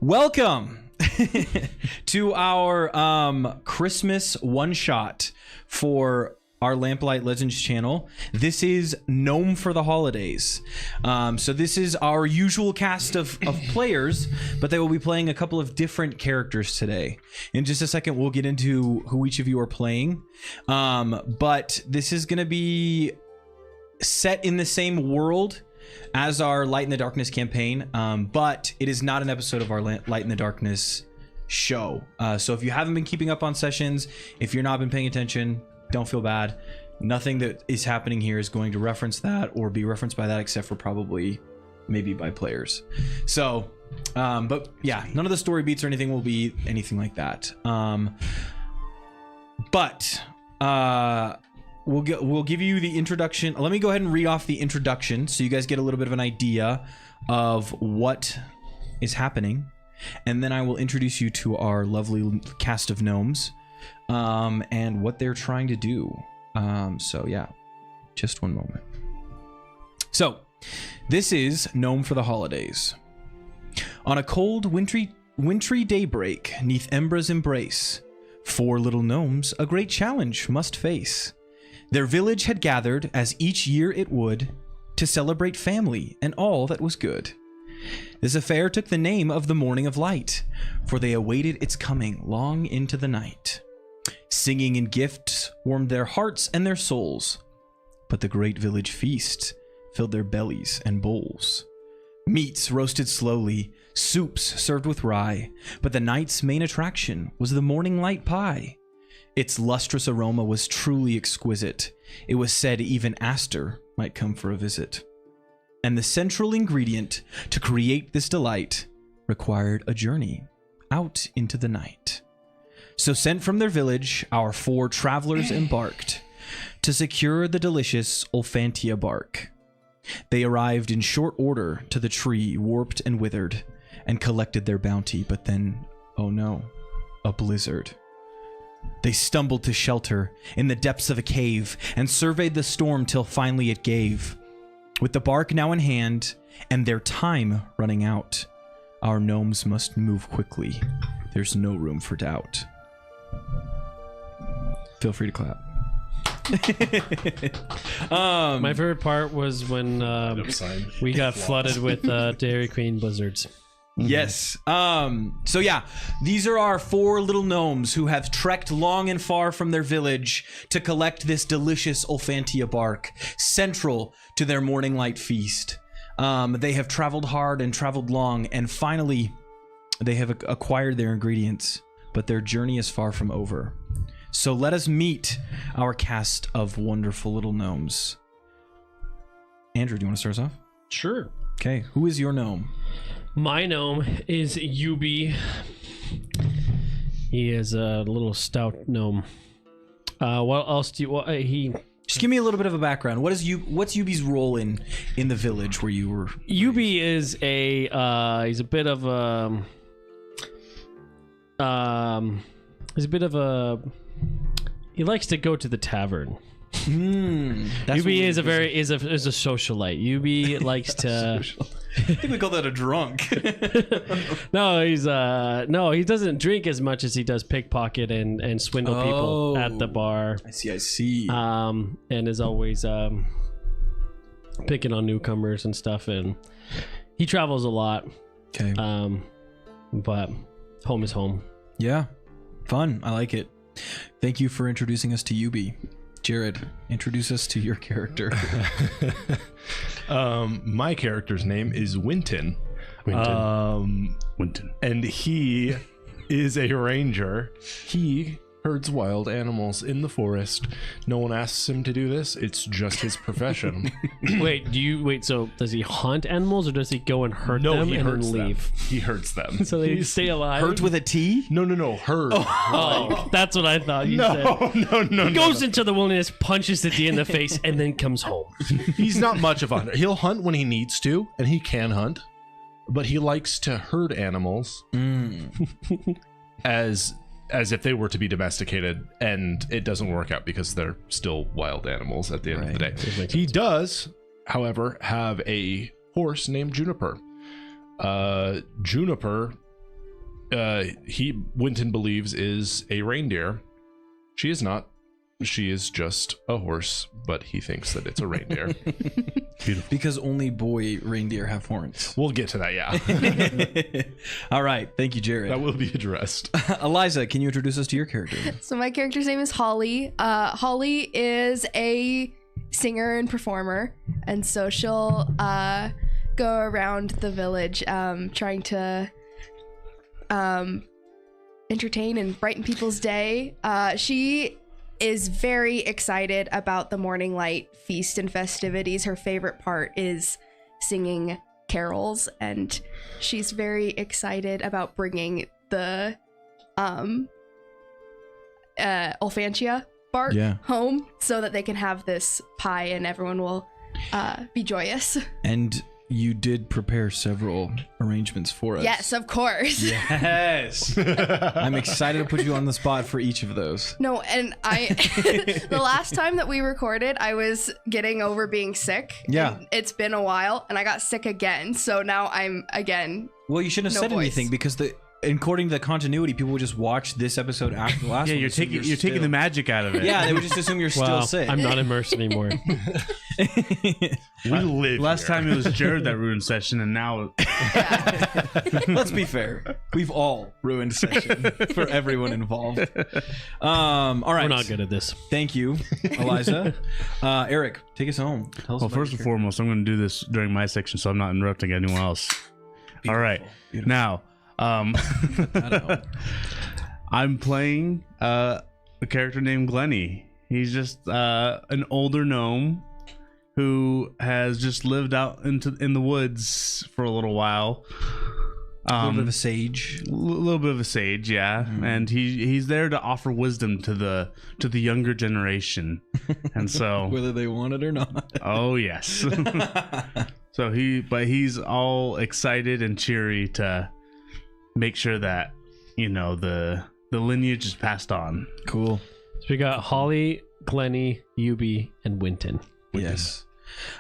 Welcome to our Christmas one-shot for our Lamplight Legends channel. This is Gnome for the Holidays. So this is our usual cast of players, but they will be playing a couple of different characters today. In just a second, we'll get into who each of you are playing. But this is going to be set in the same world as our Light in the Darkness campaign, but it is not an episode of our Light in the Darkness show. So if you haven't been keeping up on sessions, if you're not been paying attention, don't feel bad. Nothing that is happening here is going to reference that or be referenced by that, except for probably maybe by players. So, but yeah, none of the story beats or anything will be anything like that. We'll give you the introduction. Let me go ahead and read off the introduction so you guys get a little bit of an idea of what is happening. And then I will introduce you to our lovely cast of gnomes and what they're trying to do. So yeah, just one moment. So this is Gnome for the Holidays. On a cold, wintry daybreak, 'neath Embra's embrace, 4 little gnomes a great challenge must face. Their village had gathered, as each year it would, to celebrate family and all that was good. This affair took the name of the Morning of Light, for they awaited its coming long into the night. Singing and gifts warmed their hearts and their souls, but the great village feast filled their bellies and bowls. Meats roasted slowly, soups served with rye, but the night's main attraction was the Morninglight pie. Its lustrous aroma was truly exquisite. It was said even Aster might come for a visit. And the central ingredient to create this delight required a journey out into the night. So sent from their village, our 4 travelers embarked to secure the delicious Olfantia bark. They arrived in short order to the tree, warped and withered, and collected their bounty, but then, oh no, a blizzard. They stumbled to shelter in the depths of a cave and surveyed the storm till finally it gave. With the bark now in hand and their time running out, our gnomes must move quickly. There's no room for doubt. Feel free to clap. My favorite part was when we got flooded with Dairy Queen blizzards. Yes. So yeah, these are our 4 little gnomes who have trekked long and far from their village to collect this delicious Olfantia bark, central to their Morninglight feast. They have traveled hard and traveled long, and finally they have acquired their ingredients, but their journey is far from over. So let us meet our cast of wonderful little gnomes. Andrew, do you want to start us off? Sure. Okay, who is your gnome? My gnome is Eubie. He is a little stout gnome. What else do you? He just give me a little bit of a background. What's Eubie's role in the village where you were? Eubie is he's a bit of a he likes to go to the tavern. Eubie is a socialite. Eubie likes to. I think we call that a drunk. No, he doesn't drink as much as he does pickpocket and swindle people at the bar. I see. And is always picking on newcomers and stuff, and he travels a lot. Okay. But home is home. Yeah. Fun. I like it. Thank you for introducing us to Eubie. Jared, introduce us to your character. My character's name is Winton. Winton. And he is a ranger. He herds wild animals in the forest. No one asks him to do this. It's just his profession. So does he hunt animals or does he go and hurt them and then leave? He herds them. So they stay alive? Hurt with a T? No, herd. Oh, that's what I thought you said. No. He goes into the wilderness, punches the deer in the face, and then comes home. He's not much of a hunter. He'll hunt when he needs to, and he can hunt. But he likes to herd animals as if they were to be domesticated, and it doesn't work out because they're still wild animals at the end of the day. He does, however, have a horse named Juniper. Juniper Winton believes is a reindeer. She is not. She is just a horse, but he thinks that it's a reindeer. Beautiful. Because only boy reindeer have horns. We'll get to that, yeah. All right. Thank you, Jared. That will be addressed. Eliza, can you introduce us to your character? So my character's name is Holly. Holly is a singer and performer, and so she'll go around the village trying to entertain and brighten people's day. She is very excited about the Morninglight feast and festivities. Her favorite part is singing carols, and she's very excited about bringing the Olfantia bark home so that they can have this pie and everyone will be joyous. And you did prepare several arrangements for us. Yes, of course. Yes. I'm excited to put you on the spot for each of those. No, and the last time that we recorded, I was getting over being sick. Yeah. It's been a while, and I got sick again. So now I'm again. Well, you shouldn't have said anything because according to the continuity, people would just watch this episode after the last one. Yeah, you're taking the magic out of it. Yeah, they would just assume you're still sick. I'm not immersed anymore. We live Last here. time it was Jared that ruined session, and now Let's be fair. We've all ruined session for everyone involved. All right. We're not good at this. Thank you, Eliza. Eric, take us home. Tell us well, about first your and foremost, I'm going to do this during my section, so I'm not interrupting anyone else. All right, Beautiful. now, I'm playing a character named Glenni. He's just an older gnome who has just lived out in the woods for a little while. A little bit of a sage. A little bit of a sage, yeah. And he's there to offer wisdom to the younger generation. And so Whether they want it or not. oh yes. So he's all excited and cheery to make sure that, you know, the lineage is passed on. Cool. So we got Holly, Glenni, Eubie, and Winton. Yes.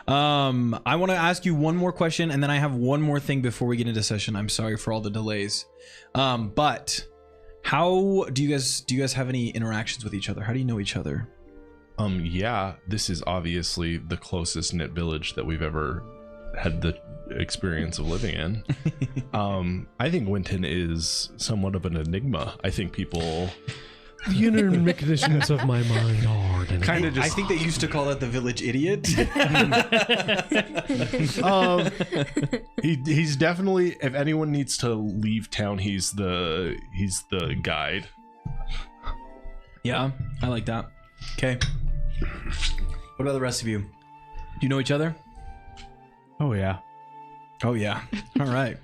I want to ask you one more question, and then I have one more thing before we get into session. I'm sorry for all the delays. But how do you guys have any interactions with each other? How do you know each other? Yeah, this is obviously the closest knit village that we've ever had the experience of living in. I think Winton is somewhat of an enigma. I think people The inner mechanisms of my mind are kind of just. I think they used to call that the village idiot. He's definitely, if anyone needs to leave town, he's the guide. Yeah, I like that. Okay. What about the rest of you? Do you know each other? Oh yeah. Oh yeah. All right.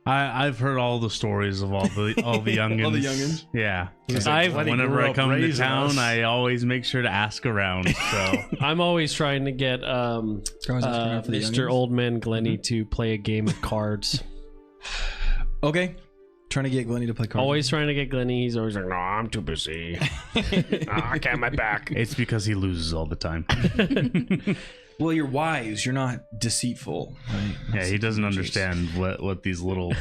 I've heard all the stories of all the youngins. All the youngins? Yeah. Like, Whenever I come to raising town, us. I always make sure to ask around. So I'm always trying to get Mr. Oldman Glenni to play a game of cards. Okay. Trying to get Glenni to play cards. Always trying to get Glenni. He's always like, no, I'm too busy. I can't my back. it's because he loses all the time. Well, you're wise. You're not deceitful, right? Yeah, he doesn't understand what these little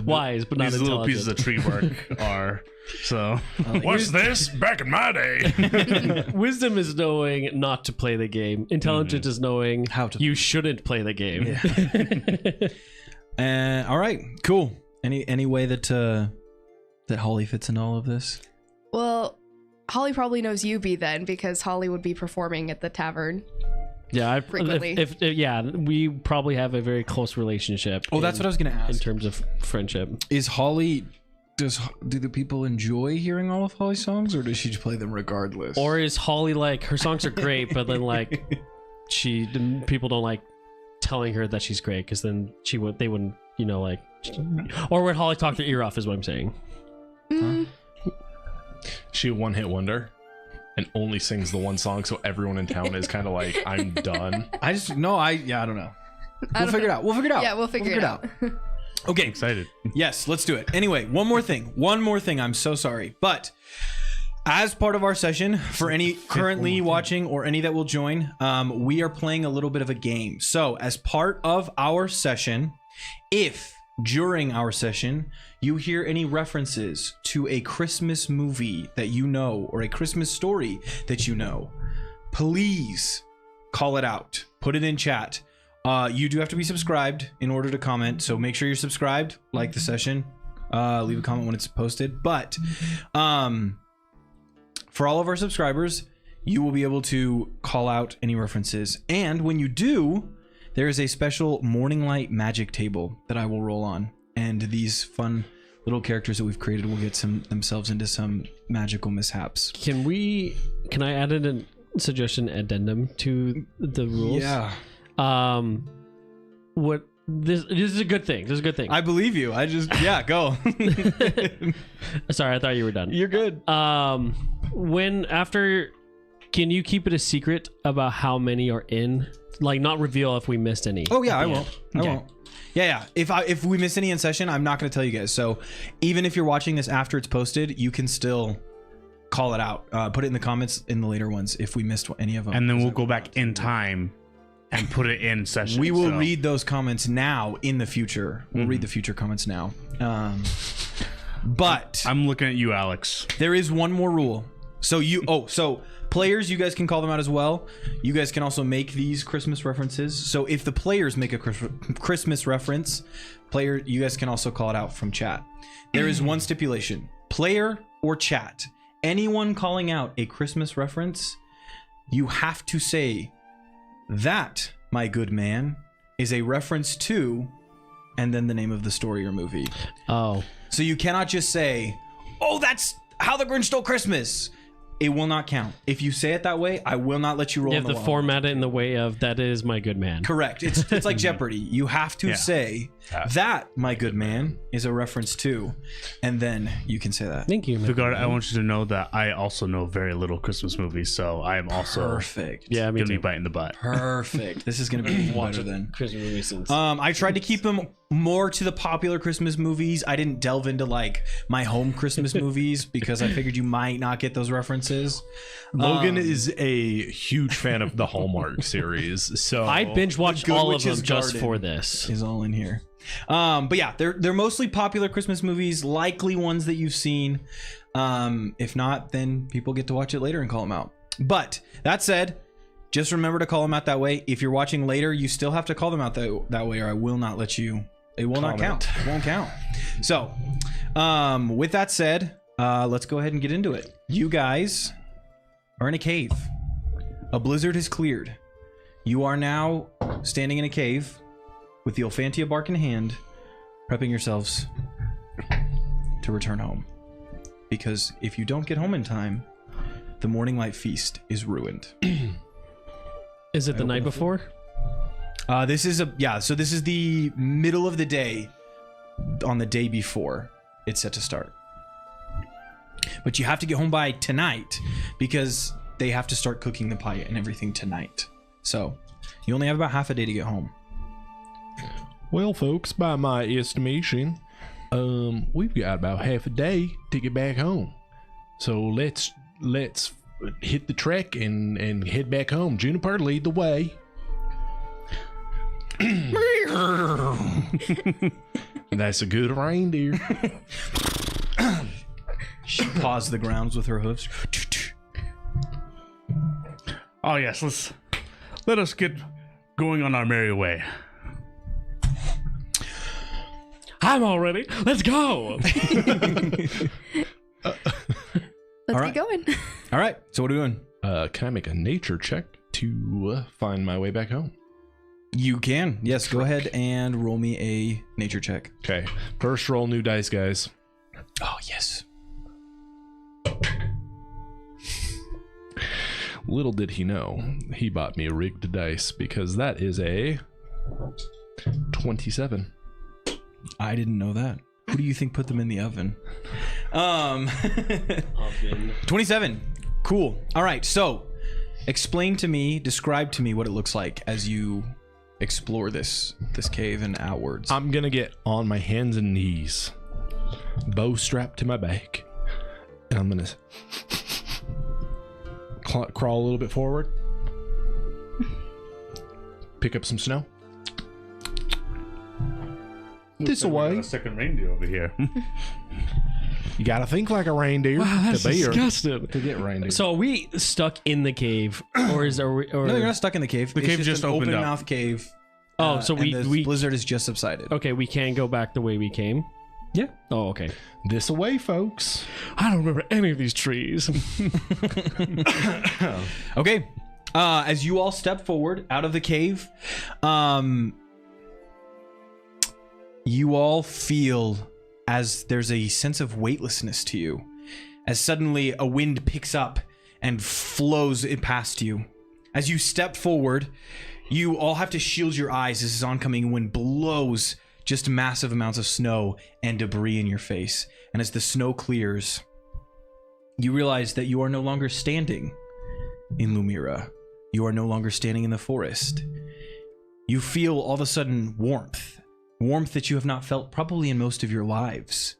Wise, but not these little pieces of tree work are. So What's this? Back in my day. Wisdom is knowing not to play the game. Intelligence is knowing How to you shouldn't play the game. All right, cool. Any way that Holly fits in all of this? Well, Holly probably knows Eubie then, because Holly would be performing at the tavern. Yeah, Frequently. if we probably have a very close relationship. Oh, that's what I was gonna ask. In terms of friendship, Is Holly? Do the people enjoy hearing all of Holly's songs, or does she just play them regardless? or is Holly like her songs are great, but then like people don't like telling her that she's great because then they wouldn't like, or would Holly talk their ear off? Is what I'm saying. She a one-hit wonder and only sings the one song, so everyone in town is kind of like, I'm done. I don't know. We'll figure it out. Yeah, we'll figure it out. Okay. excited. Yes, let's do it. Anyway, one more thing. I'm so sorry. But as part of our session, for any currently watching or any that will join, we are playing a little bit of a game. So as part of our session, if during our session, you hear any references to a Christmas movie that you know or a Christmas story that you know, please call it out. Put it in chat. You do have to be subscribed in order to comment, so make sure you're subscribed, like the session, leave a comment when it's posted. But for all of our subscribers, you will be able to call out any references. And when you do, there is a special Morninglight magic table that I will roll on. And these fun little characters that we've created will get themselves into some magical mishaps. Can I add in a suggestion addendum to the rules? Yeah. What this is a good thing. This is a good thing. I believe you. Yeah, go. Sorry, I thought you were done. You're good. Can you keep it a secret about how many are in? Like, not reveal if we missed any. Oh yeah, I won't. Okay. I won't. Yeah. If we miss any in session, I'm not going to tell you guys. So even if you're watching this after it's posted, you can still call it out. Put it in the comments in the later ones if we missed any of them. And then we'll go back in time and put it in session. We will read those comments now in the future. We'll read the future comments now. But I'm looking at you, Alex. there is one more rule. So players, you guys can call them out as well. You guys can also make these Christmas references. So if the players make a Christmas reference, you guys can also call it out from chat. There is one stipulation: player or chat, anyone calling out a Christmas reference, you have to say, "That, my good man, is a reference to," and then the name of the story or movie. Oh. So you cannot just say, "Oh, that's How the Grinch Stole Christmas." It will not count. If you say it that way, I will not let you roll. You have to format it in the way of "that is my good man." Correct. It's like Jeopardy. You have to say, "That, my good man, is a reference to," and then you can say that. Thank you, Vigard, I want you to know that I also know very little Christmas movies, so I am also Perfect. Yeah, me gonna be too. biting the butt. Perfect. This is gonna be even better then. Christmas movies since. I tried to keep them more to the popular Christmas movies. I didn't delve into like my home Christmas movies because I figured you might not get those references. Logan is a huge fan of the Hallmark series, so I binge watched Good all of them Witch's just Garden for this. is all in here. But yeah, they're mostly popular Christmas movies, likely ones that you've seen. If not, then people get to watch it later and call them out. But that said, just remember to call them out that way. If you're watching later, you still have to call them out that way, or I will not let you. It will not count. It won't count. So, with that said, let's go ahead and get into it. You guys are in a cave. A blizzard has cleared. You are now standing in a cave with the Olfantia bark in hand, prepping yourselves to return home. Because if you don't get home in time, the Morninglight feast is ruined. Is it the night before? This is the middle of the day on the day before it's set to start. But you have to get home by tonight because they have to start cooking the pie and everything tonight. So you only have about half a day to get home. Well, folks, by my estimation, we've got about half a day to get back home. So let's hit the trek and head back home. Juniper, lead the way. That's a good reindeer. She paws the grounds with her hooves. Oh yes, let us get going on our merry way. I'm all ready. Let's go. Let's right. get going. All right. So what are we doing? Can I make a nature check to find my way back home? You can. Yes. Go ahead and roll me a nature check. Okay. First roll, new dice, guys. Oh yes. Little did he know, he bought me a rigged dice because that is a 27. I didn't know that. Who do you think put them in the oven? 27. Cool. All right. So describe to me what it looks like as you explore this cave and outwards. I'm gonna get on my hands and knees, bow strapped to my back, and I'm gonna crawl a little bit forward, pick up some snow, This We got away. a second reindeer over here. You gotta think like a reindeer That's to be here. disgusting. To get reindeer. So are we stuck in the cave, or is there? Or, No, you're not stuck in the cave. The It's cave just an opened open up. mouth cave. Oh, so and the we blizzard has just subsided. okay. We can go back the way we came. Yeah. Oh, okay. This away, folks. I don't remember any of these trees. Okay. As you all step forward out of the cave, you all feel as there's a sense of weightlessness to you, as suddenly a wind picks up and flows it past you. As you step forward, you all have to shield your eyes as this oncoming wind blows just massive amounts of snow and debris in your face. And as the snow clears, you realize that you are no longer standing in Lumira. You are no longer standing in the forest. You feel all of a sudden warmth that you have not felt probably in most of your lives.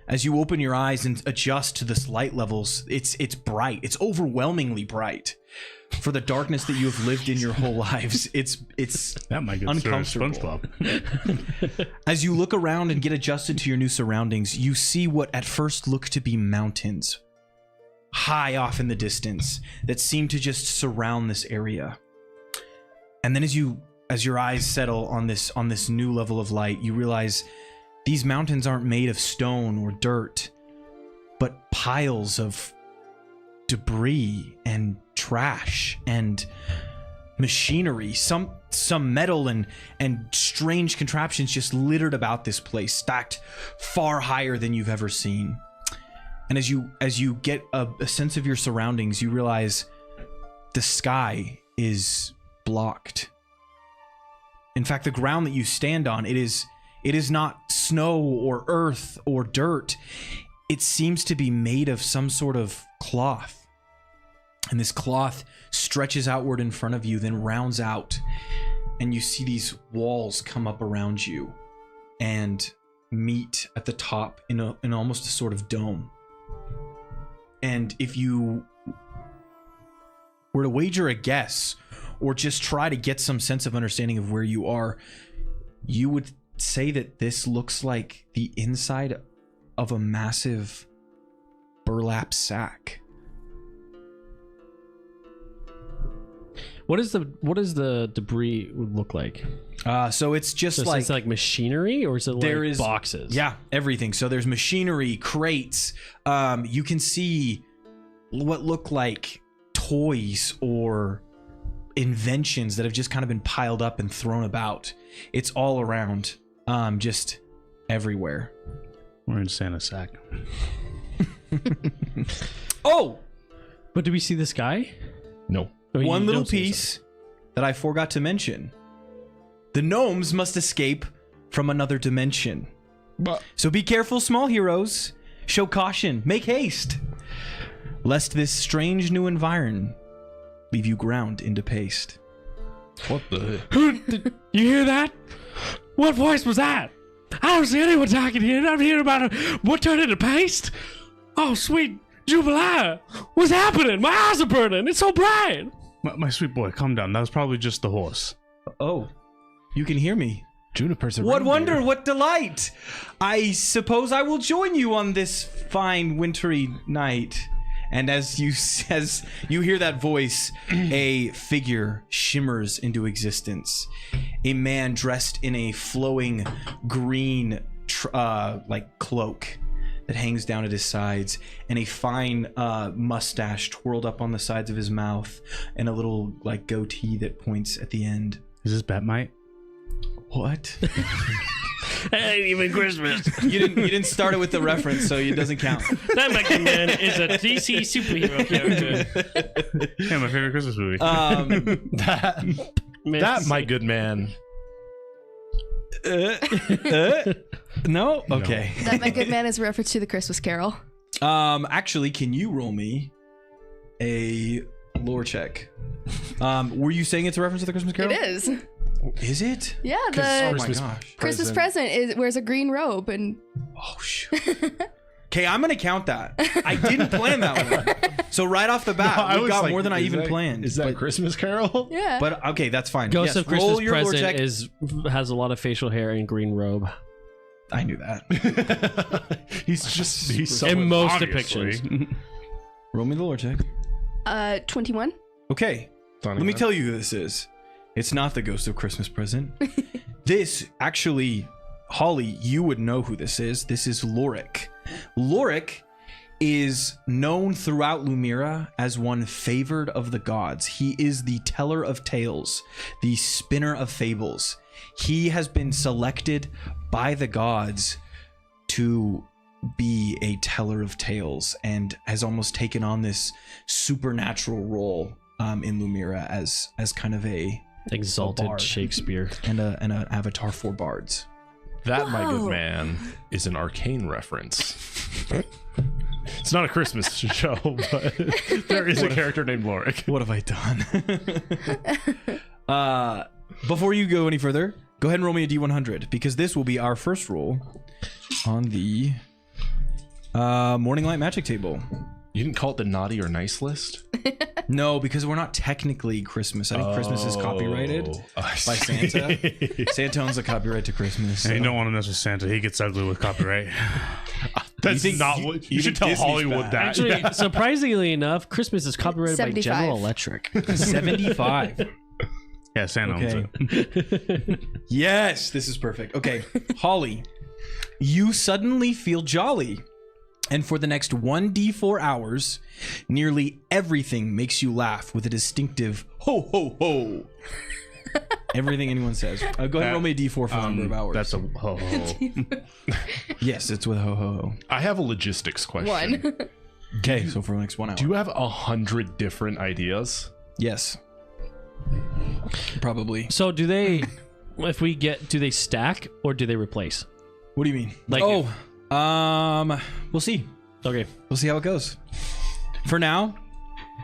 As you open your eyes and adjust to the light levels, it's bright. It's overwhelmingly bright. For the darkness that you have lived in your whole lives, it's That might get uncomfortable. SpongeBob. As you look around and get adjusted to your new surroundings, you see what at first look to be mountains high off in the distance that seem to just surround this area. And then as your eyes settle on this new level of light, you realize these mountains aren't made of stone or dirt, but piles of debris and trash and machinery, some metal and strange contraptions just littered about this place, stacked far higher than you've ever seen. And as you get a sense of your surroundings, you realize the sky is blocked. In fact, the ground that you stand on, it is not snow or earth or dirt. It seems to be made of some sort of cloth. And this cloth stretches outward in front of you, then rounds out. And you see these walls come up around you and meet at the top in almost a sort of dome. And if you were to wager a guess or just try to get some sense of understanding of where you are, you would say that this looks like the inside of a massive burlap sack. What does the debris look like? So it's just So it's like machinery, or is it there like is boxes? Yeah, everything. So there's machinery, crates. You can see what look like toys or inventions that have just kind of been piled up and thrown about. It's all around, just everywhere. We're in Santa's sack. Oh, But do we see the sky? No. Oh, you one little don't see the piece that I forgot to mention. The gnomes must escape from another dimension. But So be careful, small heroes. Show caution. Make haste, lest this strange new environ leave you ground into paste. what the? You hear that? What voice was that? I don't see anyone talking here. I'm hearing about what turned into paste. Oh, sweet Jubilee. What's happening? My eyes are burning. It's so bright. My sweet boy, calm down. That was probably just the horse. Oh, you can hear me. Juniper's a What reindeer. wonder, what delight! I suppose I will join you on this fine wintry night. And as you hear that voice, a figure shimmers into existence. A man dressed in a flowing green like cloak that hangs down at his sides, and a fine mustache twirled up on the sides of his mouth, and a little like goatee that points at the end. Is this Batmite? What? It ain't even Christmas. You didn't start it with the reference, so it doesn't count. That man is a DC superhero character. Yeah, my favorite Christmas movie. That, my good man. No? Okay. That My Good Man is a reference to the Christmas Carol. Actually, can you roll me a lore check? Were you saying it's a reference to the Christmas Carol? It is. Is it? Yeah, Oh the my gosh. Christmas present wears a green robe, and Oh shoot. Okay, I'm gonna count that. I didn't plan that one. So right off the bat, I we was got like, more than I is even that- planned. Is that a Christmas Carol? yeah. But okay, that's fine. Ghost Yes, of roll Christmas your lore check. Present has a lot of facial hair and green robe. I knew that. he's so In most obviously. depictions. Roll me the lore check. 21. Okay. Let me tell you who this is. It's not the ghost of Christmas present. This, actually, Holly, you would know who this is. This is Lorik. Lorik is known throughout Lumira as one favored of the gods. He is the teller of tales, the spinner of fables. He has been selected by the gods to be a teller of tales and has almost taken on this supernatural role in Lumira as kind of a Exalted bard. Shakespeare. and an avatar for bards. That, my Whoa. good man, is an arcane reference. It's not a Christmas show, but there is a character named Lorik. What have I done? Before you go any further, go ahead and roll me a D100 because this will be our first roll on the Morninglight magic table. You didn't call it the naughty or nice list? No, because we're not technically Christmas. I think Christmas is copyrighted by Santa. Santa owns the copyright to Christmas. Hey, you so- don't want to mess with Santa. He gets ugly with copyright. That's think- not you- what you you should think tell Disney's Hollywood bad. that. Actually, surprisingly enough, Christmas is copyrighted by 75. General Electric. 75. Yeah, Santa owns Okay. it. Yes, this is perfect. Okay, Holly, you suddenly feel jolly. And for the next 1d4 hours, nearly everything makes you laugh with a distinctive ho ho ho. Everything anyone says. Go ahead and roll me a d4 for the number of hours. That's a ho ho. Yes, it's with ho ho ho. I have a logistics question. 1. Okay, so for the next 1 hour. Do you have 100 different ideas? Yes. Probably. So do they, if we get, do they stack or do they replace? What do you mean? Like We'll see. Okay, We'll see how it goes. For now,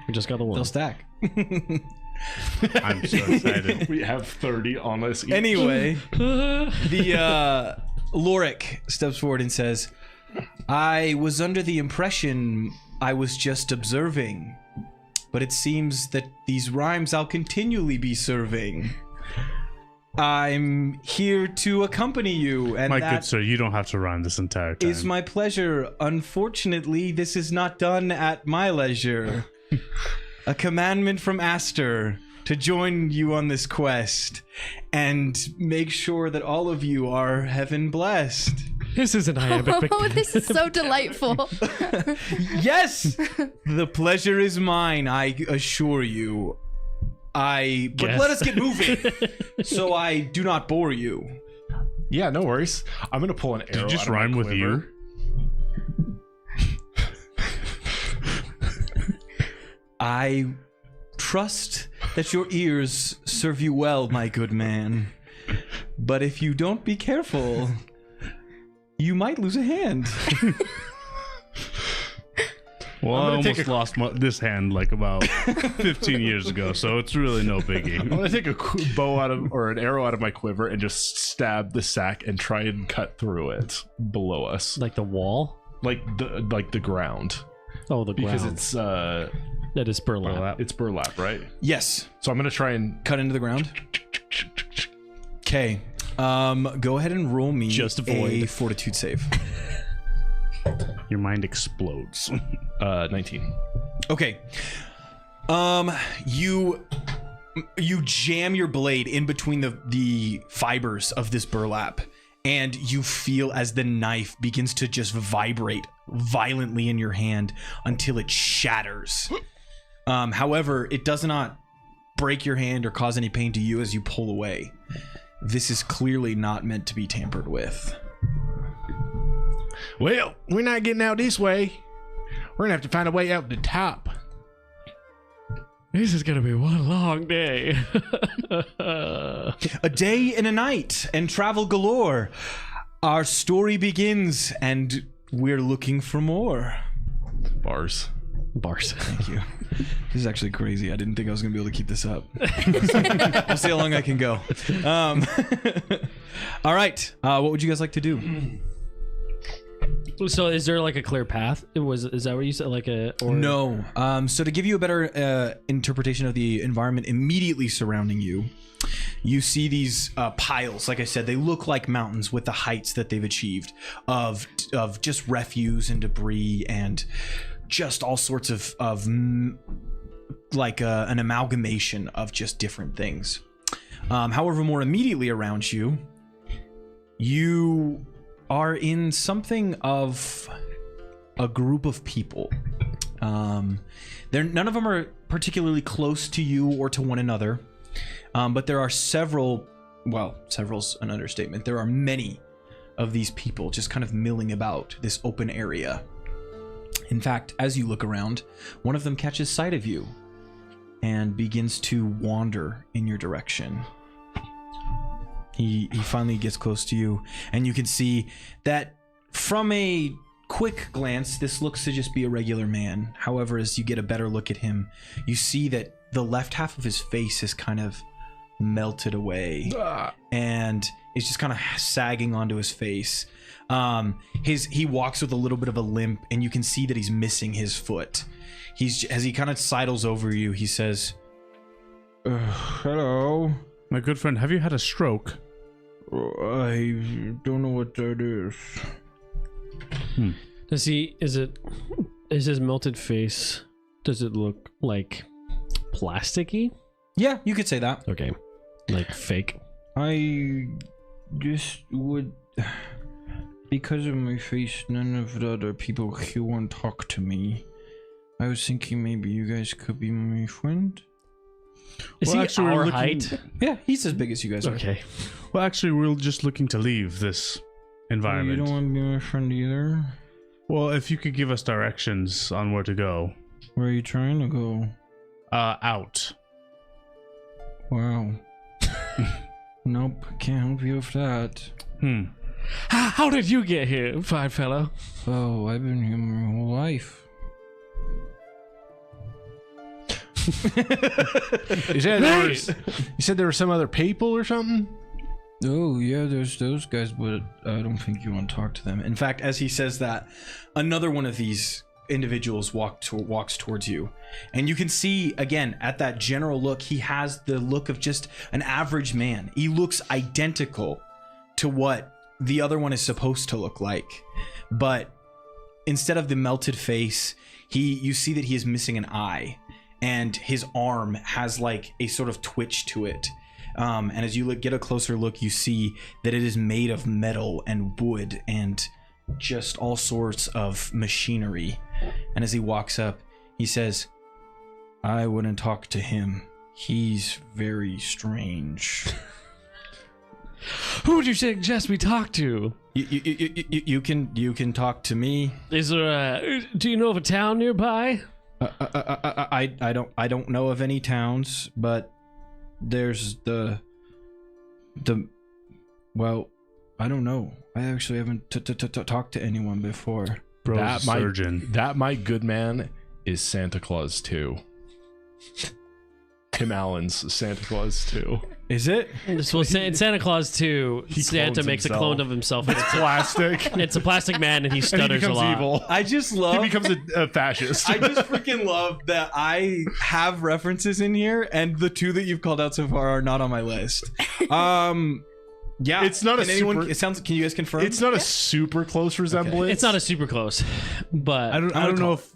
we just got the one. they'll stack. I'm so excited. We have 30 on us each. Anyway, the Lorik steps forward and says, I was under the impression I was just observing, but it seems that these rhymes I'll continually be serving. I'm here to accompany you, and My good that sir, you don't have to rhyme this entire time. is my pleasure. Unfortunately, this is not done at my leisure. A commandment from Aster to join you on this quest and make sure that all of you are heaven blessed. This is an iambic Oh, this is so delightful. Yes, the pleasure is mine, I assure you. But Guess. let us get moving, so I do not bore you. Yeah, no worries. I'm gonna pull an arrow. Did you just out of my rhyme with quiver. you? I trust that your ears serve you well, my good man. But if you don't be careful, you might lose a hand. Well, I'm I gonna almost take lost this hand like about 15 years ago, so it's really no biggie. I'm gonna take a bow out of or an arrow out of my quiver and just stab the sack and try and cut through it below us, like the wall. like the ground, Oh, the because ground. it's That is burlap. it's burlap, right? Yes, So I'm gonna try and cut into the ground. Okay. Go ahead and roll me Just a avoid. fortitude save. Your mind explodes. 19. Okay. You jam your blade in between the fibers of this burlap, and you feel as the knife begins to just vibrate violently in your hand until it shatters. However, it does not break your hand or cause any pain to you as you pull away. This is clearly not meant to be tampered with. Well, we're not getting out this way. We're gonna have to find a way out the top. This is gonna be one long day. A day and a night and travel galore. Our story begins and we're looking for more. Bars. Bars. Thank you. This is actually crazy. I didn't think I was going to be able to keep this up. We'll see how long I can go. All right. What would you guys like to do? So, is there like a clear path? Is that what you said? Like a or No. So to give you a better interpretation of the environment immediately surrounding you, you see these piles. Like I said, they look like mountains with the heights that they've achieved of just refuse and debris and just all sorts of like an amalgamation of just different things. However, more immediately around you, you are in something of a group of people. None of them are particularly close to you or to one another, but there are several's an understatement. There are many of these people just kind of milling about this open area. In fact, as you look around, one of them catches sight of you and begins to wander in your direction. He finally gets close to you, and you can see that from a quick glance, this looks to just be a regular man. However, as you get a better look at him, you see that the left half of his face is kind of melted away, and it's just kind of sagging onto his face. He walks with a little bit of a limp, and you can see that he's missing his foot. As he kind of sidles over you, he says, "Hello, My good friend, have you had a stroke? I don't know what that is." Is his melted face, does it look like plasticky? Yeah, you could say that. Okay. Like fake? I just would, because of my face, none of the other people here won't talk to me. I was thinking maybe you guys could be my friend. Is he our height? Yeah, he's as big as you guys are. Okay. Well, actually, we're just looking to leave this environment. You don't want to be my friend either? Well, if you could give us directions on where to go. Where are you trying to go? Out. Wow. Nope, can't help you with that. How did you get here, fine fellow? Oh, I've been here my whole life. You said there were some other people or something? Oh, yeah, there's those guys, but I don't think you want to talk to them. In fact, as he says that, another one of these individuals walks towards you. And you can see, again, at that general look, he has the look of just an average man. He looks identical to what the other one is supposed to look like. But instead of the melted face, you see that he is missing an eye. And his arm has like a sort of twitch to it. And as you get a closer look, you see that it is made of metal and wood and just all sorts of machinery. And as he walks up, he says, "I wouldn't talk to him. He's very strange." Who would you suggest we talk to? You can talk to me. Is there do you know of a town nearby? I don't know of any towns, but there's well, I don't know. I actually haven't talked to anyone before. Bro's surgeon. That, my good man, is Santa Claus 2. Tim Allen's Santa Claus 2. Is it? So in Santa Claus 2, Santa makes a clone of himself. It's Plastic. It's a plastic man, and he And he stutters becomes a lot. evil. I just love. He becomes a fascist. I just freaking love that I have references in here, and the two that you've called out so far are not on my list. Yeah, It's not a can anyone, super- it sounds. Can you guys confirm? It's not a super close resemblance. It's not a super close, but I don't know if...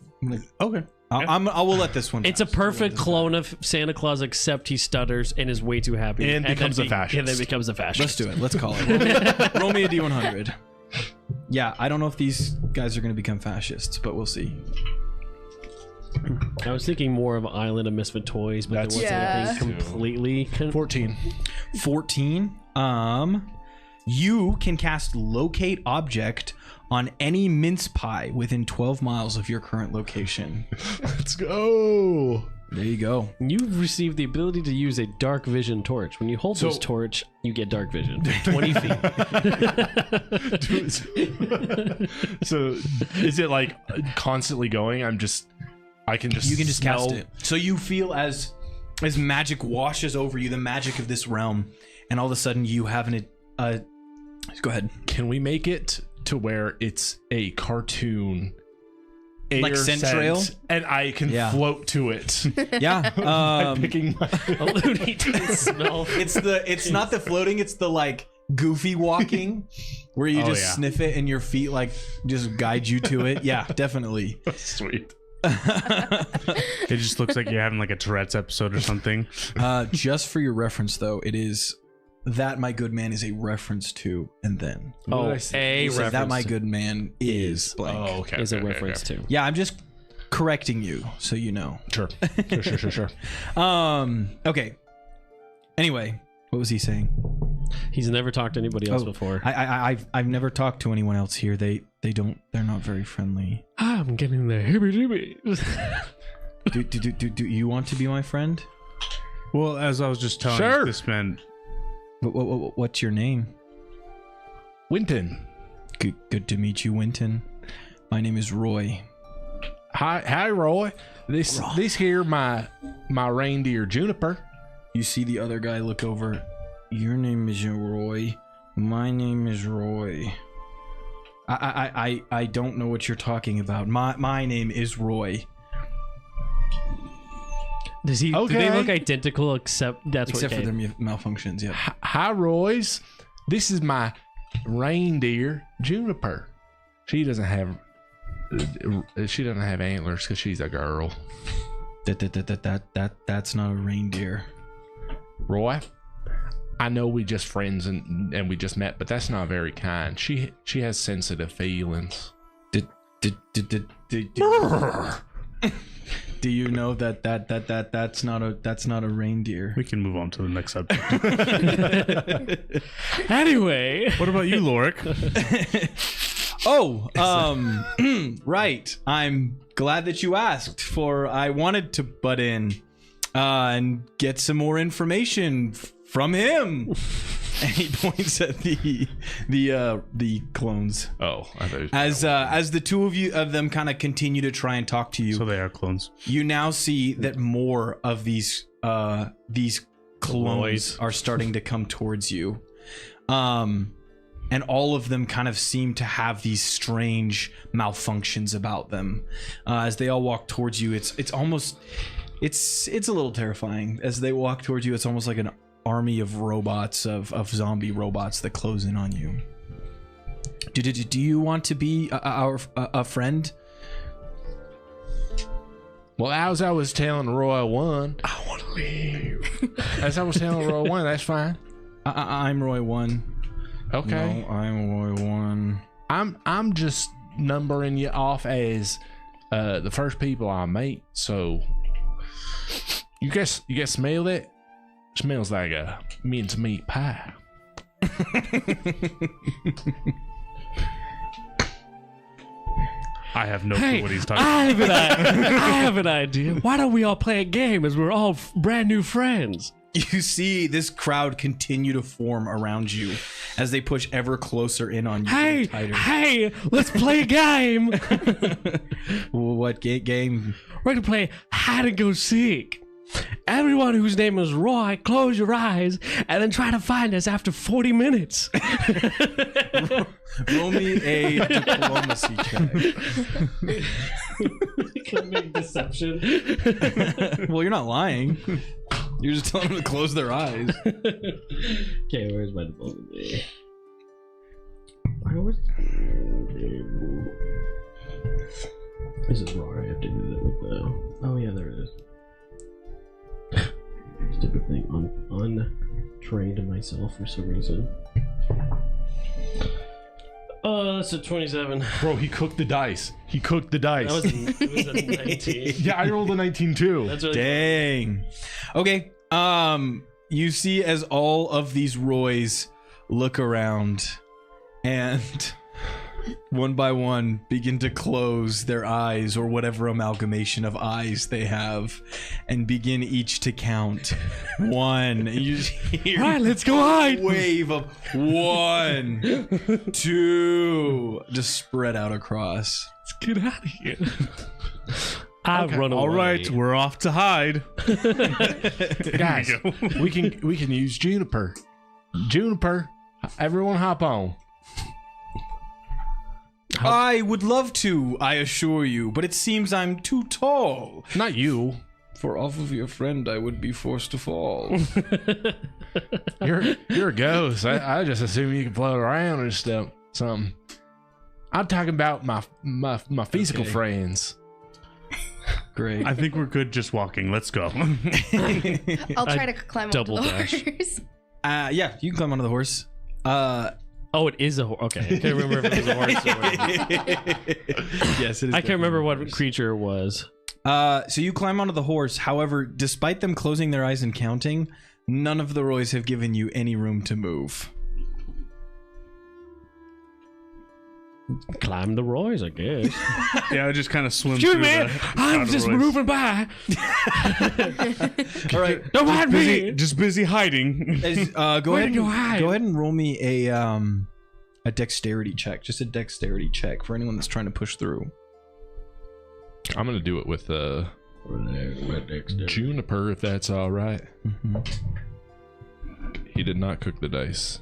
Okay. I will let this one. it's a pass. perfect clone of Santa Claus, except he stutters and is way too happy. And becomes then a fascist. And then becomes a fascist. Let's do it. Let's call it. Roll me a D100. Yeah, I don't know if these guys are going to become fascists, but we'll see. I was thinking more of Island of Misfit Toys, but That's- there wasn't Yeah. anything completely. 14. 14. You can cast Locate Object on any mince pie within 12 miles of your current location. Let's go. There you go. You've received the ability to use a dark vision torch. When you hold this torch, you get dark vision. 20 feet. So is it like constantly going? I can just You can just smell- cast it. So you feel as magic washes over you, the magic of this realm, and all of a sudden you have go ahead. Can we make it to where it's a cartoon air Like Centrail? scent, and I can Yeah. float to it. Yeah. I'm picking my A Looney Tunes smell. It's not the floating, it's the like goofy walking where you just yeah. sniff it and your feet like just guide you to it. Yeah, definitely. sweet. It just looks like you're having like a Tourette's episode or something. Just for your reference though, it is that my good man is a reference to and then. Oh, What did I say? a You said reference. that my good man is blank. Oh, okay. is a okay, reference okay. to. Yeah, I'm just correcting you so you know. Sure. Sure. Okay. Anyway, what was he saying? He's never talked to anybody else before. I've never talked to anyone else here. They're not very friendly. I'm getting the hippie-dippy. Do you want to be my friend? Well, as I was just telling Sure. this man, What's your name? Winton. Good to meet you, Winton. My name is Roy. Hi, Roy. This here my reindeer Juniper. You see the other guy look over. Your name isn't Roy. My name is Roy. I don't know what you're talking about. My name is Roy. Do they Okay. look identical except that's Except what for came? their malfunctions, yeah. Hi, Roy's. This is my reindeer Juniper. She doesn't have antlers because she's a girl. That's not a reindeer. Roy, I know we just friends and we just met, but that's not very kind. She has sensitive feelings. Do you know that's not a reindeer? we can move on to the next subject. Anyway, What about you, Lorik? Oh, right. I'm glad that you asked, for I wanted to butt in and get some more information from him. And he points at the clones. Oh, I thought As the two of them kind of continue to try and talk to you, So they are clones. you now see that more of these clones are starting to come towards you. And all of them kind of seem to have these strange malfunctions about them. As they all walk towards you, it's almost a little terrifying. As they walk towards you, it's almost like an army of robots, of zombie robots that close in on you. Do you want to be a friend? Well, as I was telling Roy 1, I want to leave. As I was telling Roy 1, that's fine. I'm Roy 1. Okay. No, I'm Roy 1. I'm just numbering you off as the first people I meet. So you guys smell that? Smells like a mincemeat pie. I have no hey, clue what he's talking I about. have an idea. Why don't we all play a game as we're all brand new friends? You see this crowd continue to form around you as they push ever closer in on you. Hey, let's play a game. What game? We're gonna play hide and go seek. Everyone whose name is Roy, close your eyes and then try to find us after 40 minutes. Roll me a diplomacy check. Can I make deception? Well, you're not lying. You're just telling them to close their eyes. Okay, where's my diplomacy? This is wrong. I have to do that with the. Oh yeah, there it is. Stupid thing. Untrained myself for some reason. That's a 27. Bro, he cooked the dice. That was it was a 19. Yeah, I rolled a 19 too. That's really Dang. Okay. You see as all of these Roys look around and one by one begin to close their eyes or whatever amalgamation of eyes they have and begin each to count. One. And you just hear All right, let's go hide. a wave of 1, 2, just spread out across. Let's get out of here. I've run away. All right, we're off to hide. Guys, we can use Juniper. Juniper, everyone hop on. I would love to, I assure you, but it seems I'm too tall. Not you. For off of your friend, I would be forced to fall. You're a ghost. I just assume you can float around or something. I'm talking about my physical friends. Great. I think we're good just walking. Let's go. I'll try to climb double onto the dash. horse. Yeah, you can climb onto the horse. Oh, it is a horse. Okay, I can't remember if it was a horse or... Yes, it is. I can't remember what creature it was. So you climb onto the horse. However, despite them closing their eyes and counting, none of the Roys have given you any room to move. Climb the Roys, I guess. Yeah, I just kind of swim Excuse through me, the I'm just corduroys. moving by. All right. Don't mind me. Just busy hiding. Go Where ahead. did you hide? Go ahead and roll me a dexterity check. Just a dexterity check for anyone that's trying to push through. I'm gonna do it with Juniper, if that's all right. Mm-hmm. He did not cook the dice.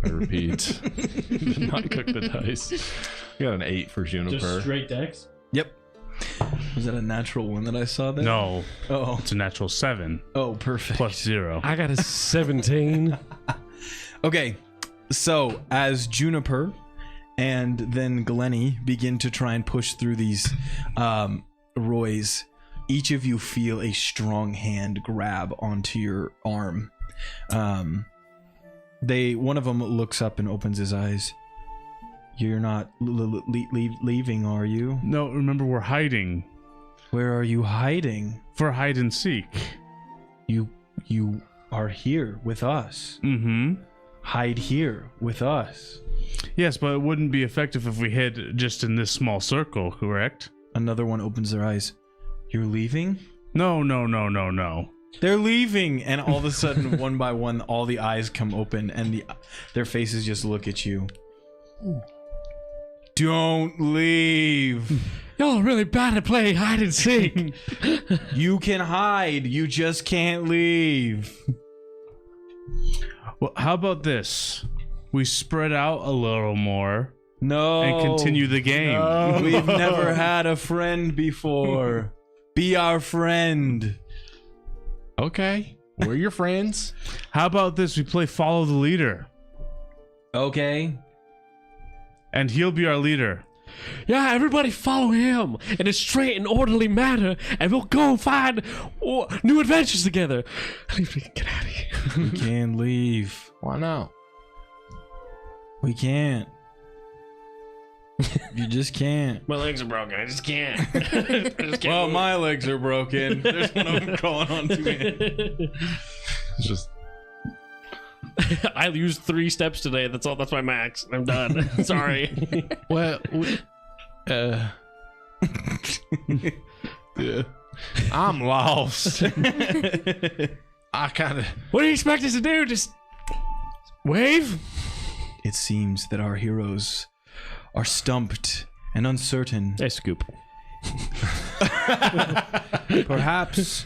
I repeat, he did not cook the dice. You got an 8 for Juniper. straight dex? Yep. Was that a natural one that I saw there? No, Oh. it's a natural 7 Oh, perfect. plus 0. I got a 17. Okay, so as Juniper and then Glenni begin to try and push through these Roys, each of you feel a strong hand grab onto your arm. One of them looks up and opens his eyes. You're not leaving, are you? No, remember we're hiding Where are you hiding? for hide and seek. You are here with us. Mm-hmm. Hide here with us. Yes, but it wouldn't be effective if we hid just in this small circle, correct? Another one opens their eyes. You're leaving? No. They're leaving, and all of a sudden, one by one, all the eyes come open, and their faces just look at you. Don't leave. Y'all are really bad at playing hide and seek. You can hide. You just can't leave. Well, how about this? We spread out a little more No. and continue the game. No. We've never had a friend before. Be our friend. Okay, we're your friends. How about this? We play follow the leader, Okay. and he'll be our leader. Yeah, everybody follow him in a straight and orderly manner, and we'll go find new adventures together. I think we can get out of here. We can't leave. Why not? We can't. You just can't. My legs are broken. I just can't. Well, my legs are broken. There's one of them crawling onto me. It's just I used 3 steps today. That's all. That's my max. I'm done. Sorry. well, Yeah. I'm lost. I kind of. What do you expect us to do? Just wave? It seems that our heroes are stumped and uncertain. I scoop. Perhaps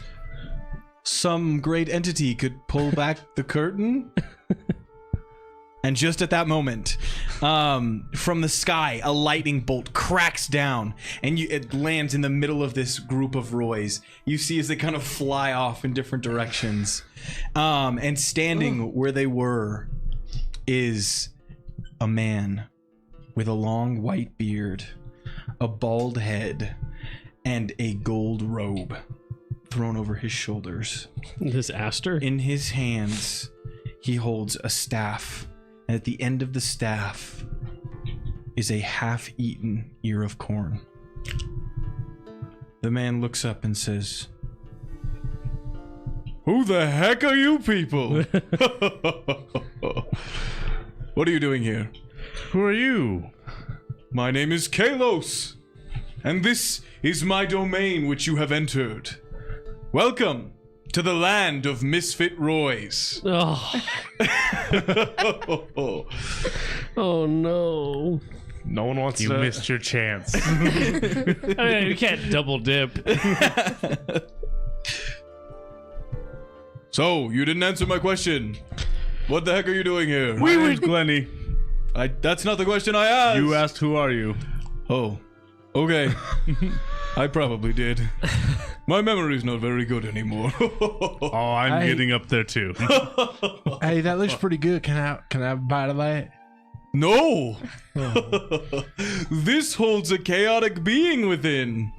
some great entity could pull back the curtain. And just at that moment, from the sky, a lightning bolt cracks down, and it lands in the middle of this group of Roys. You see as they kind of fly off in different directions. And standing where they were is a man with a long white beard, a bald head, and a gold robe thrown over his shoulders. This Aster? In his hands, he holds a staff, and at the end of the staff is a half-eaten ear of corn. The man looks up and says, "Who the heck are you people? What are you doing here?" Who are you? "My name is Kalos, and this is my domain which you have entered. Welcome to the land of misfit Roys." Oh. Oh no. No one wants You to. missed your chance. I mean, you can't double dip. So, you didn't answer my question. What the heck are you doing here? My name's Glenni. That's not the question I asked. You asked, who are you? Oh, okay. I probably did. My memory's not very good anymore. Oh, I'm getting up there too. Hey, that looks pretty good. Can I have a bite of that? No! This holds a chaotic being within.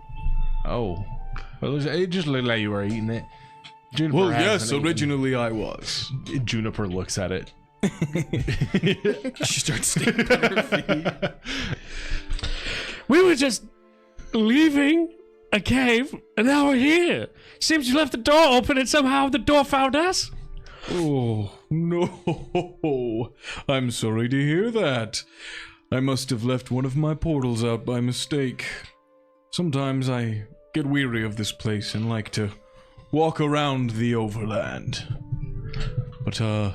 Oh. Well, it just looked like you were eating it. Juniper Well, hasn't yes, eaten. originally I was. Juniper looks at it. She starts stamping her feet. We were just leaving a cave, and now we're here. Seems you left the door open, and somehow the door found us. Oh, no. I'm sorry to hear that. I must have left one of my portals out by mistake. Sometimes I get weary of this place and like to walk around the overland. But, I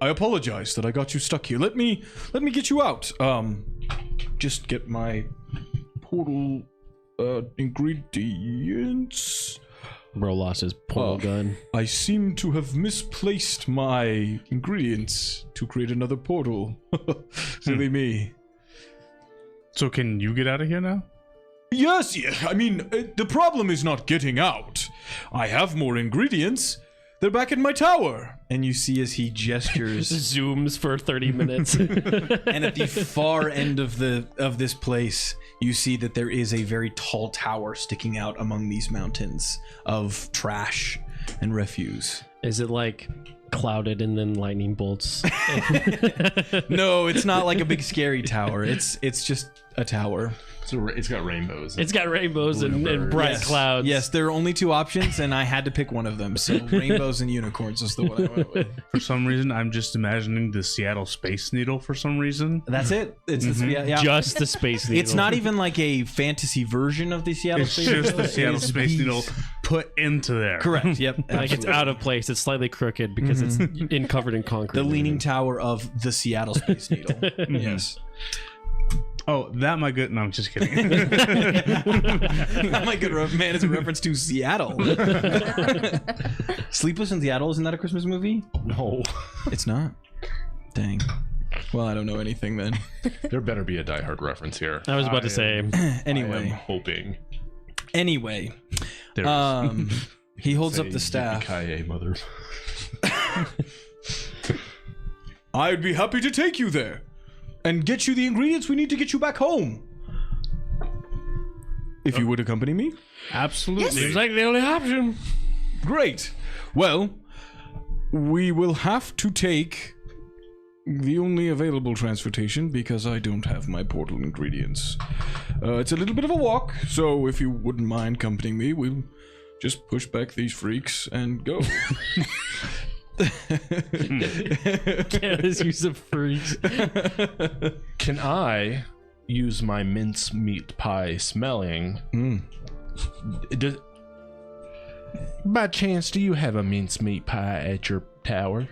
apologize that I got you stuck here. Let me get you out. Just get my portal, ingredients. Bro lost his portal gun. I seem to have misplaced my ingredients to create another portal. Silly me. So can you get out of here now? Yes, I mean, the problem is not getting out. I have more ingredients. They're back in my tower. And you see as he gestures, Zooms for 30 minutes. and at the far end of this place, you see that there is a very tall tower sticking out among these mountains of trash and refuse. Is it like clouded and then lightning bolts? No, it's not like a big scary tower. It's just a tower. So it's got rainbows. It's got rainbows and bright Yes. clouds. Yes, there are only two options, and I had to pick one of them. So rainbows and unicorns is the one I went with. For some reason, I'm just imagining the Seattle Space Needle for some reason. That's it. It's yeah. Just the space needle. It's not even like a fantasy version of the Seattle It's Space just Needle. the Seattle It is Space the- Needle put into there. Correct. Yep. like it's absolutely. out of place. It's slightly crooked because it's covered in concrete. The leaning tower of the Seattle Space Needle. Yes. Oh, that my good. No, I'm just kidding. Oh my good man, it's a reference to Seattle. Sleepless in Seattle, isn't that a Christmas movie? No. It's not. Dang. Well, I don't know anything then. There better be a Die Hard reference here. I was about to say. I am Anyway. hoping. Anyway. There is. He holds up Say the staff. yippee-ki-yay, mother. I'd be happy to take you there and get you the ingredients we need to get you back home. If you would accompany me. Absolutely. Seems like the only option. Great. Well, we will have to take the only available transportation because I don't have my portal ingredients. It's a little bit of a walk, so if you wouldn't mind accompanying me, we'll just push back these freaks and go. Canada's use of freaks. Can I use my mincemeat pie smelling? By chance, do you have a mincemeat pie at your tower?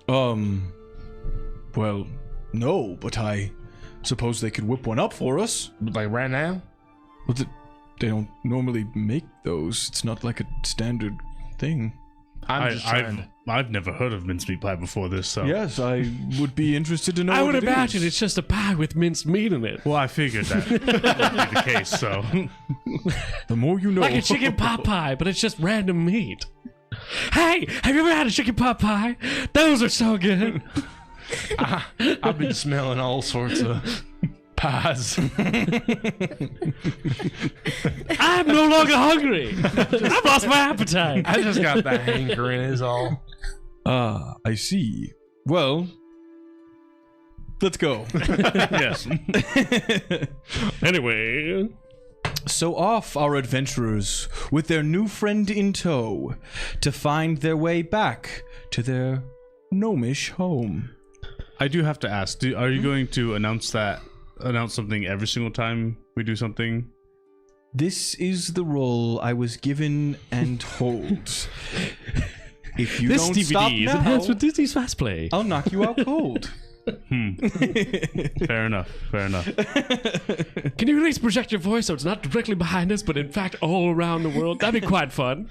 Well, no, but I suppose they could whip one up for us. Like right now? But they don't normally make those. It's not like a standard thing. I've never heard of mincemeat pie before this, so. Yes, I would be interested to know. I what would it imagine is. it's just a pie with minced meat in it. Well, I figured that would be the case, so. The more you know. Like a chicken pot pie, but it's just random meat. Hey, have you ever had a chicken pot pie? Those are so good. I've been smelling all sorts of pies. I'm no longer hungry. I've lost my appetite. I just got the hankering is all. Ah, I see. Well, let's go. Yes. Anyway, So off our adventurers with their new friend in tow to find their way back to their gnomish home. I do have to ask, are you going to announce something every single time we do something? This is the role I was given and hold. If you this don't DVD stop is now, enhanced with Disney's Fast Play. I'll knock you out cold. Fair enough. Can you at least project your voice so it's not directly behind us, but in fact all around the world? That'd be quite fun.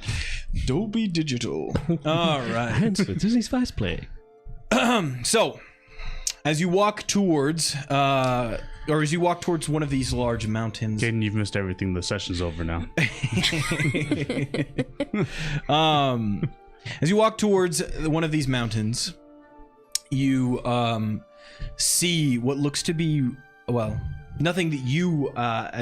Dolby Digital. All right. Enhanced with Disney's Fast Play. So, as you walk towards one of these large mountains. Caden, you've missed everything. The session's over now. As you walk towards one of these mountains, you see what looks to be, well, nothing that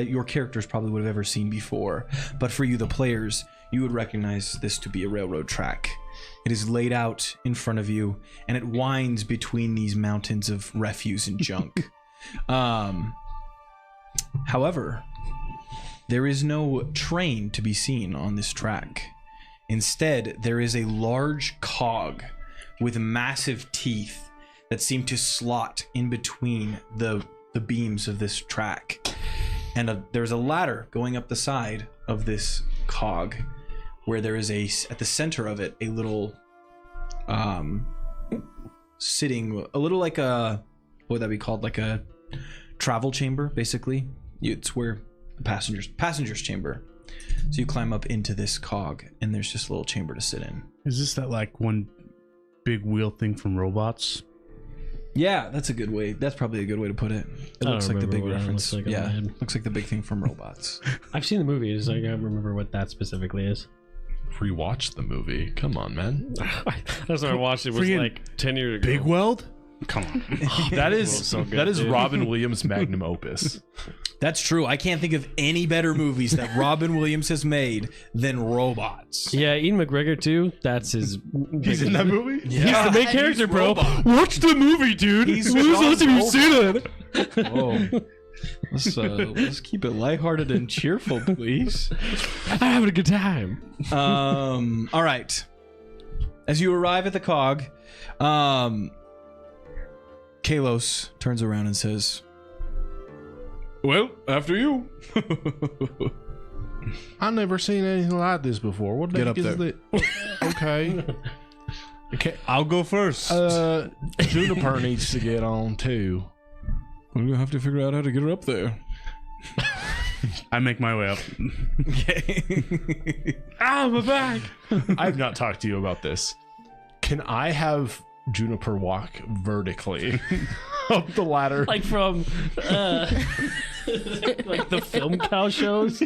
your characters probably would have ever seen before, but for you, the players, you would recognize this to be a railroad track. It is laid out in front of you, and it winds between these mountains of refuse and junk. However, there is no train to be seen on this track. Instead, there is a large cog with massive teeth that seem to slot in between the beams of this track. And there's a ladder going up the side of this cog, where there is at the center of it, a little sitting, a little like what would that be called? Like a travel chamber, basically. It's where the passenger's chamber. So you climb up into this cog, and there's just a little chamber to sit in. Is this that like one big wheel thing from Robots? Yeah, that's a good way. That's probably a good way to put it. It looks like the big reference. Looks like yeah, looks like the big thing from Robots. I've seen the movies. I can't remember what that specifically is. Rewatch the movie. Come on, man. That's when I watched it. Was like 10 years ago. Big Weld? Come on. That is so good, that is dude. Robin Williams' magnum opus. That's true. I can't think of any better movies that Robin Williams has made than Robots. Yeah, Ian McGregor too. That's his. He's in that movie? He's the main character, bro. Watch the movie, dude. He's When's the last time you've seen it? Whoa. Let's keep it lighthearted and cheerful, please. I'm having a good time. All right. As you arrive at the cog, Kalos turns around and says, "Well, after you." I've never seen anything like this before. What the Get heck up is there. Okay. Okay. I'll go first. Juniper needs to get on too. We're gonna have to figure out how to get her up there. I make my way up. Okay. Ah, my back. I've not talked to you about this. Can I have Juniper walk vertically up the ladder? Like from like the film cow shows.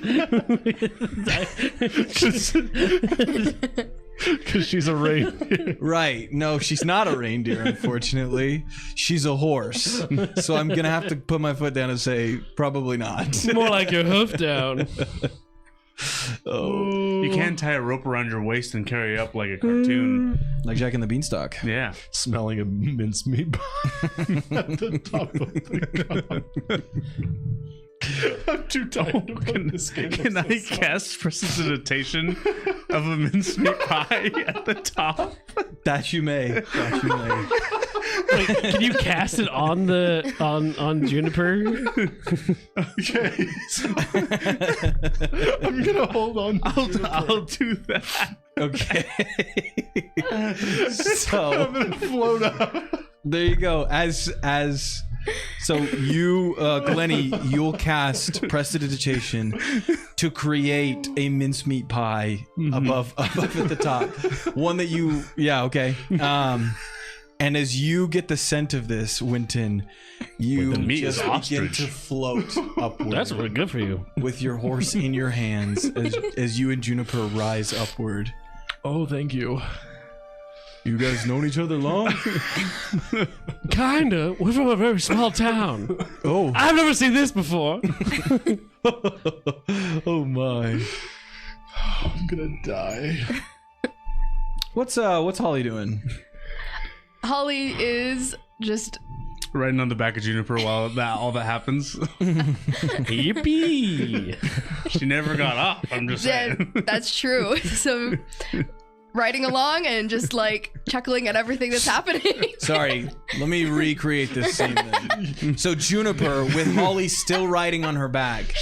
Because she's a reindeer. Right. No, she's not a reindeer, unfortunately. She's a horse. So I'm gonna have to put my foot down and say, probably not. More like your hoof down. Oh. You can't tie a rope around your waist and carry it up like a cartoon. Like Jack and the Beanstalk. Yeah. Smelling a mincemeat pie at the top of the cup. I'm too tired of playing this game. Can I cast prestidigitation of a mincemeat pie at the top? That you may. That you may. Wait, can you cast it on the on Juniper? Okay. So I'm gonna hold on. I'll do that. Okay. I'm So gonna float up. there you go. So you, Glenni, you'll cast prestidigitation to create a mincemeat pie above at the top. One that you, yeah, okay. And as you get the scent of this, Winton, you the meat just is begin ostrich. to float upward. That's really good for you. With your horse in your hands as you and Juniper rise upward. Oh, thank you. You guys known each other long? Kinda. We're from a very small town. Oh. I've never seen this before. Oh my. I'm gonna die. What's Holly doing? Holly is just Riding on the back of Juniper while all that happens. Yippee! She never got off. I'm just saying. that's true. So riding along and just like chuckling at everything that's happening. Sorry, let me recreate this scene then. So Juniper, with Holly still riding on her back,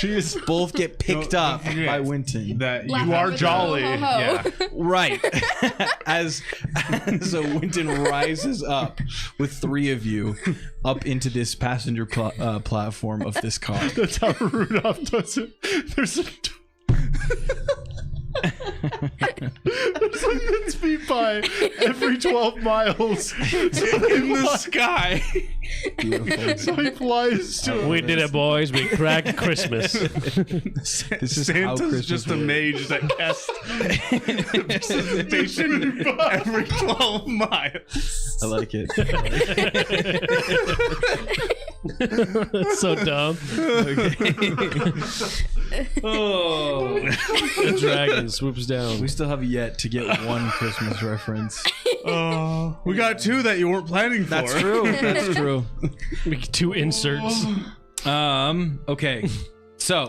both get picked up by Winton. That Laughing you are with jolly. the ho-ho. Yeah. Right. So Winton rises up with three of you up into this passenger platform of this car. That's how Rudolph does it. There's a Something speed by every 12 miles in the sky. so he flies to We did it, boys. We cracked Christmas. This is how Santa's Christmas just a works. mage that casts precipitation every 12 miles. I like it. That's so dumb. Oh, The dragon swoops down. we still have yet to get one Christmas reference. We got 2 that you weren't planning for. That's true. That's true. Make 2 inserts. Okay. So,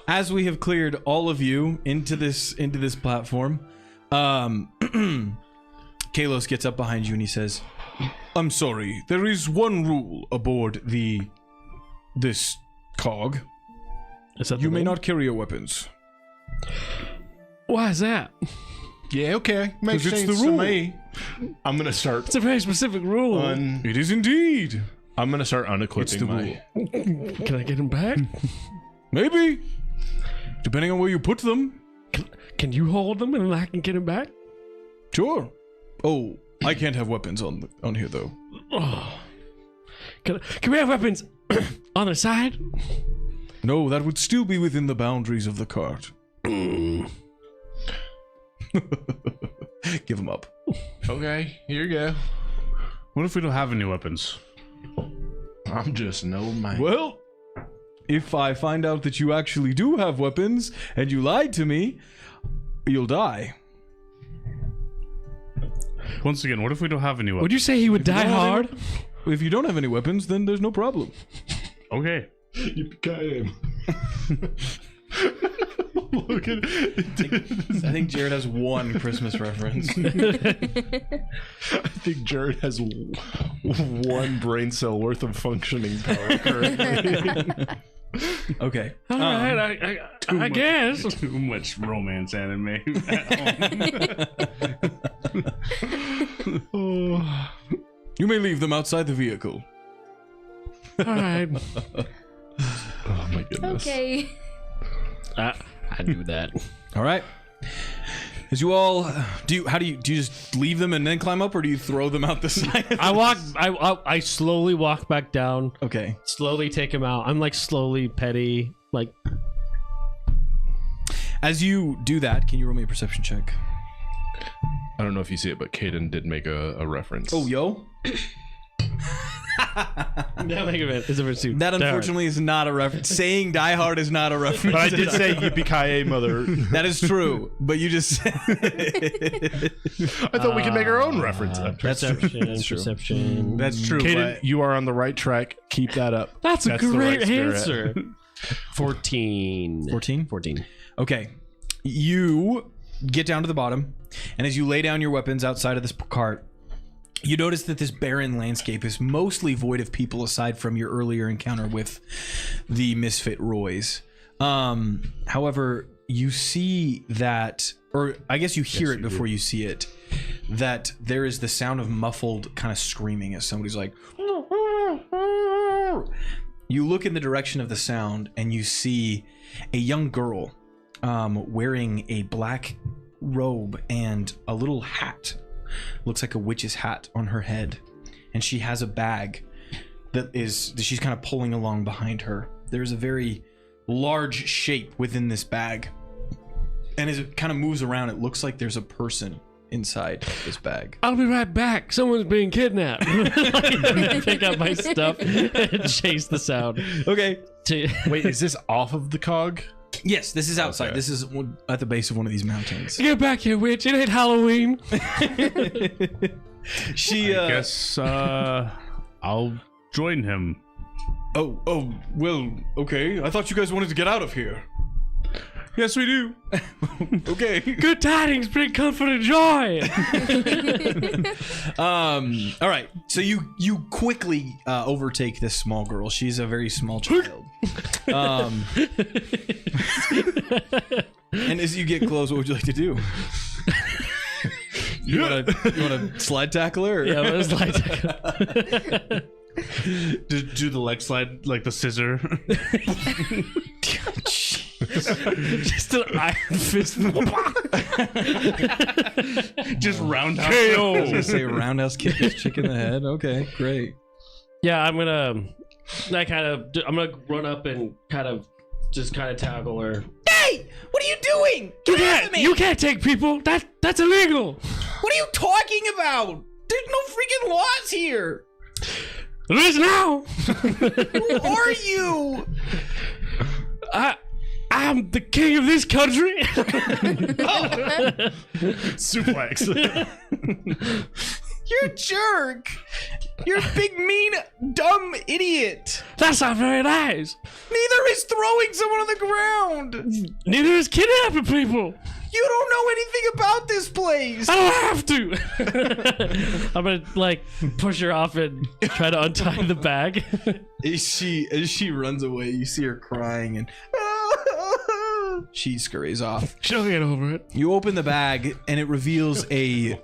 as we have cleared all of you into this platform, Kalos gets up behind you and he says, "I'm sorry. There is one rule aboard this cog. Is that You the may name? not carry your weapons." Why is that? Yeah, okay. Makes 'Cause it's sense the to rule. me. I'm gonna start It's a very specific rule. It is indeed. I'm gonna start It's unequipping the my. rule. Can I get him back? Maybe. Depending on where you put them. Can you hold him and then I can get him back? Sure. Oh, I can't have weapons on here though. Oh. Can we have weapons on the side? No, that would still be within the boundaries of the cart. Give him up. Okay, here you go. What if we don't have any weapons? I'm just no man. Well, if I find out that you actually do have weapons and you lied to me, you'll die. Once again, what if we don't have any weapons? Would you say he would die hard? If you don't have any weapons, then there's no problem. Okay. Yippee-ki-yay. Look at I think Jared has one Christmas reference. I think Jared has one brain cell worth of functioning power currently. Okay. All right, I guess. Too much romance anime. You may leave them outside the vehicle. All right. Oh my goodness. Okay. I do that. All right. As you all do you just leave them and then climb up, or do you throw them out the side? I slowly walk back down. Okay. Slowly take him out. I'm like slowly petty. Like As you do that, can you roll me a perception check? I don't know if you see it, but Caden did make a reference. Oh, yo. That unfortunately is not a reference. Saying Die Hard is not a reference. But I did say yippee-ki-yay, mother. That is true, but you just I thought we could make our own reference. Perception. That's true. Caden, But you are on the right track. Keep that up. That's a the great right spirit. answer. 14. 14? 14. Okay. You get down to the bottom, and as you lay down your weapons outside of this cart, you notice that this barren landscape is mostly void of people aside from your earlier encounter with the misfit Roys. However, you see that, or I guess you hear it before you see it, that there is the sound of muffled kind of screaming as somebody's like... You look in the direction of the sound and you see a young girl wearing a black robe and a little hat. Looks like a witch's hat on her head, and she has a bag that she's kind of pulling along behind her. There's a very large shape within this bag, and as it kind of moves around, it looks like there's a person inside this bag. I'll be right back. Someone's being kidnapped. Pick up my stuff and chase the sound. Okay. Wait, is this off of the cog? Yes, this is outside. Okay. This is at the base of one of these mountains. Get back here, witch. It ain't Halloween. She I guess I'll join him. Oh, well, okay. I thought you guys wanted to get out of here. Yes, we do. Okay. Good tidings bring comfort and joy. All right. So you quickly overtake this small girl. She's a very small child. And as you get close, what would you like to do? You want to slide tackle her? Or? Yeah, it was like Do the leg slide like the scissor? Just an iron fist. Just roundhouse. I was gonna say roundhouse kick this chick in the head. Okay, great. Yeah, I'm gonna run up and kind of tackle her. Hey, what are you doing? You can't take people. That's illegal. What are you talking about? There's no freaking laws here. There is now. Who are you? I'm the king of this country. Suplex. You're a jerk. You're a big, mean, dumb idiot. That's not very nice. Neither is throwing someone on the ground. Neither is kidnapping people. You don't know anything about this place. I don't have to. I'm gonna like push her off and try to untie the bag. As she runs away, you see her crying and she scurries off. She'll get over it. You open the bag and it reveals a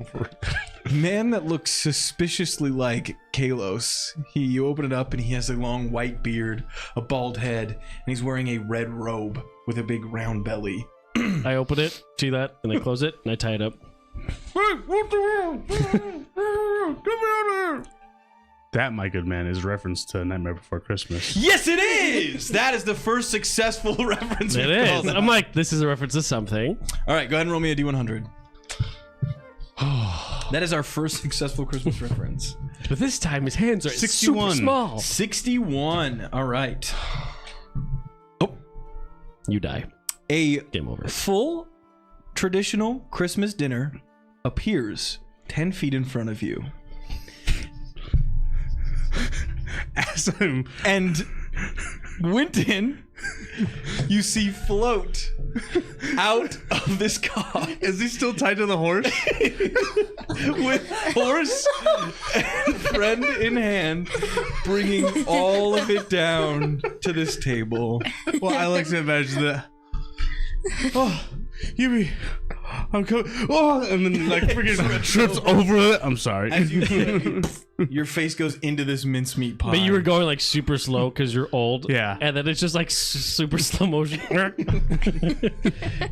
man that looks suspiciously like Kalos. You open it up and he has a long white beard, a bald head, and he's wearing a red robe with a big round belly. I open it, see that, and I close it, and I tie it up. That, my good man, is reference to Nightmare Before Christmas. Yes, it is! That is the first successful reference. It is. I'm like, this is a reference to something. All right, go ahead and roll me a D100. That is our first successful Christmas reference. But this time his hands are 61. super small. 61. All right. Oh, You die. a Game over. full traditional Christmas dinner appears 10 feet in front of you. As I'm And Winton, you see float out of this car Is he still tied to the horse? with horse and friend in hand, bringing all of it down to this table. Well, I like to imagine that. Oh, Eubie, I'm coming. Oh, and then like freaking trips over it. I'm sorry. As you your face goes into this mincemeat pie. But you were going like super slow because you're old. Yeah. And then it's just like super slow motion.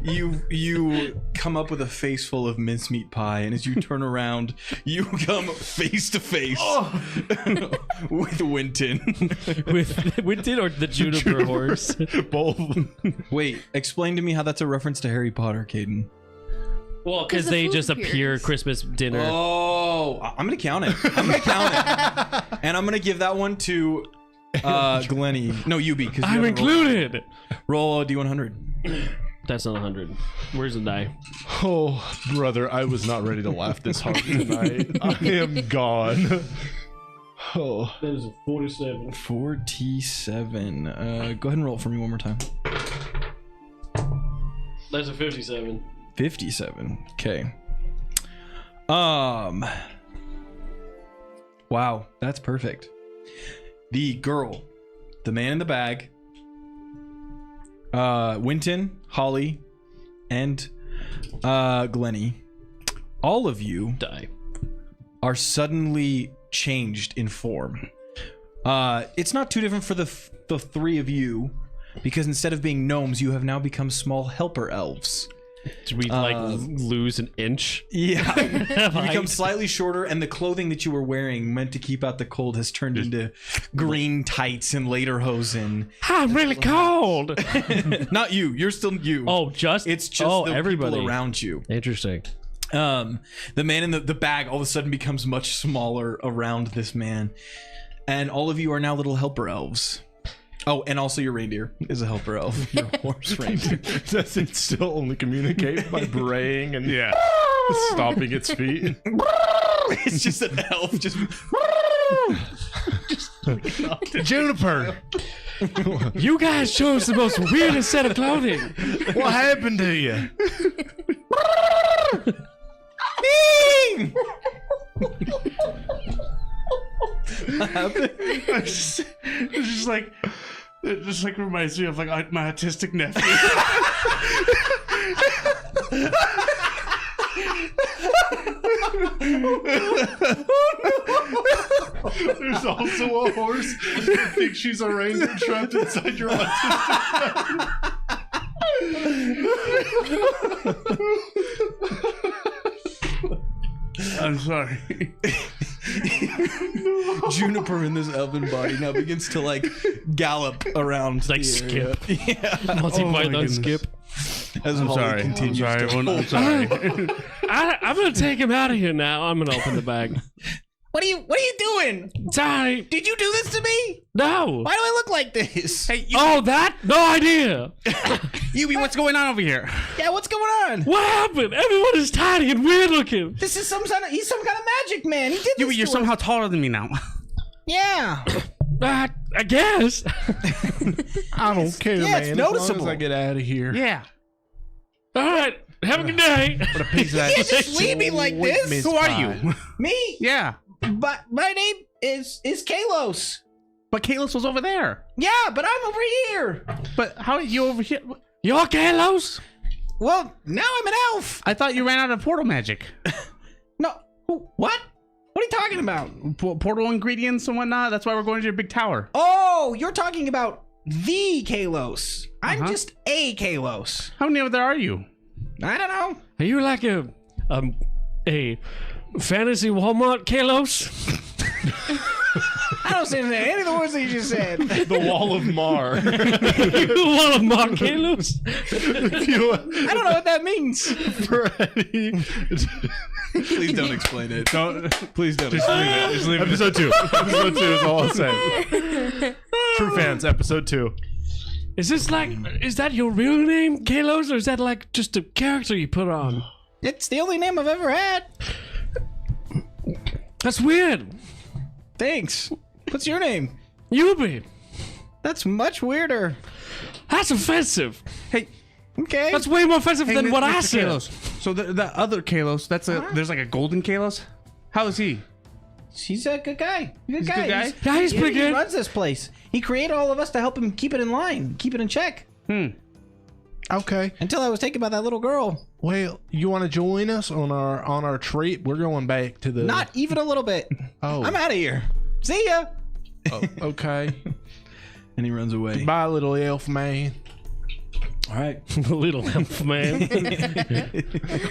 You come up with a face full of mincemeat pie, and as you turn around, you come face to face with Winton. With Winton or the Juniper horse? Both. Wait, explain to me how that's a reference to Harry Potter, Caden. Well, because the they food just appear appears. Christmas dinner. Oh, I'm gonna count it. And I'm gonna give that one to Glenni. No, Eubie, because I'm included. Roll a D100. That's not 100. Where's the die? Oh, brother, I was not ready to laugh this hard tonight. I am gone. Oh. That is a 47. 47. Go ahead and roll it for me one more time. That's a 57. 57. Okay. Wow, that's perfect. The girl, the man in the bag, Winton, Holly, and Glenni, all of you Die. are suddenly changed in form. It's not too different for the three of you, because instead of being gnomes, you have now become small helper elves. Did we like lose an inch? Yeah, you become Height? slightly shorter, and the clothing that you were wearing, meant to keep out the cold, has turned into green tights and lederhosen. I'm really cold. Not you. You're still you. Oh, just It's just the everybody people around you. Interesting. The man in the bag all of a sudden becomes much smaller around this man, and all of you are now little helper elves. Oh, and also your reindeer is a helper elf. Your horse reindeer. Does it still only communicate by braying and stomping its feet? It's just an elf. Just Juniper, You guys chose the most weirdest set of clothing. what happened to you? What happened? It just like reminds me of like my autistic nephew. There's also a horse. I think she's a reindeer trapped inside your autistic. I'm sorry. Juniper in this elven body now begins to like gallop around. Like the area. skip. Yeah. Monty Oh my Python goodness. skip. As I'm Holly sorry. continues I'm sorry. to- Everyone, I'm sorry. I'm gonna take him out of here now. I'm gonna open the bag. What are you doing? Sorry. Did you do this to me? No. Why do I look like this? Hey, Oh, that? No idea. Eubie, what's going on over here? yeah, what's going on? What happened? Everyone is tiny and weird looking. This is he's some kind of magic man. He did this Eubie, you're to somehow taller than me now. us. Yeah. I guess. I don't care, yeah, it's man. As long noticeable. as I get out of here. Yeah. All right. Have a good day. What a piece of You can't just leave me like this. Miss Who are Pie. you? Me? Yeah. But my name is Kalos. But Kalos was over there. Yeah, but I'm over here. But how are you over here? You're Kalos? Well, now I'm an elf. I thought you ran out of portal magic. No. What? What are you talking about? Portal ingredients and whatnot. That's why we're going to your big tower. Oh, you're talking about the Kalos. I'm Uh-huh. just a Kalos. How many of there are you? I don't know. Are you like a fantasy Walmart Kalos? I don't say any of the words that you just said. The Wall of Mar. You want a Mark Kalos? I don't know what that means. Please don't explain it. Don't. Please don't. Just leave it. Just leave it. Episode 2. Episode 2 is all I'll say. True fans, episode 2. Is that your real name, Kalos, or is that like just a character you put on? It's the only name I've ever had. That's weird. Thanks. What's your name? Eubie. That's much weirder. That's offensive. Hey, Okay. That's way more offensive than what I Mr. said. Kalos. So the other Kalos, there's like a golden Kalos. How is he? He's a good guy. He's a good a good guy? Yeah, he's pretty He good. runs this place. He created all of us to help him keep it in line, keep it in check. Okay. Until I was taken by that little girl. Well, you want to join us on our trip? We're going back to the. Not even a little bit. Oh. I'm out of here. See ya. Oh, okay. And he runs away. Bye, little elf man. All right. The little elf man.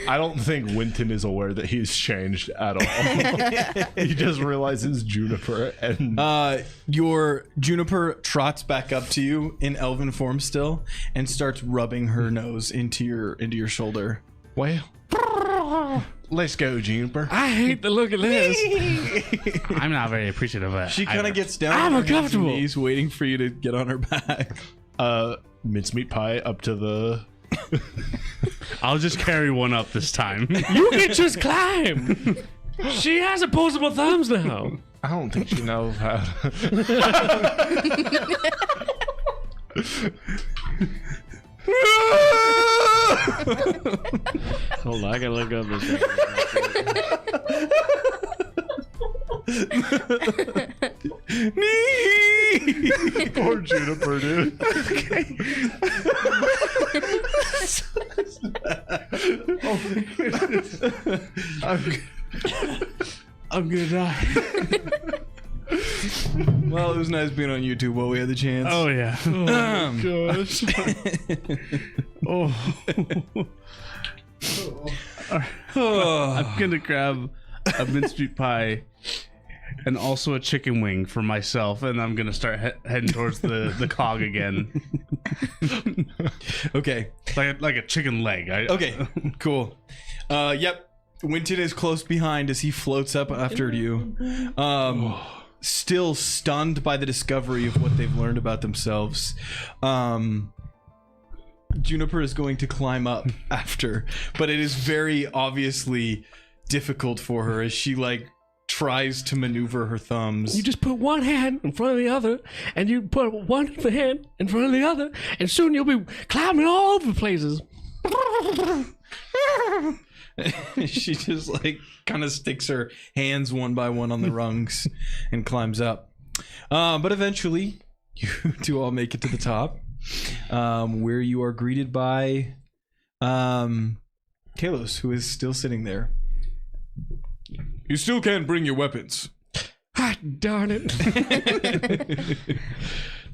I don't think Winton is aware that he's changed at all. He just realizes Juniper and Your Juniper trots back up to you in elven form still and starts rubbing her nose into your shoulder. well, let's go, Juniper. I hate the look of this. I'm not very appreciative of that. She kind either. of gets down I'm on her hands and uncomfortable. knees, waiting for you to get on her back. Mincemeat pie up to the. I'll just carry one up this time. You can just climb. She has opposable thumbs now. I don't think she knows how. Hold on, I gotta look up this. Poor Juniper, dude. I'm gonna die. Well, it was nice being on YouTube while we had the chance. Oh yeah. Gosh. I'm gonna grab a mincemeat pie and also a chicken wing for myself, and I'm gonna start heading towards the cog again, Okay. like a chicken leg. Okay. Cool. Yep. Winton is close behind as he floats up after you. Still stunned by the discovery of what they've learned about themselves. Juniper is going to climb up after, but it is very obviously difficult for her as she like tries to maneuver her thumbs. You just put one hand in front of the other, and you put one hand in front of the other, and soon you'll be climbing all over places. She just like kind of sticks her hands one by one on the rungs and climbs up. But eventually, you two all make it to the top, where you are greeted by Kalos, who is still sitting there. You still can't bring your weapons. Ah, darn it.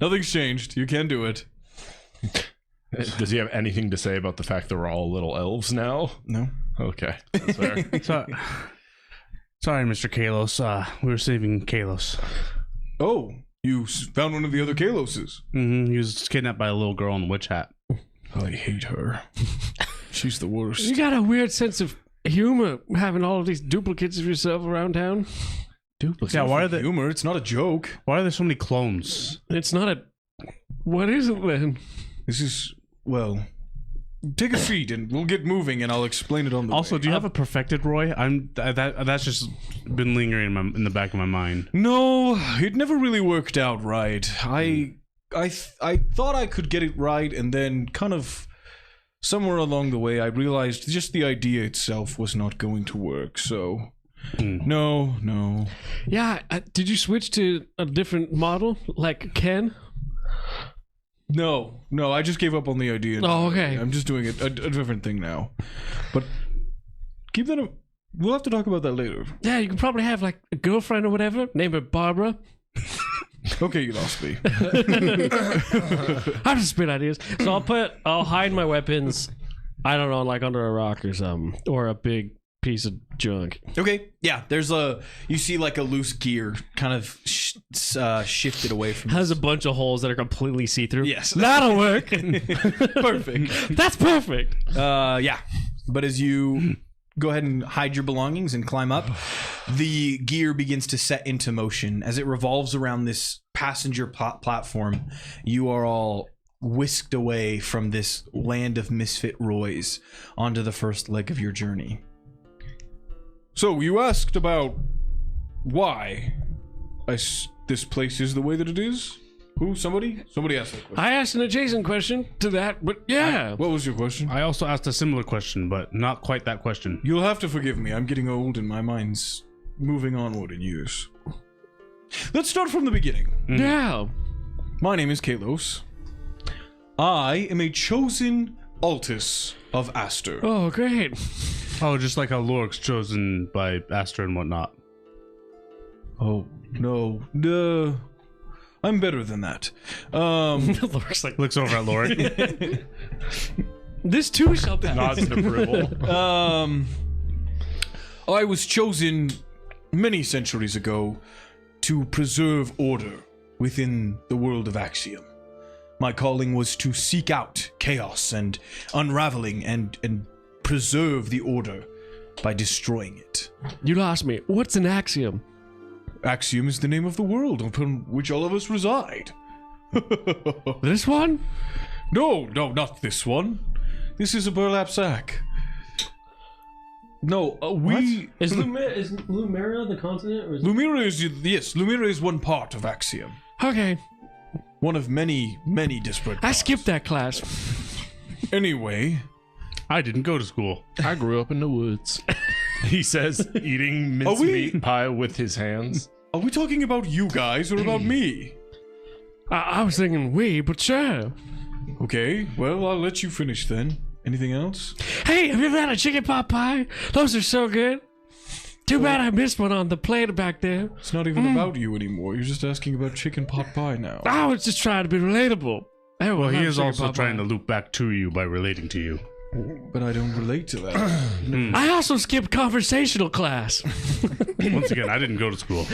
Nothing's changed. You can do it. Does he have anything to say about the fact that we're all little elves now? No. Okay, that's fair. Sorry, Mr. Kalos. We were saving Kalos. Oh, you found one of the other Kaloses. He was kidnapped by a little girl in a witch hat. I hate her. She's the worst. You got a weird sense of humor having all of these duplicates of yourself around town. Duplicates. Yeah, why are they? Humor. It's not a joke. Why are there so many clones? It's not a... What is it then? This is, well, take a seat and we'll get moving and I'll explain it on the Also, way. do you have a perfected Roy? That's just been lingering in the back of my mind. No, it never really worked out right. I thought I could get it right, and then kind of somewhere along the way I realized just the idea itself was not going to work, so no. Yeah, did you switch to a different model, like Ken? No, I just gave up on the idea. Oh, okay. I'm just doing a different thing now. But keep that. We'll have to talk about that later. Yeah, you can probably have like a girlfriend or whatever. Name her Barbara. Okay, you lost me. I'm just spit ideas. So I'll hide my weapons. I don't know, like under a rock or something, or a big piece of junk. Okay, yeah. You see like a loose gear kind of shifted away from. Has a bunch of holes that are completely see-through. Yes, That'll work. perfect. That's perfect. Yeah, but as you go ahead and hide your belongings and climb up, the gear begins to set into motion as it revolves around this passenger platform. You are all whisked away from this land of misfit Roys onto the first leg of your journey. So you asked about why this place is the way that it is? Who? Somebody asked that question. I asked an adjacent question to that, but yeah. What was your question? I also asked a similar question, but not quite that question. You'll have to forgive me. I'm getting old and my mind's moving onward in years. Let's start from the beginning. Yeah. My name is Kalos. I am a chosen Altus of Aster. Oh, great. Oh, just like how Lorik's chosen by Astra and whatnot. Oh, no. I'm better than that. Lorik's like, Looks over at Lorik. this too shall pass. Nods in approval. I was chosen many centuries ago to preserve order within the world of Axiom. My calling was to seek out chaos and unraveling and preserve the order by destroying it. You lost me. What's an axiom? Axiom is the name of the world upon which all of us reside. This one? No, not this one. This is a burlap sack. No, we... Is Lumeria the continent? Or is Lumira is... Yes, Lumira is one part of Axiom. Okay. One of many, many disparate I parts. skipped that class. Anyway... I didn't go to school. I grew up in the woods. He says, eating mincemeat pie with his hands. Are we talking about you guys or about me? I was thinking we, but sure. Okay, well, I'll let you finish then. Anything else? Hey, have you ever had a chicken pot pie? Those are so good. Too bad I missed one on the plate back there. It's not even about you anymore. You're just asking about chicken pot pie now. I was just trying to be relatable. Well, he is also trying to loop back to you by relating to you. But I don't relate to that. I also skipped conversational class. Once again, I didn't go to school.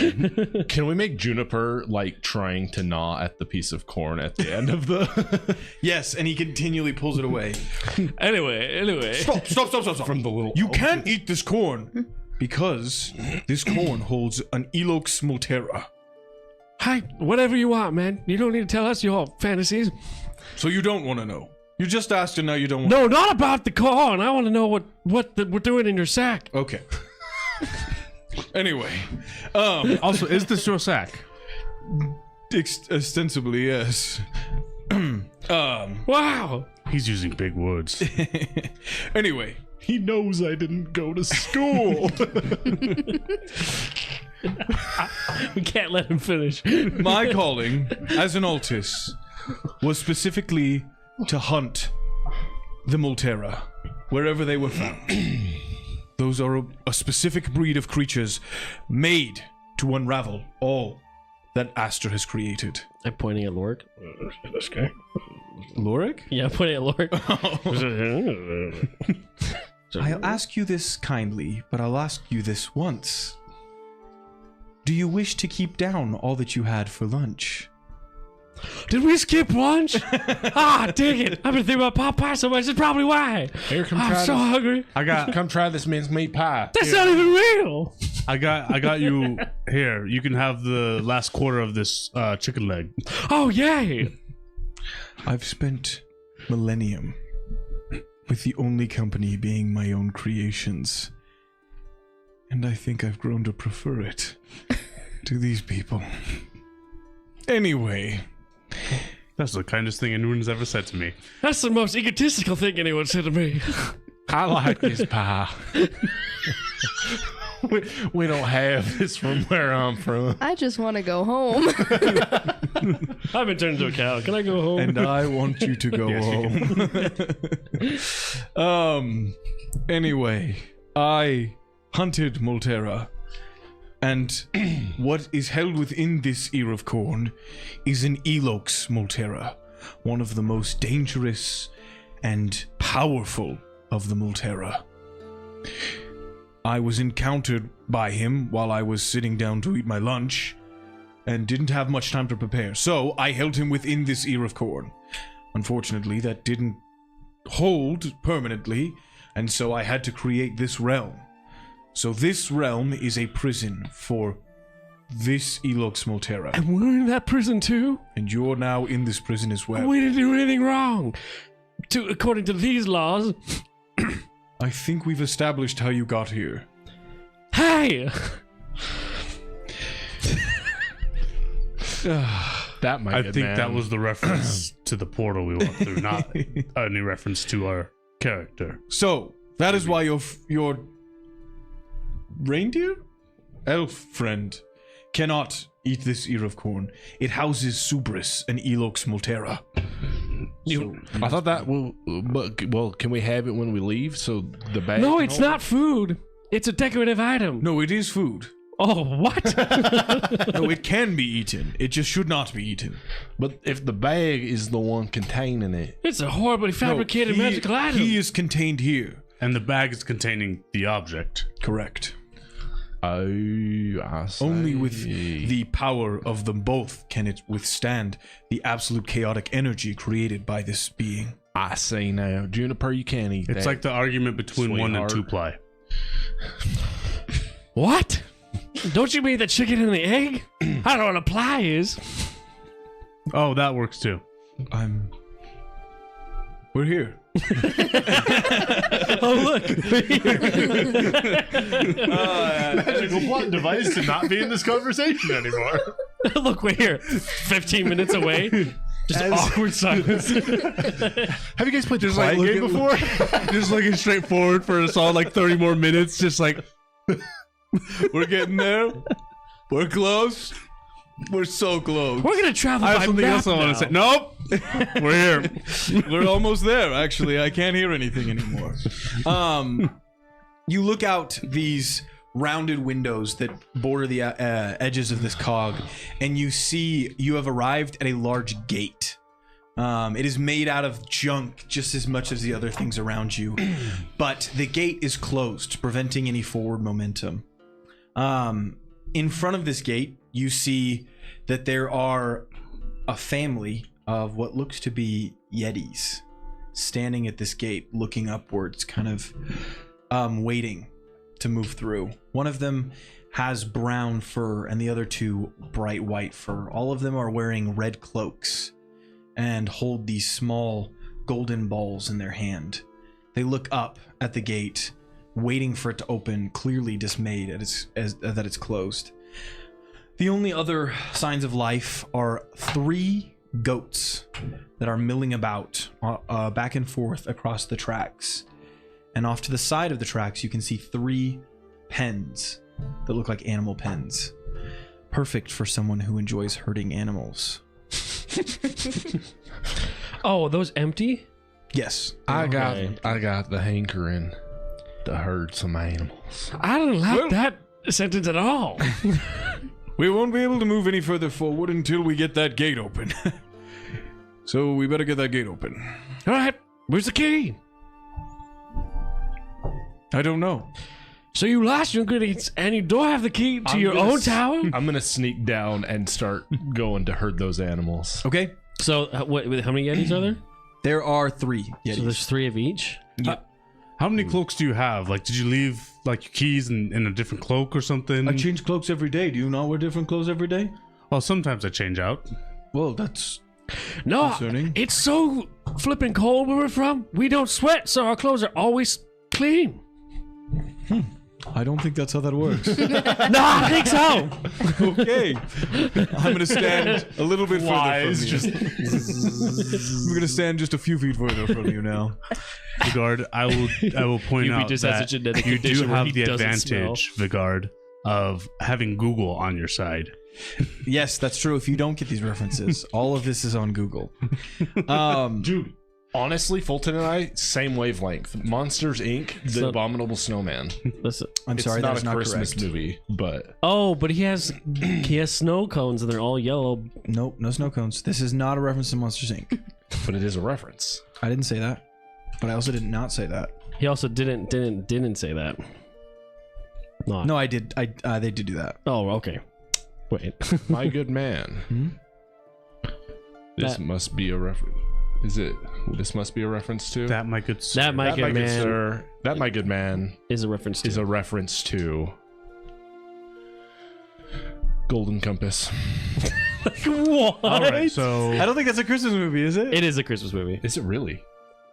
Can we make Juniper like trying to gnaw at the piece of corn at the end of the Yes, and he continually pulls it away. Anyway. Stop. from the little You can't eat this corn because this corn holds an Elox Multera. Hi, whatever you want, man. You don't need to tell us your fantasies. So you don't want to know. You just asked and now you don't want No, not about the corn. I want to know what we're doing in your sack. Okay. Anyway. Also, is this your sack? Ostensibly, yes. Wow. He's using big words. Anyway. He knows I didn't go to school. We can't let him finish. My calling as an Altus was specifically to hunt the Multera wherever they were found. Those are a specific breed of creatures made to unravel all that Aster has created. I'm pointing at Lork. This guy. Lorik? Yeah, put it at Lord. I'll ask you this kindly, but I'll ask you this once. Do you wish to keep down all that you had for lunch? Did we skip lunch? Ah, dang it. I've been thinking about pot pie so much. That's probably why. Here, come I'm try so this. hungry. Come try this mincemeat pie. That's not even real. I got you here. You can have the last quarter of this chicken leg. Oh, yay. I've spent millennium with the only company being my own creations. And I think I've grown to prefer it to these people. Anyway. That's the kindest thing anyone's ever said to me. That's the most egotistical thing anyone said to me. I like this pie. we don't have this from where I'm from. I just want to go home. I've been turned into a cow. Can I go home? And I want you to go home. Anyway, I hunted Molterra. And what is held within this ear of corn is an Elox Molterra, one of the most dangerous and powerful of the Molterra. I was encountered by him while I was sitting down to eat my lunch, and didn't have much time to prepare, so I held him within this ear of corn. Unfortunately, that didn't hold permanently, and so I had to create this realm. So this realm is a prison for this Elox Molterra. And we're in that prison too? And you're now in this prison as well. We didn't do anything wrong. According to these laws. I think we've established how you got here. Hey! That might I think that was the reference to the portal we went through, not any reference to our character. So, that is why your reindeer? Elf friend cannot eat this ear of corn. It houses Subris and Elox Molterra. I thought that well, can we have it when we leave? So the bag. No, can it's hold not food. It's a decorative item. No, it is food. Oh, what? No, it can be eaten. It just should not be eaten. it? But if the bag is the one containing it, It's a horribly fabricated No, magical item. He is contained here. And the bag is containing the object. Correct. oh, I see. Only with the power of them both can it withstand the absolute chaotic energy created by this being. I see now, Juniper, you can't eat that. It's like the argument between 1 and Sweetheart. 2 ply. What? Don't you mean the chicken and the egg? I don't know what a pie is. Oh, that works too. We're here. Oh, look. Magical plot device to not be in this conversation anymore. Look, we're here. 15 minutes away. Just awkward silence. Have you guys played the Like, Quiet game before? just looking straight forward for a solid like 30 more minutes, just like We're getting there. We're close. We're so close. We're going to travel I have by something map else I want now. to say. Nope. We're here. We're almost there, actually. I can't hear anything anymore. You look out these rounded windows that border the edges of this cog, and you see you have arrived at a large gate. It is made out of junk just as much as the other things around you, but the gate is closed, preventing any forward momentum. In front of this gate, you see that there are a family of what looks to be Yetis standing at this gate, looking upwards, kind of waiting to move through. One of them has brown fur and the other two bright white fur. All of them are wearing red cloaks and hold these small golden balls in their hand. They look up at the gate, waiting for it to open, clearly dismayed that it's closed. The only other signs of life are 3 goats that are milling about back and forth across the tracks. And off to the side of the tracks, you can see 3 pens that look like animal pens. Perfect for someone who enjoys herding animals. Oh, are those empty? Yes. I got the hankering to herd some animals. I don't like that sentence at all. We won't be able to move any further forward until we get that gate open. So we better get that gate open. All right, where's the key? I don't know. So you lost your ingredients and you don't have the key to your own tower? I'm gonna sneak down and start going to herd those animals. Okay. So how many Yetis are there? There are 3 Yetis. So there's 3 of each? How many cloaks do you have? Like, did you leave like your keys in a different cloak or something? I change cloaks every day. Do you not wear different clothes every day? Well, sometimes I change out. Well, that's No, concerning. it's so flipping cold where we're from. We don't sweat, so our clothes are always clean. I don't think that's how that works. No, I think so. Okay. I'm going to stand a little bit further from you. I'm going to stand just a few feet further from you now. Vigard, I will point Eubie out just has a that genetic you do condition where have he the doesn't advantage, Vigard, of having Google on your side. Yes, that's true. If you don't get these references, all of this is on Google. Dude, honestly, Fulton and I, same wavelength. Monsters Inc., The So- Abominable Snowman. Listen. I'm sorry, it's not that's a not Christmas correct. movie, but Oh, but he has snow cones and they're all yellow. Nope, no snow cones. This is not a reference to Monsters Inc. it is a reference. I didn't say that, but I also did not say that. He also didn't say that. Not. No, I did. They did do that. Oh, okay. Wait. My good man. This That- must be a reference. Is it? This must be a reference to That my good sir. That my good man sir. That my good man is a reference to. is a reference to Golden Compass. What? All right, so I don't think that's a Christmas movie, is it? It is a Christmas movie. Is it really?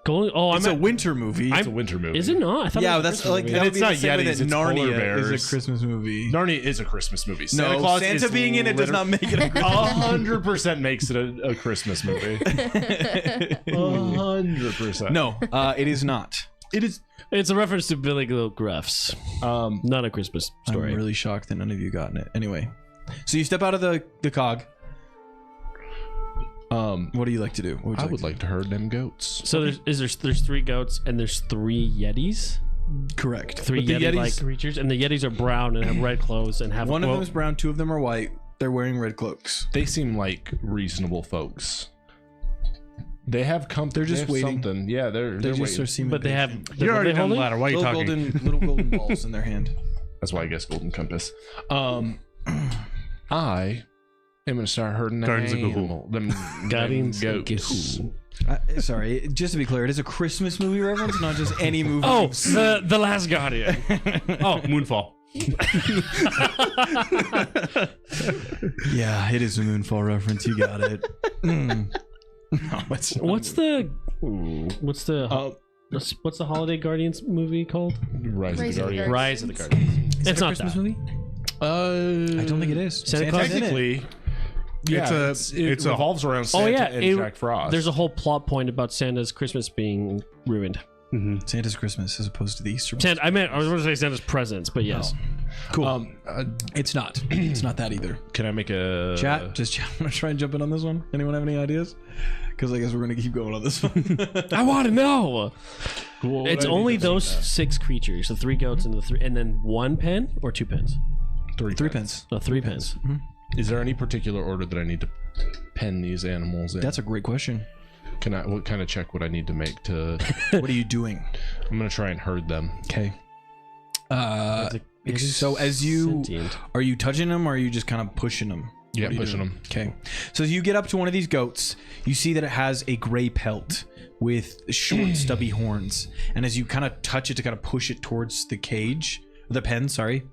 Golden. Oh, It's a winter movie. It's a winter movie. Is it not? I thought Yeah, it was a that's Christmas like movie. that would it's be the not same way Yetis, that it's polar Narnia is bears. a Christmas movie. Narnia is a Christmas movie. Santa No, Claus Santa is being in it does not make it a Christmas 100% makes it a Christmas movie. 100%. No, it is not. It is. It's a reference to Billy Goat Gruffs. Not a Christmas story. I'm really shocked that none of you gotten it. Anyway, so you step out of the cog. What do you like to do? What would you I would like to herd them goats. So there's 3 goats and there's 3 Yetis. correct. 3 But the Yeti-like Yetis- creatures, and the Yetis are brown and have red clothes and have One of them is brown. 2 of them are white. They're wearing red cloaks. They seem like reasonable folks. They have They're just they have waiting. something. Yeah, they're They just waiting. are seeming. but they have. you're already they down the holding? ladder. Why are you little talking? little golden balls in their hand. That's why I guess Golden Compass. I am gonna start herding them Guardians of animal, them Guardians them of goats. Gahoo. Sorry, just to be clear, it is a Christmas movie reference, not just any movie. Oh, you've seen. the Last Guardian. Oh, Moonfall. Yeah, it is a Moonfall reference. You got it. No, it's not. What's the Holiday Guardians movie called? Rise Rise of of the the Guardians. Rise of the Guardians. Is It's it a not Christmas that. movie? I don't think it is. Santa Santa's Claus? in it. Technically, yeah, it a- revolves around Santa Oh yeah, and Jack Frost. there's a whole plot point about Santa's Christmas being ruined. Santa's Christmas as opposed to the Easter. I was going to say Santa's presents, but yes. Cool. It's not. It's not that either. Can I make a Chat, just chat. I'm gonna try and jump in on this one. Anyone have any ideas? Because I guess we're gonna keep going on this one. I want to know. Cool, It's only those 6 creatures, the 3 goats and the 3, and then 1 pen or 2 pens. 3 pence. No, 3 pens. Is there any particular order that I need to pen these animals in? That's a great question. What kind of check would I need to make to? What are you doing? I'm gonna try and herd them. Okay. It's So as you sentient. are you touching them or are you just kind of pushing them? Yeah, pushing them. Okay. So as you get up to one of these goats, you see that it has a gray pelt with short, stubby horns. And as you kind of touch it to kind of push it towards the cage, the pen, sorry,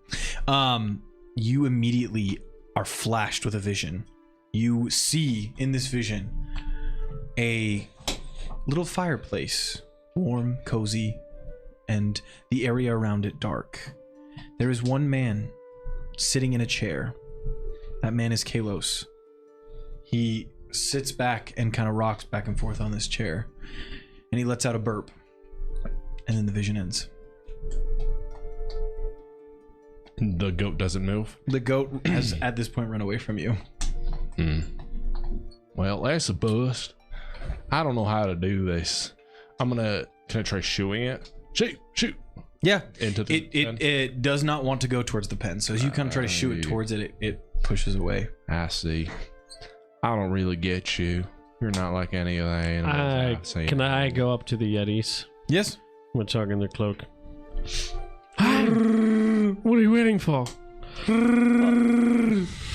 you immediately are flashed with a vision. You see in this vision a little fireplace, warm, cozy, and the area around it dark. There is one man sitting in a chair. That man is Kalos. He sits back and kind of rocks back and forth on this chair. And he lets out a burp. And then the vision ends. The goat doesn't move. The goat has at this point run away from you. Well, that's a bust. I don't know how to do this. Can I try shooing it? Shoot. Yeah. Into the pen? It does not want to go towards the pen. So as you kind of try to shoot it towards it, it pushes away. I see. I don't really get you. You're not like any of the animals. I've seen. Can I go up to the Yetis? Yes. I'm gonna tug in their cloak. Hi. What are you waiting for?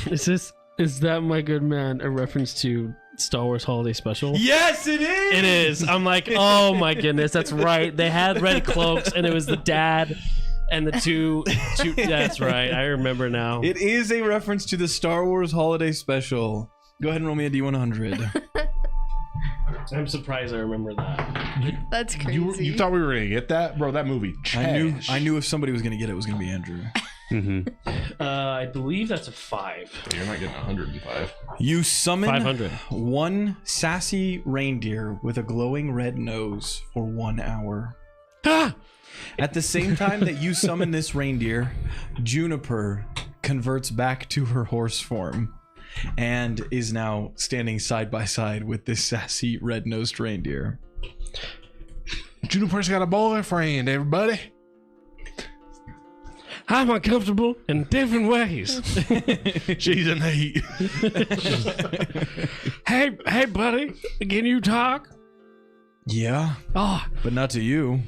Is that, my good man, a reference to Star Wars Holiday Special? Yes, it is. It is. I'm like, oh my goodness, that's right. They had red cloaks, and it was the dad and the two. That's right. I remember now. It is a reference to the Star Wars Holiday Special. Go ahead and roll me a D100. I'm surprised I remember that. That's crazy. You thought we were gonna get that, bro? That movie. I knew if somebody was gonna get it, it was gonna be Andrew. I believe that's a 5. You're not getting 105. You summon 500. one sassy reindeer with a glowing red nose for 1 hour. Ah! At the same time that you summon this reindeer, Juniper converts back to her horse form and is now standing side by side with this sassy red-nosed reindeer. Juniper's got a boyfriend, everybody. I'm uncomfortable in different ways. She's in heat. Hey, buddy, can you talk? Yeah, Oh, but not to you.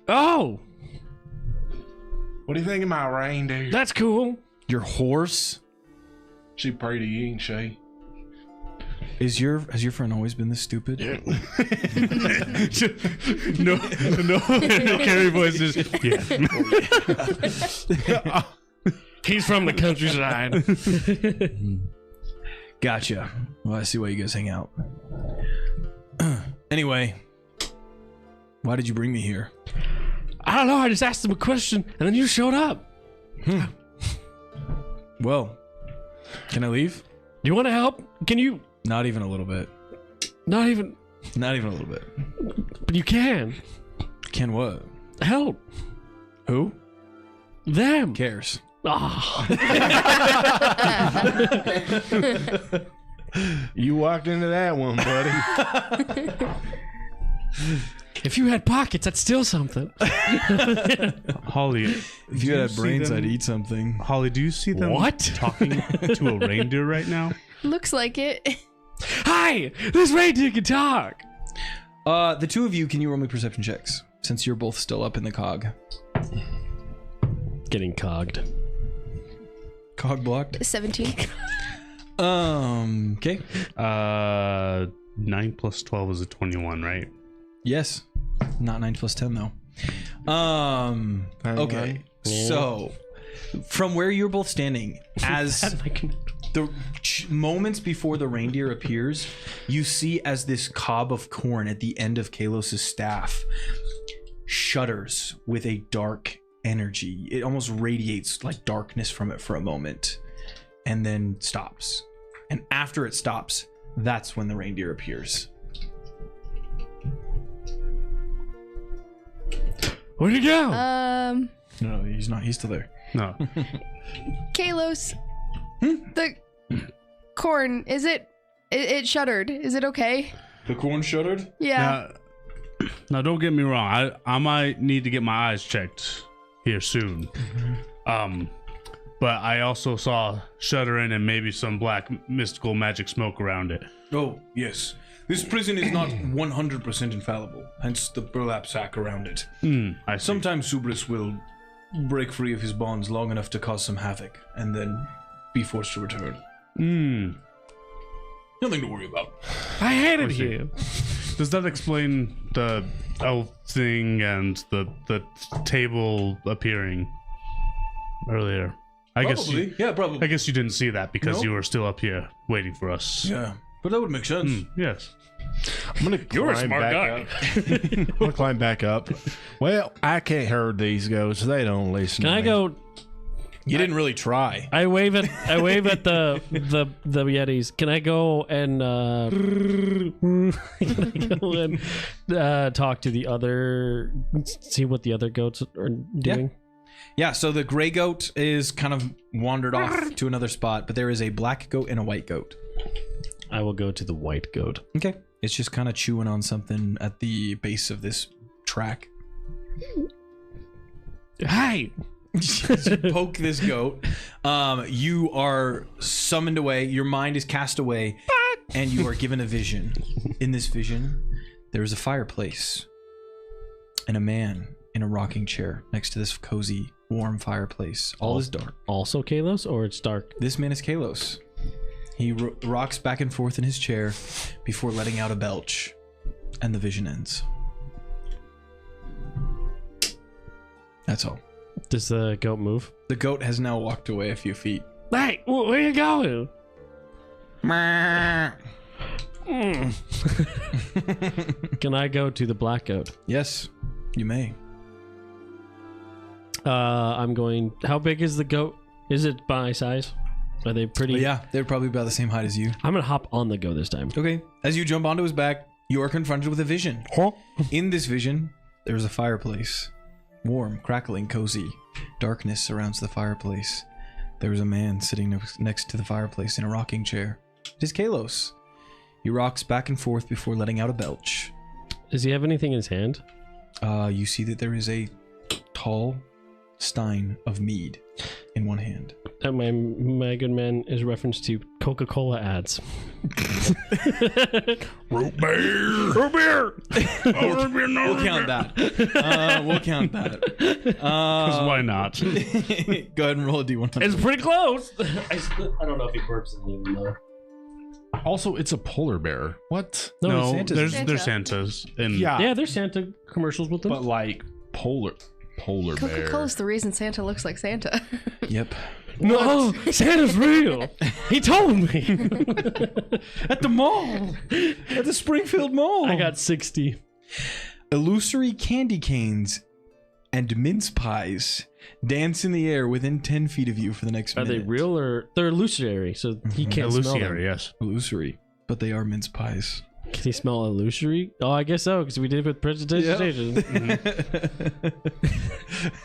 oh, What do you think of my reindeer? that's cool. Your horse? She pretty, ain't she? Has your friend always been this stupid? No, Carrie voice is yeah. He's from the countryside. Gotcha. Well, I see why you guys hang out. Anyway, why did you bring me here? I don't know. I just asked him a question, and then you showed up. Well, can I leave? You want to help? Can you? Not even a little bit. Not even. Not even a little bit. But you can Can what? help Who them. cares? Ah. You walked into that one, buddy. If you had pockets, I'd steal something. Holly, If you had brains, I'd eat something. Holly, do you see them What? talking to a reindeer right now? Looks like it. Hi, this reindeer can talk. The two of you, can you roll me perception checks? Since you're both still up in the cog. Getting cogged. Cog blocked. 17. Okay. 9 plus 12 is a 21, right? Yes. Not 9 plus 10 though. Okay. So, from where you're both standing, as the moments before the reindeer appears, you see as this cob of corn at the end of Kalos's staff shudders with a dark energy. It almost radiates like darkness from it for a moment and then stops. And after it stops, that's when the reindeer appears. Where'd he go? No, he's not. He's still there. No. Kalos, the corn, is it shuddered? Is it okay? The corn shuddered? Yeah. Now, don't get me wrong. I might need to get my eyes checked here soon. But I also saw shuddering and maybe some black mystical magic smoke around it. Oh, yes. This prison is not 100% infallible, hence the burlap sack around it. I see. Sometimes Subris will break free of his bonds long enough to cause some havoc, and then be forced to return. Nothing to worry about. I hate it here. Does that explain the elf thing and the table appearing earlier? I guess you didn't see that because No. you were still up here waiting for us. Yeah, but that would make sense. Yes. I'm gonna You're a climb smart back guy. up. I'm gonna climb back up. Well, I can't herd these goats. They don't listen. Can to I me. go? You didn't really try. I wave at the Yetis. Can I go and can I go and talk to the other? See what the other goats are doing. Yeah, so the gray goat is kind of wandered off to another spot, but there is a black goat and a white goat. I will go to the white goat. Okay. It's just kind of chewing on something at the base of this track. Hi. You poke this goat. You are summoned away. Your mind is cast away. and you are given a vision. In this vision, there is a fireplace and a man in a rocking chair next to this cozy, warm fireplace. All is dark. Also Kalos, or it's dark? This man is Kalos. He rocks back and forth in his chair before letting out a belch, and the vision ends. That's all. Does the goat move? The goat has now walked away a few feet. Hey, where you going? Can I go to the black goat? Yes, you may. I'm going. How big is the goat? Is it by size? Are they pretty? Yeah, they're probably about the same height as you. I'm gonna hop on the goat this time. Okay. As you jump onto his back, you are confronted with a vision. In this vision, there's a fireplace. Warm, crackling, cozy. Darkness surrounds the fireplace. There is a man sitting next to the fireplace in a rocking chair. It is Kalos. He rocks back and forth before letting out a belch. Does he have anything in his hand? You see that there is a tall stein of mead in one hand. My good man is reference to Coca-Cola ads. Root beer. Root beer. We'll count that. We'll count that. Because why not? Go ahead and roll a D100. It's pretty close. I don't know if he burps it even though. Also, it's a polar bear. What? No, Santa's. there's Santas. And Yeah, there's Santa commercials with them. But like polar bear. Coca-Cola's the reason Santa looks like Santa. Yep. No, Santa's real. He told me. At the mall. At the Springfield Mall. I got 60. Illusory candy canes and mince pies dance in the air within 10 feet of you for the next Are minute. they real or they're illusory? So he can't smell them. Illusory, yes. Illusory, but they are mince pies. Can he smell illusory? Oh, I guess so, because we did it with presentation.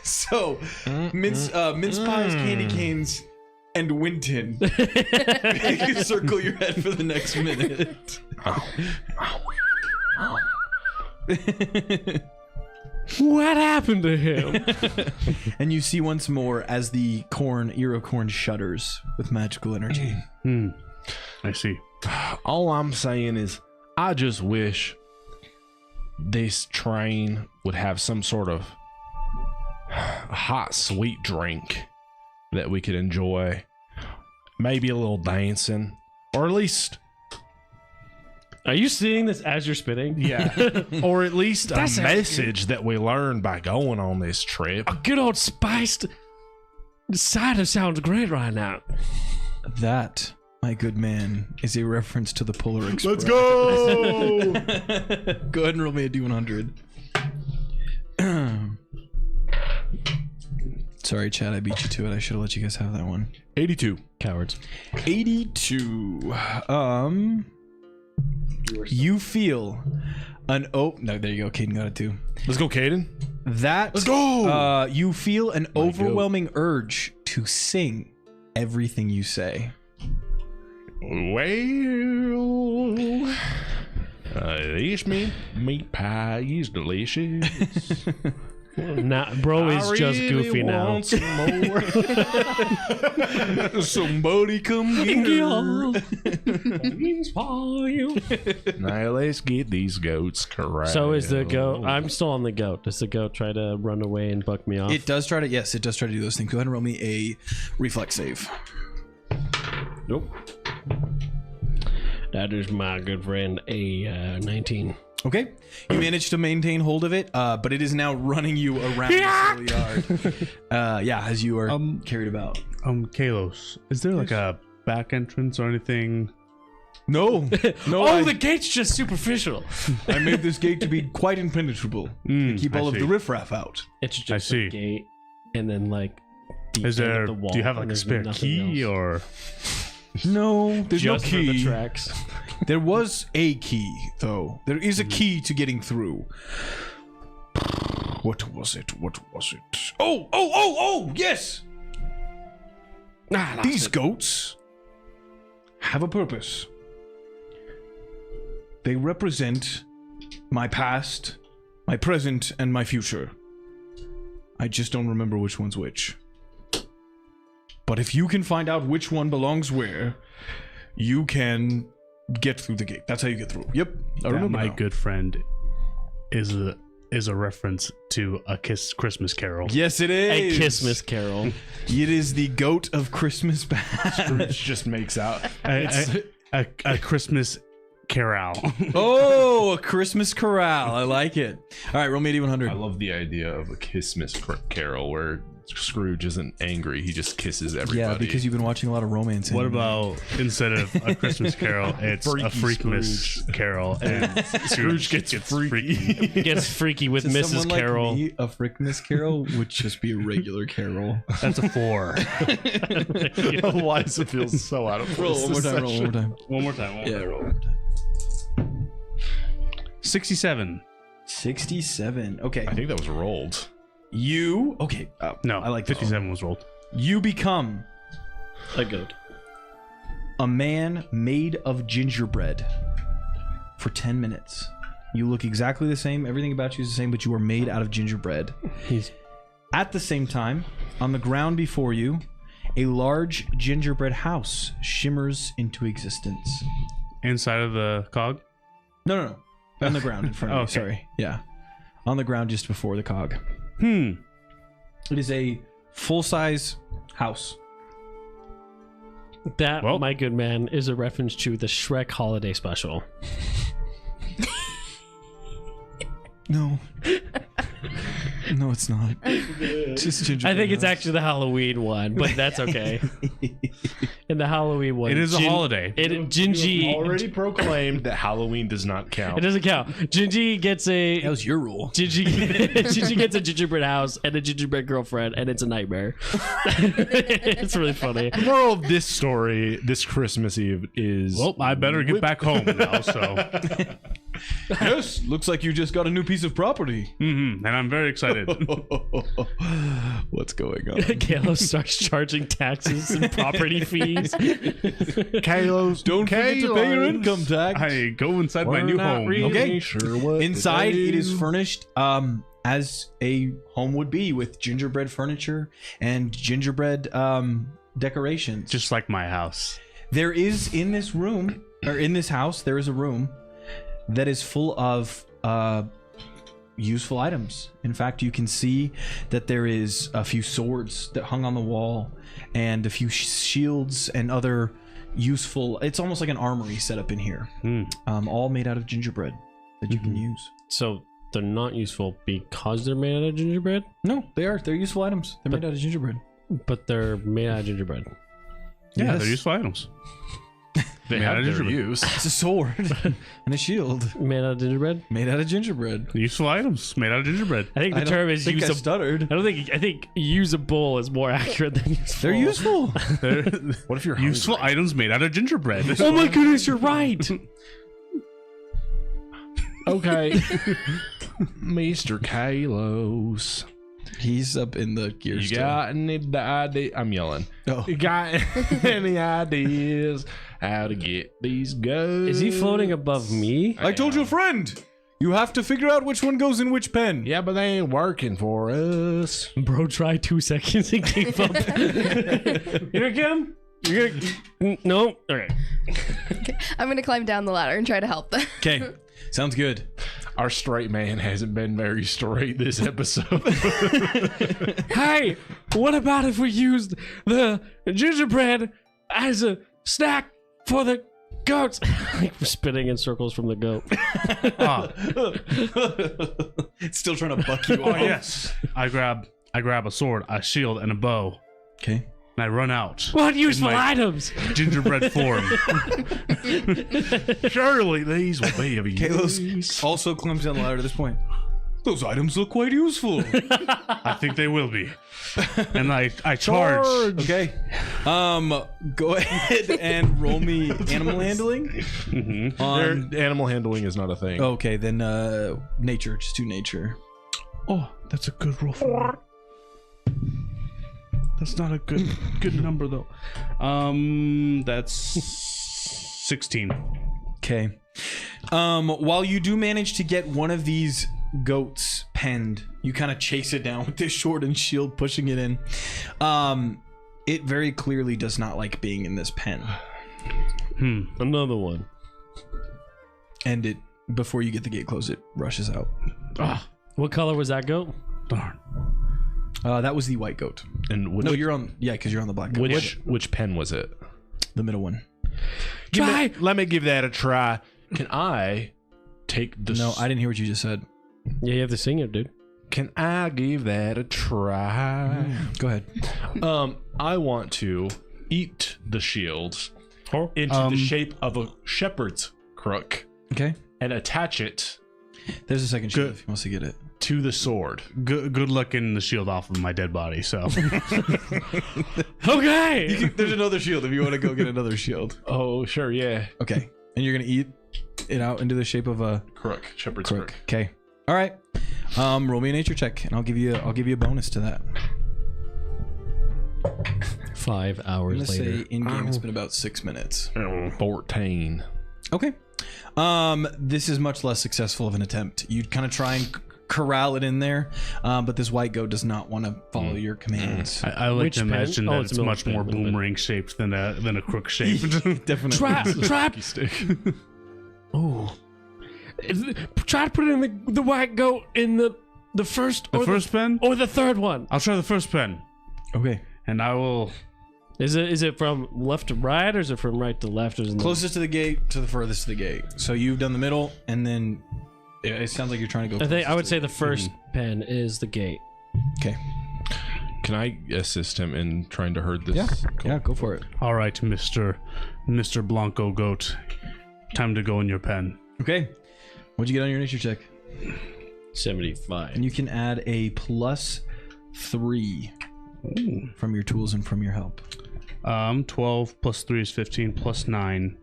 So, mince pies, candy canes, and Winton. You can circle your head for the next minute. What happened to him? And you see once more as the ear of corn shudders with magical energy. I see. All I'm saying is, I just wish this train would have some sort of hot, sweet drink that we could enjoy. Maybe a little dancing, or at least, Are you seeing this as you're spitting? yeah, or at least a That sounds message that we learned by going on this trip. A good old spiced cider sounds great right now. That, my good man, is a reference to the Polar Express. Let's go! Go ahead and roll me a D100. Sorry, Chad, I beat you to it. I should have let you guys have that one. 82. Cowards. 82. You feel an no, there you go. Caden got it too. Let's go, Caden. Let's go! You feel an overwhelming urge to sing everything you say. Well, this meat pie is delicious. Nah, bro is just goofy now. Want some more. Somebody come get her. Now let's get these goats correct. So is the goat? I'm still on the goat. Does the goat try to run away and buck me off? It does try to, yes, it does try to do those things. Go ahead and roll me a reflex save. Nope. That is my good friend a 19. Okay, you managed to maintain hold of it, but it is now running you around the yard. Yeah, as you are carried about. Kalos, is there like a back entrance or anything? No, Oh, the gate's just superficial. I made this gate to be quite impenetrable. To keep all of the riffraff out. It's just I see. a gate, and then like. deep Is there? into the wall, Do you have like and a there's spare nothing key else. or? No, there's Just no for the key. tracks? There was a key, though. There is a key to getting through. What was it? Oh, yes! These goats have a purpose. They represent my past, my present, and my future. I just don't remember which one's which. But if you can find out which one belongs where, you can get through the gate. That's how you get through. Yep. I That, remember my now. good friend, is a reference to a Christmas Carol. Yes, it A is. Christmas Carol. It is the goat of Christmas past. Scrooge just makes out. A Christmas Carol. Oh, a Christmas corral. I like it. All right, roll me 100. I love the idea of a Christmas carol where Scrooge isn't angry; he just kisses everybody. Yeah, because you've been watching a lot of romance. What anime. about instead of a Christmas Carol, it's Freaky a Freakmas Carol, and Scrooge gets freaky. Gets freaky with To Mrs. someone like Carol. me, a Freakmas Carol would just be a regular Carol. That's a 4. Why does it feel so out of place? Roll one more time. Roll one more time. One more time. Yeah, roll one more time. 67. 67. Okay. I think that was rolled. You. Okay. No, I like 57 was rolled. You become A goat. a man made of gingerbread for 10 minutes. You look exactly the same. Everything about you is the same, but you are made out of gingerbread. At the same time, on the ground before you, a large gingerbread house shimmers into existence. Inside of the cog? No. On the ground in front of you. Okay. Sorry. Yeah. On the ground just before the cog. It is a full-size house. That, Well- my good man, is a reference to the Shrek holiday special. No. No, it's not. Just gingerbread. I think it's house. actually the Halloween one, but that's okay. In the Halloween one, It is a holiday. Gingy Already proclaimed that Halloween does not count. It doesn't count. Gingy gets a That was your rule. Gingy gets a gingerbread house and a gingerbread girlfriend, and it's a nightmare. It's really funny. The moral of this story, this Christmas Eve, is Well, I better get back home now, so. Yes, looks like you just got a new piece of property. And I'm very excited. What's going on? Kalo starts charging taxes and property fees. Kalos. Don't forget to pay your income tax. I go inside my new home. Okay. Sure what Inside, to it is do. furnished as a home would be, with gingerbread furniture and gingerbread decorations. Just like my house. There is in this room, or in this house, there is a room that is full of useful items. In fact, you can see that there is a few swords that hung on the wall and a few shields and other useful. It's almost like an armory set up in here, all made out of gingerbread that you can use. So they're not useful because they're made out of gingerbread, No, they are. They're useful items. They're made out of gingerbread. but they're made out of gingerbread. Yeah, Yes. they're useful items. They Made out had of their gingerbread. use. It's a sword and a shield Made out of gingerbread. made out of gingerbread. Useful items made out of gingerbread. I think the I term don't is think I usable. stuttered. I think usable is more accurate than useful. They're useful. They're What if you're useful hungry? items made out of gingerbread. Oh my goodness, you're right. Okay. Mr. Kalos. He's up in the gear. You got any idea? I'm yelling. Oh. You got any ideas how to get these goats? Is he floating above me? I told your friend. You have to figure out which one goes in which pen. Yeah, but they ain't working for us. Bro, try 2 seconds and gave up. You gonna get him? You're gonna... No? Okay. I'm gonna climb down the ladder and try to help them. Okay, sounds good. Our straight man hasn't been very straight this episode. Hey, what about if we used the gingerbread as a snack for the goats? Like we're spinning in circles from the goat. It's still trying to buck you Oh off. yes. I grab a sword, a shield, and a bow, Okay. and I run out. What useful my- items? Gingerbread form. Surely these will be of use. Kalos also climbs down the ladder at this point. Those items look quite useful. I think they will be. And I charge. Okay. Go ahead and roll me animal handling. On... Animal handling is not a thing. Okay, then nature. Just do nature. Oh, that's a good roll for me. That's not a good number though. That's 16. Okay. While you do manage to get one of these goats penned, you kind of chase it down with this sword and shield, pushing it in. It very clearly does not like being in this pen. Another one. And it, before you get the gate closed, it rushes out. What color was that goat? Darn. That was the white goat. And which, No, you're on. Yeah, because you're on the black goat. which pen was it? The middle one. Let me give that a try. Can I take the... No, I didn't hear what you just said. Yeah, you have to sing it, dude. Can I give that a try? Go ahead. I want to eat the shield Oh. into the shape of a shepherd's crook Okay. and attach it There's a second shield Good. if he wants to get it. to the sword. Good luck getting the shield off of my dead body. So Okay. There's another shield if you want to go get another shield. Oh, sure, yeah. Okay. And you're gonna eat it out into the shape of a Crook, shepherd's crook. crook. Okay. All right. Roll me a nature check, and I'll give you a bonus to that. 5 I'm hours gonna later. say in game it's been about 6 minutes. 14. Okay. This is much less successful of an attempt. You kind of try and corral it in there, but this white goat does not want to follow your commands. I like Which to pen? imagine Oh, that it's it's a much milk more pen, boomerang shaped than a crook shaped. Definitely. Try. Oh. Try to put it in the white goat in the first The or first pen? or the third one. I'll try the first pen, Okay. and I will. Is it from left to right or is it from right to left? Or is it Closest to the gate to the furthest to the gate. So you've done the middle, and then it sounds like you're trying to go. I think I would closest say to the first pen is the gate. Okay. Can I assist him in trying to herd this? Yeah. Cool. Yeah. Go for it. All right, Mister Blanco Goat, time to go in your pen. Okay. What'd you get on your nature check? 75. And you can add a +3 from your tools and from your help. 12 plus 3 is 15 plus 9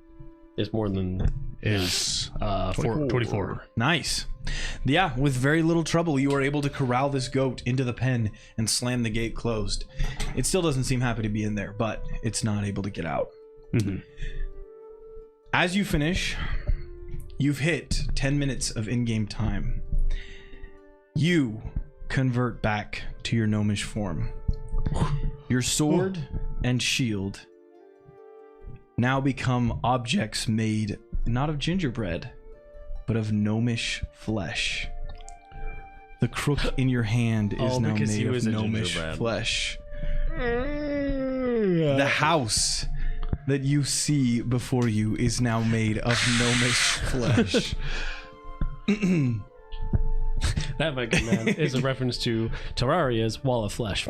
It's more than is 24. Nice. Yeah, with very little trouble, you are able to corral this goat into the pen and slam the gate closed. It still doesn't seem happy to be in there, but it's not able to get out. As you finish, you've hit 10 minutes of in-game time. You convert back to your gnomish form. Your sword and shield now become objects made not of gingerbread, but of gnomish flesh. The crook in your hand is now because he made was of a gnomish gingerbread. flesh. The house that you see before you is now made of gnomish flesh. that, my good man, is a reference to Terraria's Wall of Flesh.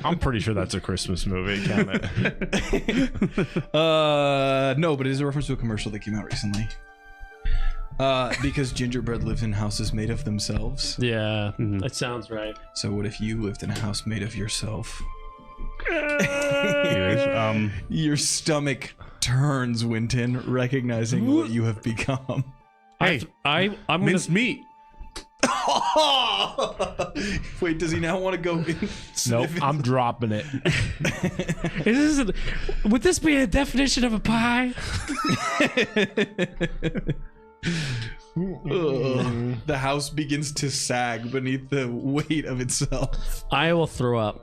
I'm pretty sure that's a Christmas movie, can't it? No, but it is a reference to a commercial that came out recently. Because gingerbread lives in houses made of themselves. Yeah, that sounds right. So what if you lived in a house made of yourself? Anyways, Your stomach turns, Winton, recognizing what you have become. hey, I'm gonna. minced meat. Wait, does he now want to go in? Nope, I'm dropping it. Would this be a definition of a pie? The house begins to sag beneath the weight of itself. I will throw up.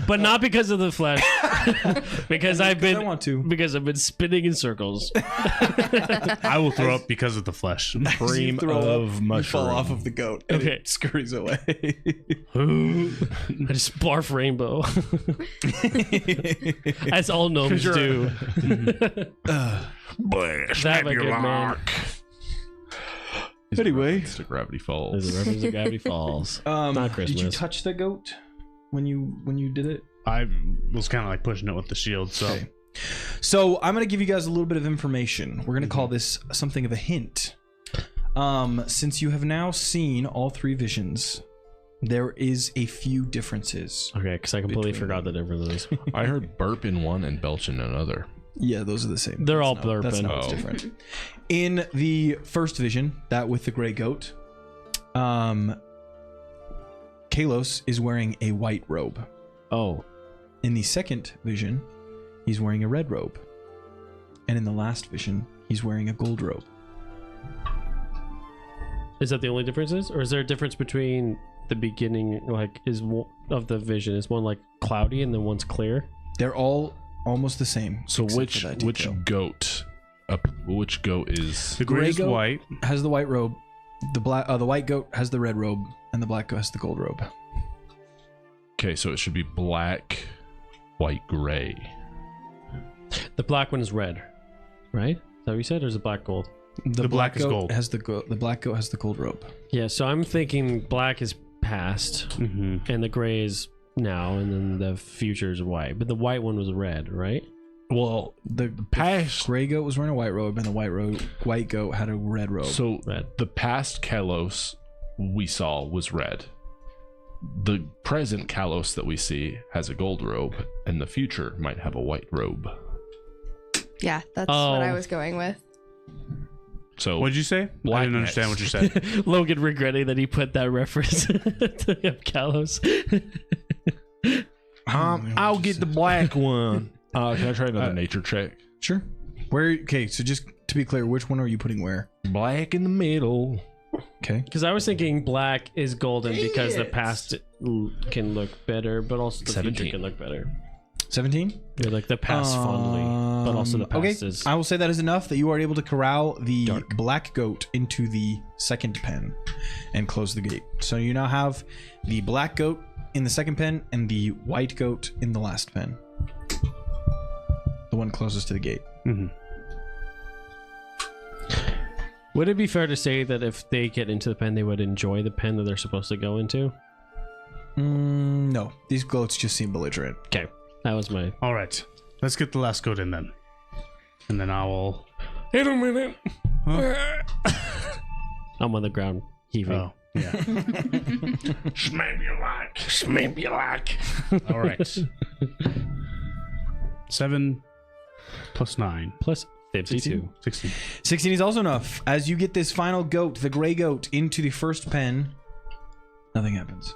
But not because of the flesh. because I've been I want to. because I've been spinning in circles. I will throw up because of the flesh. Cream Throw up, of you fall mushroom. off of the goat and Okay. it scurries away. I just barf rainbow. As all gnomes do. That, my good man. Anyway, To Gravity Falls. There's a reference to Gravity Falls. Not did you Christmas. touch the goat when you did it? I was kind of like pushing it with the shield, so Okay. So I'm going to give you guys a little bit of information. We're going to call this something of a hint. Since you have now seen all three visions, there is a few differences. Okay, because I completely Between forgot the differences. I heard burp in one and belch in another. Yeah, those are the same. They're all That's blurping. not what's Oh. different. In the first vision, that with the gray goat, Kalos is wearing a white robe. Oh, In the second vision, he's wearing a red robe. And in the last vision, he's wearing a gold robe. is that the only differences, or is there a difference between the beginning, like, of the vision? Is one like cloudy and then one's clear? They're all almost the same. So except which for that detail. goat? Which goat is? The gray is goat white. has the white robe. The white goat has the red robe, and the black goat has the gold robe. Okay, so it should be black, white, gray. The black one is red, right? Is that what you said, or is it black gold? The black is goat gold. Has the black goat has the gold robe. Yeah, so I'm thinking black is past, Mm-hmm. and the gray is now, and then the future is white. But the white one was red, right? Well, The past. gray goat was wearing a white robe, and the white goat had a red robe. So Red. the past Kalos we saw was red. The present Kalos that we see has a gold robe, and the future might have a white robe. Yeah, that's Oh. what I was going with. So What'd you say? I Black didn't understand what you said. Logan regretting that he put that reference to Kalos. I'll get the black one. Can I try another nature check? Sure. Okay, so just to be clear, which one are you putting where? Black in the middle. Okay. Because I was thinking black is golden because the past can look better, but also the 17. future can look better. 17? Yeah, like the past fondly, but also the past okay. is. I will say that is enough that you are able to corral the Dark. black goat into the second pen and close the gate. So you now have the black goat in the second pen and the white goat in the last pen. The one closest to the gate. Mm-hmm. Would it be fair to say that if they get into the pen, they would enjoy the pen that they're supposed to go into? No, these goats just seem belligerent. Okay, that was my. All right, let's get the last goat in then, and then I will. In a minute. Huh? I'm on the ground heaving. Oh, yeah. Maybe you like. Maybe you like. All right. 7 plus 9. Plus 52. 16. 16 is also enough. As you get this final goat, the gray goat, into the first pen, nothing happens.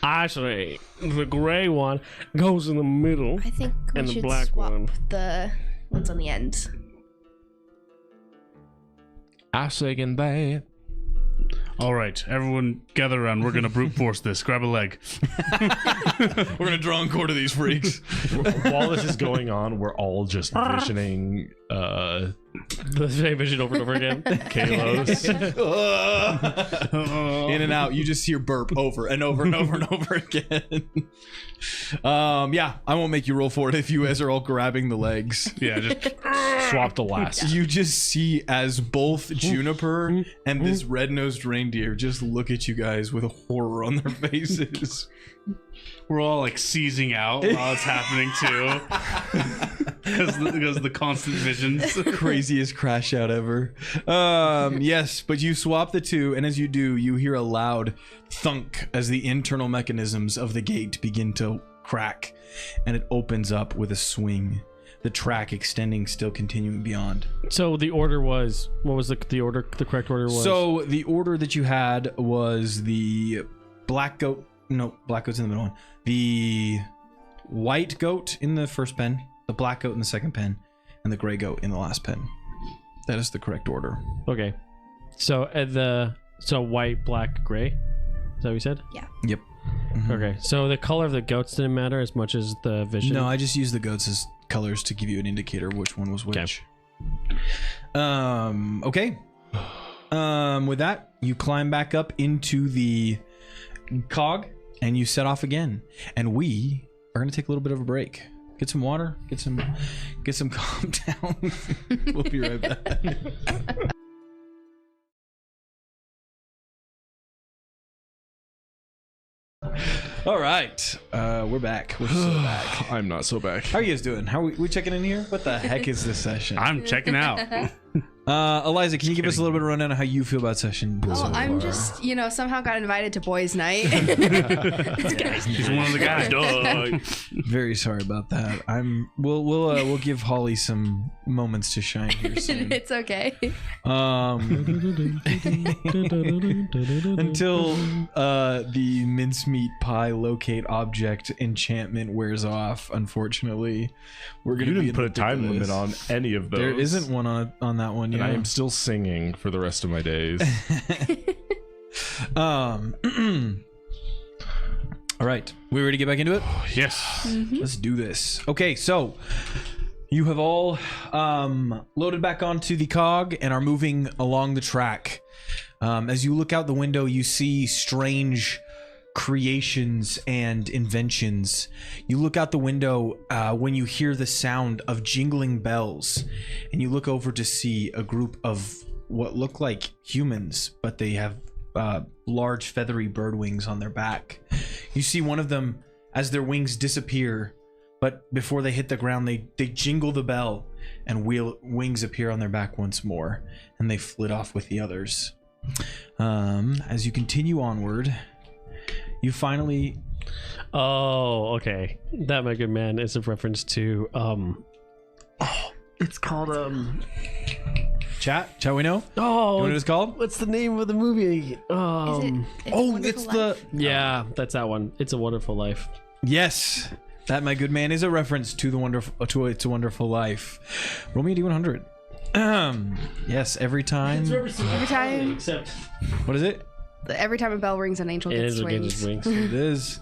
Actually, the gray one goes in the middle. I think we And the should black swap one. the ones on the end. I second that. All right, everyone gather around. We're gonna brute force this. Grab a leg. We're going to draw and quarter these freaks. While this is going on, we're all just visioning The same vision over and over again. Kalos. In and out. You just hear burp over and over and over and over again. Yeah, I won't make you roll for it if you guys are all grabbing the legs. Yeah, just Swap the last. You just see as both Juniper and this red-nosed reindeer just look at you guys with horror on their faces. we're all like seizing out while it's happening too, because of the constant visions. Craziest crash out ever. Yes, but you swap the two, and as you do, you hear a loud thunk as the internal mechanisms of the gate begin to crack, and it opens up with a swing. The track extending, still continuing beyond. So the order was, what was the order? The correct order was. So the order that you had was the black goat. No, black goat's in the middle one. The white goat in the first pen, the black goat in the second pen, and the gray goat in the last pen. That is the correct order. Okay. So so white, black, gray. Is that what you said? Yep. Okay. So the color of the goats didn't matter as much as the vision. No, I just used the goats as colors to give you an indicator of which one was which. Okay. With that, you climb back up into the cog and you set off again. And we are going to take a little bit of a break. Get some water, get some calm down. We'll be right back. All right, we're back. We're so back. I'm not so back. How are you guys doing? How are we checking in here? What the heck is this session? I'm checking out. Eliza, can you give us a little bit of rundown on how you feel about session? Oh, I'm just, somehow got invited to boys' night. He's one of the guys. very sorry about that. We'll give Holly some moments to shine here soon. It's okay. Until the mincemeat pie locate object enchantment wears off. Unfortunately, we're gonna. You be didn't put a time ridiculous. limit on any of those. There isn't one on that one. And Yeah. I am still singing for the rest of my days. All right. We ready to get back into it? Yes. Let's do this. Okay, so you have all loaded back onto the cog and are moving along the track. As you look out the window, you see strange creations and inventions. You look out the window when you hear the sound of jingling bells, and you look over to see a group of what look like humans, but they have large feathery bird wings on their back. You see one of them as their wings disappear, but before they hit the ground, they jingle the bell, and wings appear on their back once more, and they flit off with the others. As you continue onward, you finally... Oh, okay. That, my good man, is a reference to it's called Chat, we know? Oh, You know what it's called? what's the name of the movie? Is it? It's a Wonderful it's Life? Yeah, that's that one. It's a Wonderful Life. Yes, that, my good man, is a reference to the It's a Wonderful Life. Roll me a D100. Yes, every time. Every time, Except What is it? every time a bell rings, an angel gets Angel gets wings. his wings. It is.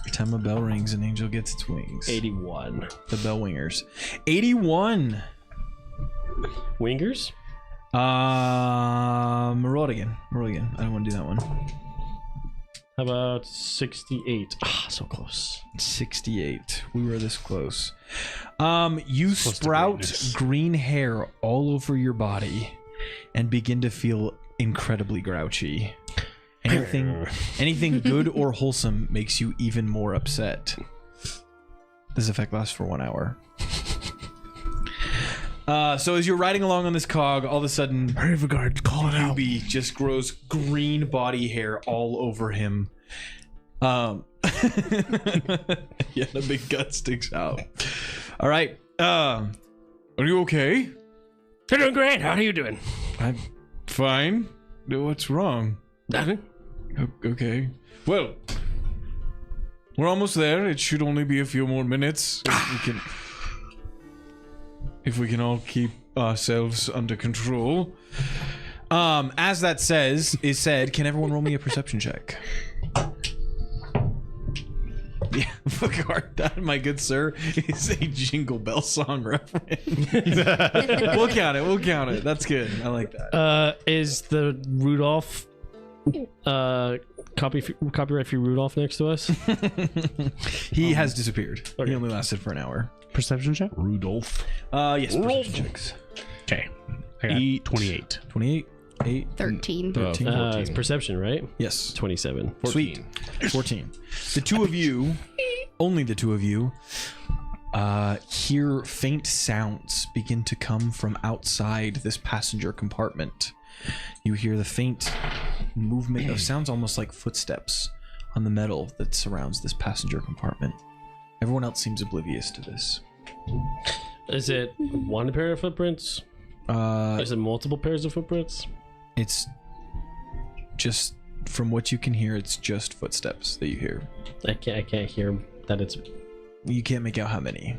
Every time a bell rings, an angel gets its wings. 81. The bell wingers. 81. Wingers? Roll it again. I don't want to do that one. How about 68? Ah, so close. 68. We were this close. You Close to sprout greatness. green hair all over your body and begin to feel incredibly grouchy. Anything good or wholesome makes you even more upset. This effect lasts for 1 hour. So as you're riding along on this cog, all of a sudden, Regard, call it out. Eubie just grows green body hair all over him. Yeah, the big gut sticks out. All right. Are you okay? You're doing great. How are you doing? I'm fine. What's wrong? Nothing. Okay. Well, we're almost there. It should only be a few more minutes. If we can all keep ourselves under control. As that is said, can everyone roll me a perception check? Yeah, that, my good sir, is a Jingle Bell song reference. We'll count it. That's good. I like that. Is the Rudolph copyright free Rudolph next to us? He has disappeared. Okay. He only lasted for an hour. Perception check? Rudolph. Yes, perception checks. Okay. I got 28. 28, 8, 13. 13. It's perception, right? Yes. 27. 14. Sweet. 14. The two of you, only the two of you, hear faint sounds begin to come from outside this passenger compartment. You hear the faint movement of sounds almost like footsteps on the metal that surrounds this passenger compartment. Everyone else seems oblivious to this. Is it one pair of footprints? Is it multiple pairs of footprints? It's just, from what you can hear, it's just footsteps that you hear. I can't hear that it's... You can't make out how many.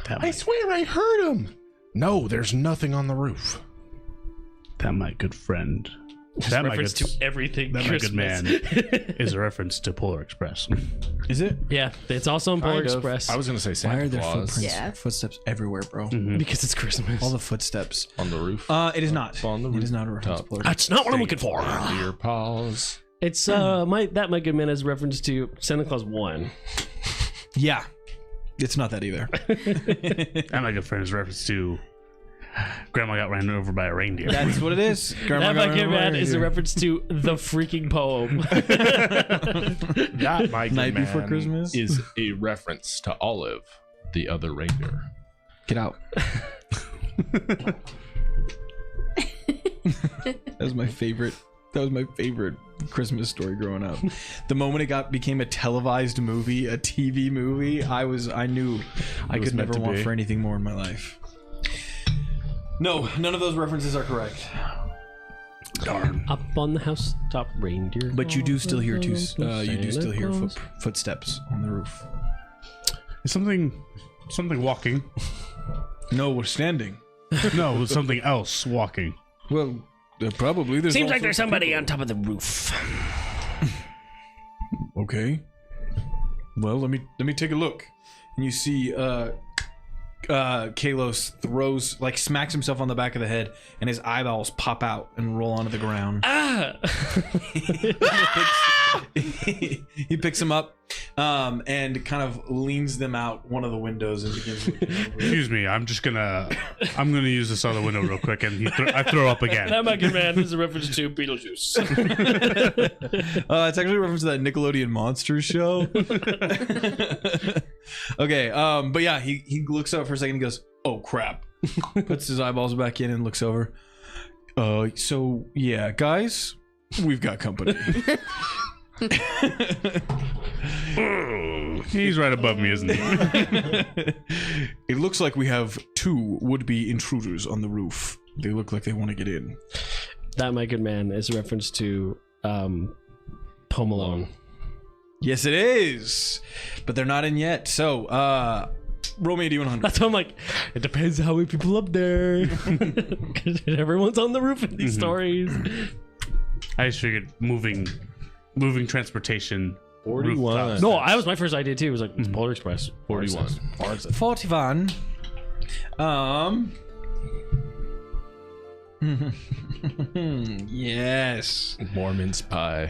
I swear I heard him. No, there's nothing on the roof. That my good friend. That my reference good, to everything that my good Christmas. man is a reference to Polar Express. Is it? Yeah, it's also on Polar Kind of. Express. I was gonna say Why Santa are there Claus Yeah. footsteps everywhere, bro? because it's Christmas. All the footsteps. on the roof. It is not. On the It is not a reference to rooftop. Polar. That's not what I'm looking for. Dear pals. It's my good man is a reference to Santa Claus 1. Yeah. It's not that either. That my good friend is a reference to Grandma got ran over by a reindeer. That's what it is. That my good man is a reference to the freaking poem. That, my good Night Before man, Christmas? is a reference to Olive, the other reindeer. Get out. That was my favorite. That was my favorite Christmas story growing up. The moment it became a televised movie, a TV movie, I knew I was could meant never to want be. for anything more in my life. No, none of those references are correct. Darn. Up on the housetop, reindeer. But you do still hear Santa Claus. footsteps on the roof. Is something walking? No, we're standing. No, something else walking. Well, Probably. There's Seems all like there's sorts of somebody people. on top of the roof. Okay. Well, let me take a look. And you see Kalos smacks himself on the back of the head, and his eyeballs pop out and roll onto the ground. Ah! He picks them up and kind of leans them out one of the windows and begins looking over. Excuse me, I'm gonna use this other window real quick, and I throw up again. That my good man is a reference to Beetlejuice. It's actually a reference to that Nickelodeon Monsters show. Okay, but yeah, he looks up for a second and goes, "Oh crap!" Puts his eyeballs back in and looks over. So yeah, guys, we've got company. He's right above me, isn't he? It looks like we have 2 would-be intruders on the roof. They look like they want to get in. That my good man is a reference to Home Alone. Yes, it is. But they're not in yet. So, roll me a D100. That's why I'm like, it depends how many people up there. Because everyone's on the roof in these stories. I just figured moving transportation. 41. rooftops. No, that was my first idea too. It was like it's Polar Express. 41. 41. Yes. More mince pie.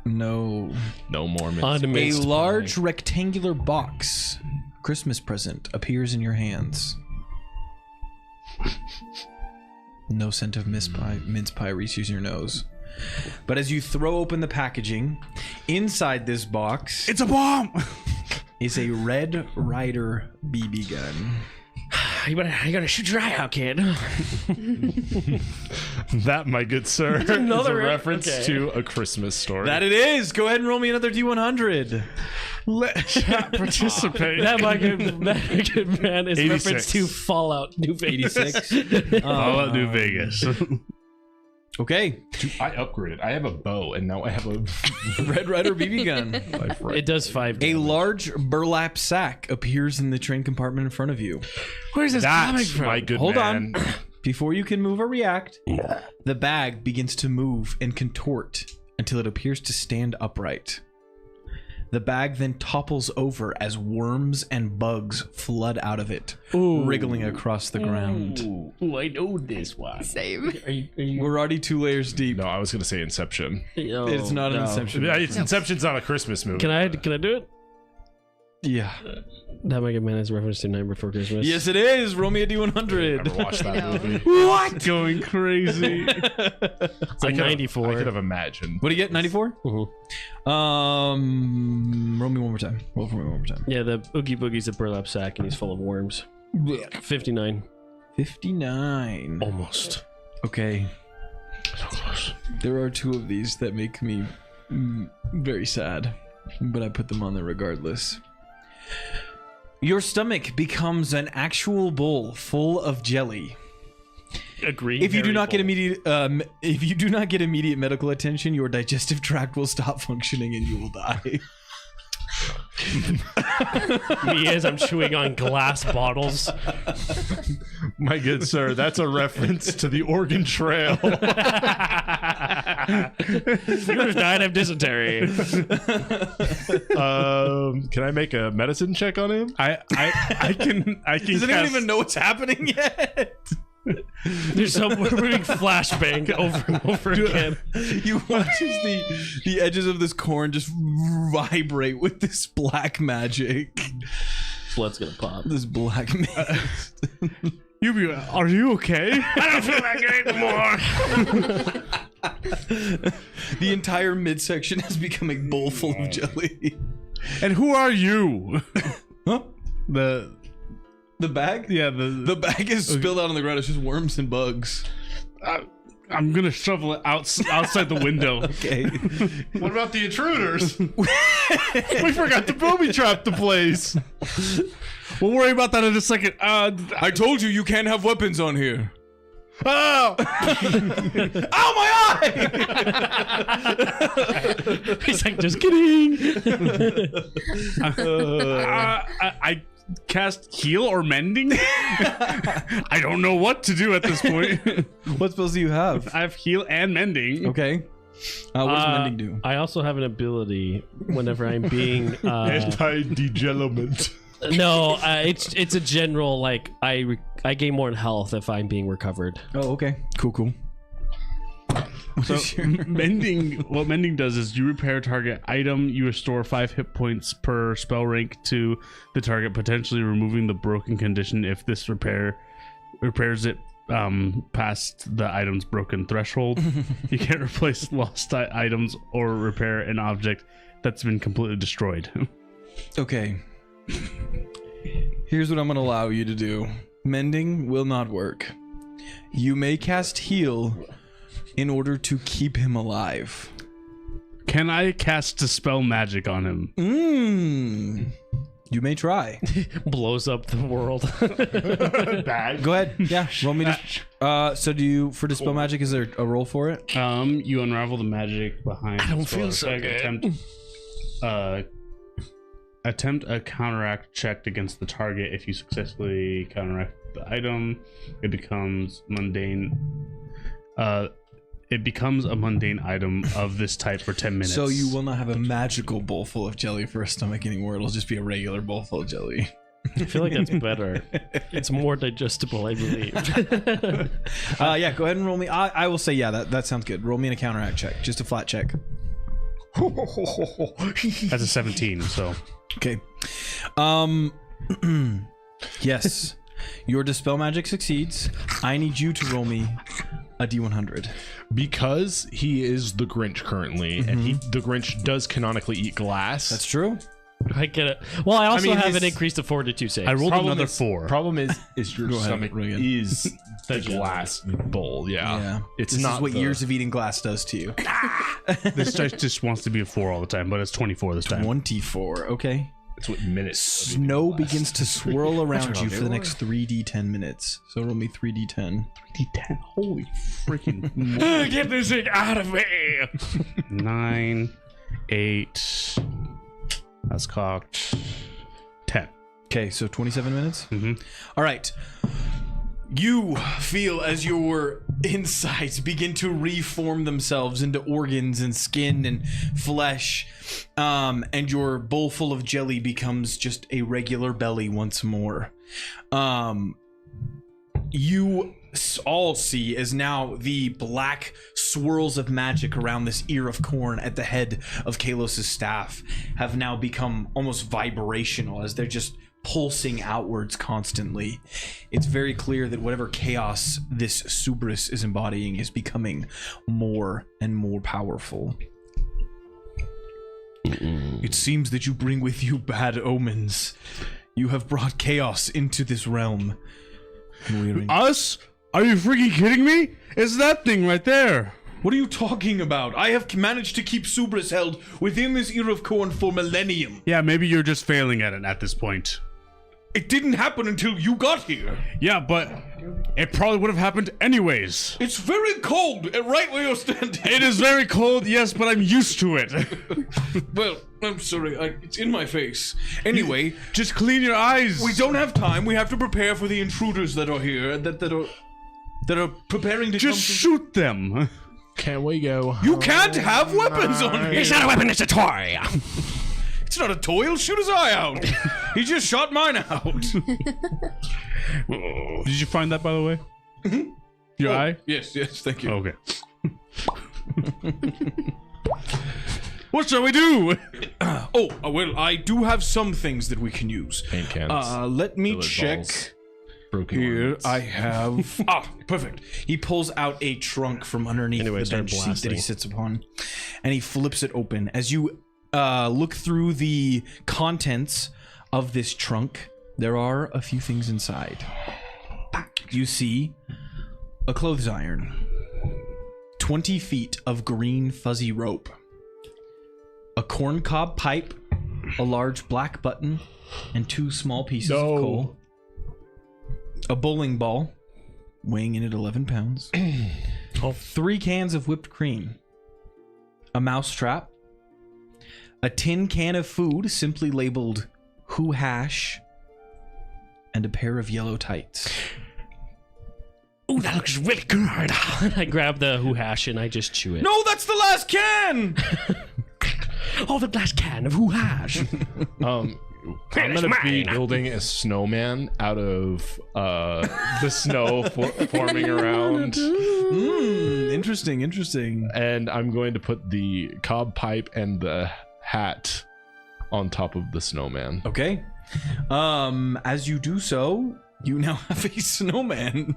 No. No more mince A Unminced large rectangular box, Christmas present, appears in your hands. No scent of mince pie reaches your nose. But as you throw open the packaging, inside this box It's a bomb. is a Red Ryder BB gun. You gotta shoot your eye out, kid. That, my good sir, is another a reference okay. to A Christmas Story. That it is. Go ahead and roll me another D100. Let chat participate. That my good man is a 86. reference to Fallout New Vegas. 86. Fallout New Vegas. Okay. Dude, I upgraded. I have a bow, and now I have a Red Ryder BB gun. life right. It does 5 A damage. large burlap sack appears in the train compartment in front of you. Where's this coming That's from? my good Hold man. on. Before you can move or react, the bag begins to move and contort until it appears to stand upright. The bag then topples over as worms and bugs flood out of it, wriggling across the ground. Ooh, I know this one. Same. Are you We're already 2 layers deep. No, I was going to say Inception. It's not an Inception. Inception's not a Christmas movie. Can I do it? Yeah. That my good man is a reference to Night Before Christmas. Yes, it is. Roll me a Never D100. watched that know. movie. What? Going crazy. It's a 94. I could have imagined. What do you get? 94? Mhm. Roll me one more time. Roll for me one more time. Yeah, the Oogie Boogie's a burlap sack and he's full of worms. 59. 59. Almost. Okay. So close. There are 2 of these that make me very sad, but I put them on there regardless. Your stomach becomes an actual bowl full of jelly. Agree. If you do not get immediate medical attention, your digestive tract will stop functioning and you will die. Me as I'm chewing on glass bottles. My good sir, that's a reference to the Oregon Trail. Yours died of dysentery. Can I make a medicine check on him? I can Does anyone cast- even know what's happening yet? There's some we're moving flashbang over and over again. You watch as the edges of this corn just vibrate with this black magic. Blood's gonna pop. This black magic. Eubie, are you okay? I don't feel that good anymore. The entire midsection has become a bowl full of jelly. And who are you? Huh? The bag? yeah The bag is spilled out on the ground. It's just worms and bugs. I'm gonna shovel it outside the window. Okay. What about the intruders? We forgot to booby trap the place. We'll worry about that in a second. I told you can't have weapons on here. Oh! Ow, my eye! He's like, just kidding. cast heal or mending? I don't know what to do at this point. What spells do you have? I have heal and mending. Okay. What does mending do? I also have an ability whenever I'm being Anti-degelement. no, it's a general like I gain more in health if I'm being recovered. Oh, okay. Cool. So mending, what mending does is you repair a target item, you restore 5 hit points per spell rank to the target, potentially removing the broken condition if this repairs it past the item's broken threshold. You can't replace lost items or repair an object that's been completely destroyed. Okay. Here's what I'm going to allow you to do. Mending will not work. You may cast heal in order to keep him alive. Can I cast Dispel Magic on him? You may try. Blows up the world. Go ahead. Yeah. Roll me so do you, for Dispel Magic, is there a roll for it? You unravel the magic behind. I don't feel so good. Attempt a counteract check against the target. If you successfully counteract the item, it becomes mundane. It becomes a mundane item of this type for 10 minutes. So you will not have a magical bowl full of jelly for a stomach anymore. It'll just be a regular bowl full of jelly. I feel like that's better. It's more digestible, I believe. Yeah, go ahead and roll me. I will say, yeah, that sounds good. Roll me in a counteract check. Just a flat check. That's a 17, so. Okay. Yes. Your Dispel Magic succeeds. I need you to roll me a D100. Because he is the Grinch currently, and the Grinch does canonically eat glass. That's true. I get it. Well, I also have his- an increase to 42 saves. I rolled Problem another is- 4. Problem is your Go ahead, stomach roll again. is the glass bowl. Yeah, it's this not is what the- years of eating glass does to you. This dice just wants to be a 4 all the time, but it's 24 this time. 24. Okay. It's what minutes. of eating Snow glass. begins to swirl around you for the next 3d10 minutes. So roll me 3d10. D10. Holy freaking Get this thing out of me! 9, 8. That's cocked. 10. Okay, so 27 minutes? Mhm. All right. You feel as your insides begin to reform themselves into organs and skin and flesh, and your bowl full of jelly becomes just a regular belly once more. You all see as now the black swirls of magic around this ear of corn at the head of Kalos's staff have now become almost vibrational as they're just pulsing outwards constantly. It's very clear that whatever chaos this Subris is embodying is becoming more and more powerful. It seems that you bring with you bad omens. You have brought chaos into this realm. Us? Are you freaking kidding me? It's that thing right there. What are you talking about? I have managed to keep Subris held within this ear of corn for millennium. Yeah, maybe you're just failing at it at this point. It didn't happen until you got here. Yeah, but it probably would have happened anyways. It's very cold right where you're standing. It is very cold, yes, but I'm used to it. Well, I'm sorry. It's in my face. Anyway, Just clean your eyes. we don't have time. We have to prepare for the intruders that are here, that are preparing to Just come. shoot them. Can we go? You can't have weapons on here. It's not a weapon, it's a toy! It's not a toy. He'll shoot his eye out. He just shot mine out. Did you find that, by the way? Your eye? Yes, thank you. Okay. What shall we do? Well, I do have some things that we can use. Paint cans. Let me Billet check. balls, broken Here ornaments. I have. Perfect. He pulls out a trunk from underneath Anyway, the start bench seat that blasting. he sits upon, and he flips it open. As you look through the contents of this trunk, there are a few things inside. You see a clothes iron, 20 feet of green fuzzy rope, a corncob pipe, a large black button, and 2 small pieces of coal. A bowling ball, weighing in at 11 pounds. 3 cans of whipped cream. A mouse trap. A tin can of food simply labeled Who Hash. and a pair of yellow tights. Ooh, that looks really good. I grab the hoo hash and I just chew it. No, that's the last can! Oh, the last can of hoo hash. I'm gonna be building a snowman out of the snow forming around, Interesting. and I'm going to put the cob pipe and the hat on top of the snowman. Okay. As you do so, you now have a snowman.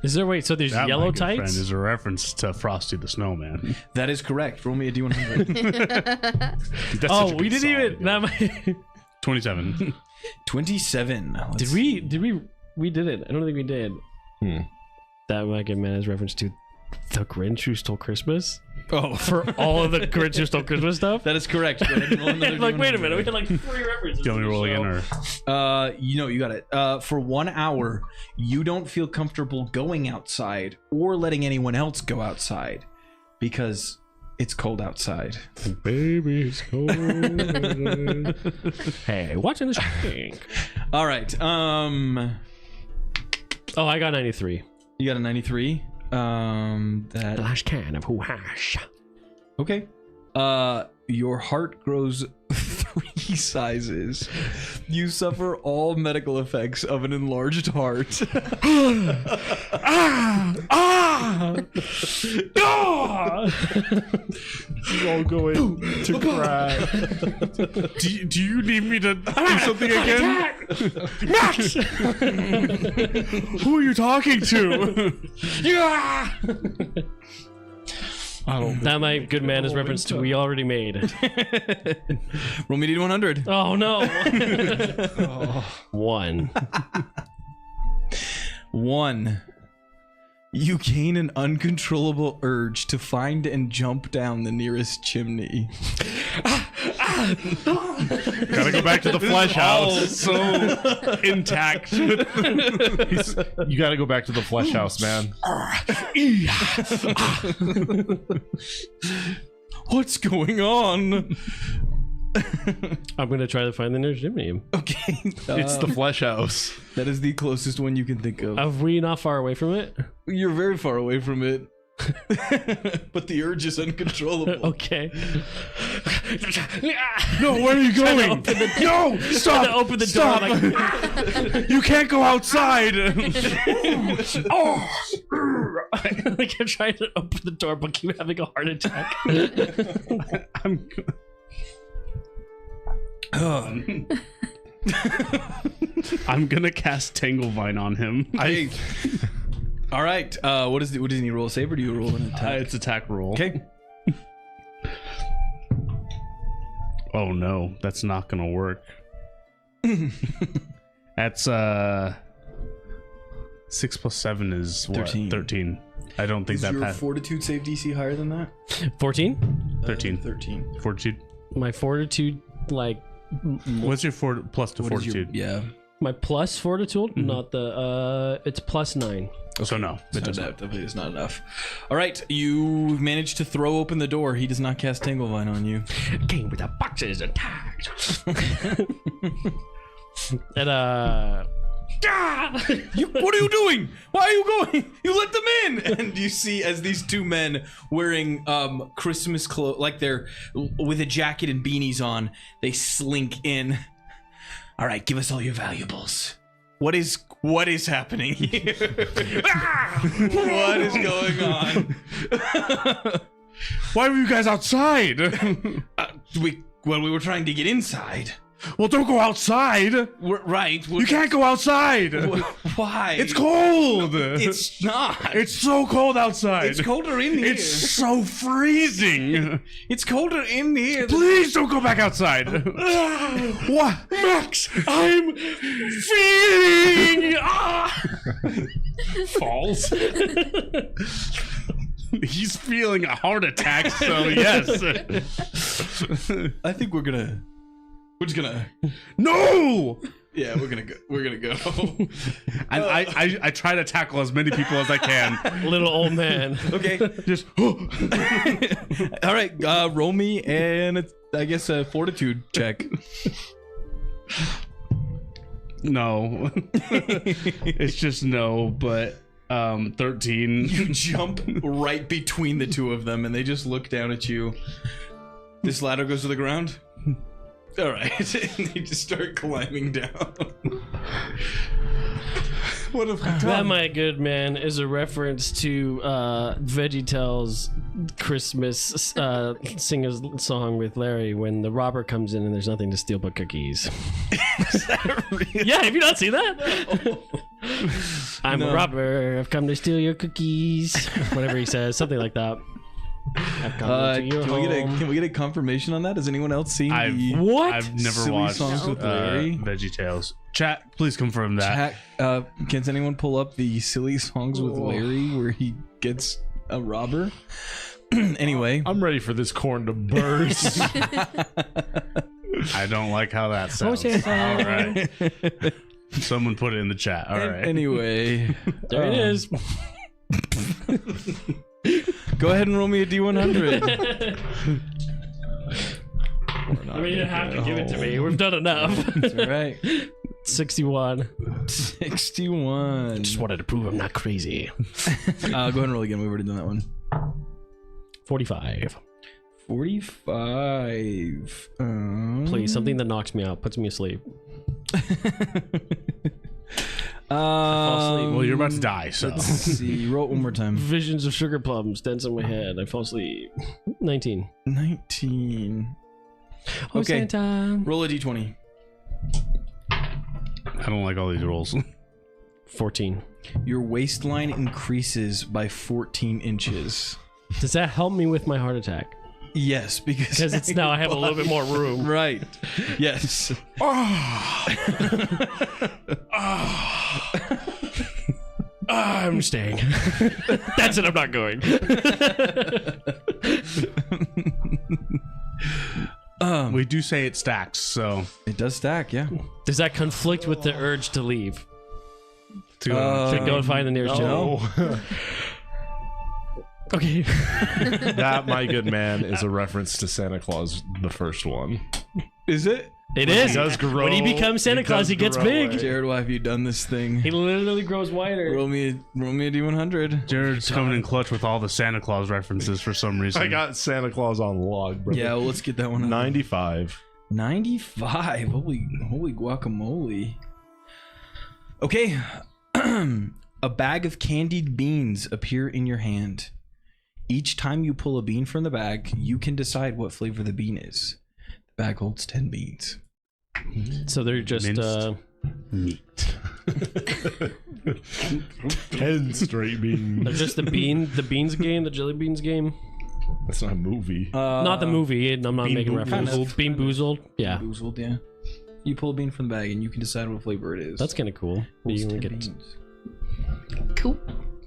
Is there, wait, so there's That, yellow my good friend, tights? is a reference to Frosty the Snowman. That is correct. Roll me a D100. That's such Oh, a we good didn't song. even. That might, 27. 27. did we? We didn't. I don't think we did. That might get man as reference to the Grinch Who Stole Christmas. Oh, For all of the Grinch Who Stole Christmas stuff. that is correct. Go ahead and roll another Like, wait a D100. minute, we had like 3 references. Do you want me to roll again? Or? You got it. For 1 hour, you don't feel comfortable going outside or letting anyone else go outside because it's cold outside. Baby's cold. Hey, watching the shrink. All right. Oh, I got 93. You got a 93. That Last can of hoo hash. okay. Your heart grows 3 sizes. You suffer all medical effects of an enlarged heart. She's all going to cry. Do you need me to do something again? Max! Who are you talking to? I don't. That my good man is reference to we already made. Roll me D100. Oh no. 1. 1. You gain an uncontrollable urge to find and jump down the nearest chimney. Gotta go back to the flesh house. So intact. You gotta go back to the flesh house, man. What's going on? I'm gonna try to find the nearest chimney. Okay. It's the flesh house. That is the closest one you can think of. Are we not far away from it? You're very far away from it. But the urge is uncontrollable. Okay. No, where are you going? No, stop! To open the door. Like, You can't go outside. like I'm trying to open the door, but keep having a heart attack. I'm gonna cast Tanglevine on him. All right. What does he need to roll? A save or do you roll an attack? It's attack roll. Okay. Oh no, that's not gonna work. That's 6 plus 7 is what? 13. 13. I don't think Is that your passed. fortitude save DC higher than that? 14? 13. 13. Fortitude. My fortitude, like What's your plus to What is your- fortitude? yeah. my plus fortitude, not the it's plus 9. So no, So it doesn't. that definitely is not enough. All right. You managed to throw open the door. He does not cast Tanglevine on you. Game with the boxes attacked. And What are you doing? Why are you going? You let them in. And you see as these 2 men wearing Christmas clothes, like they're with a jacket and beanies on, they slink in. All right, give us all your valuables. What is happening here? What is going on? Why were you guys outside? We were trying to get inside. Well, don't go outside. You You can't go outside. Why? It's cold. It's not. It's so cold outside. It's colder in here. It's so freezing. It's colder in here. Please don't go back outside. What? Max, I'm feeling Falls. He's feeling a heart attack, so yes. I think we're just gonna. No! Yeah, we're gonna go. And I try to tackle as many people as I can. little old man. Okay. Just All right. Roll me and I guess a fortitude check. No. It's just no, but 13. You jump right between the two of them, and they just look down at you. This ladder goes to the ground. All right, and they just start climbing down. What have we done? That, my good man, is a reference to VeggieTales Christmas sing a song with Larry when the robber comes in and there's nothing to steal but cookies. Is that real? Yeah, have you not seen that? No. I'm a robber. I've come to steal your cookies. Whatever he says, something like that. I've come to your home. Can we get a confirmation on that? Has anyone else seen the What? I've never silly watched songs with Larry? VeggieTales. Chat, please confirm that. Can anyone pull up the silly songs with Larry where he gets a robber? Anyway, I'm ready for this corn to burst. I don't like how that sounds. All right. Someone put it in the chat. All right. Anyway, There it is. go ahead and roll me a D100. I mean, you don't have to give it to me. We've done enough. That's all right. 61. 61. Just wanted to prove I'm not crazy. Go ahead and roll again. We've already done that one. 45. 45. Please, something that knocks me out, puts me asleep. Well, you're about to die, so. Let's see. Roll it one more time. Visions of sugar plums dance in my head. I fall asleep. 19. 19. Oh, Okay. Santa. Roll a D20. I don't like all these rolls. 14. Your waistline increases by 14 inches. Does that help me with my heart attack? Yes, because Because now I have a little bit more room. Right. Yes. I'm staying. That's it. I'm not going. We do say it stacks, so. It does stack, yeah. Does that conflict with the urge to leave? To To go and find the nearest gym? No. Okay. That, my good man, is a reference to Santa Claus, the first one. Is it? It When is. he does grow, when he becomes Santa he Claus, does he gets grow big. away. Jared, why have you done this thing? He literally grows wider. Roll me a D100. Jared's coming in clutch with all the Santa Claus references for some reason. I got Santa Claus on log, bro. Yeah, well, let's get that one. 95. 95. Holy guacamole. Okay. A bag of candied beans appear in your hand. Each time you pull a bean from the bag, you can decide what flavor the bean is. The bag holds 10 beans. So they're just Minced meat. 10 straight beans. they're just the beans game, the jelly beans game. That's not a movie. Not the movie. I'm not Bean making reference. Boozled. Bean Boozled. Yeah, Boozled, yeah. You pull a bean from the bag and you can decide what flavor it is. that's kind of cool. Holds You 10 get beans. Cool.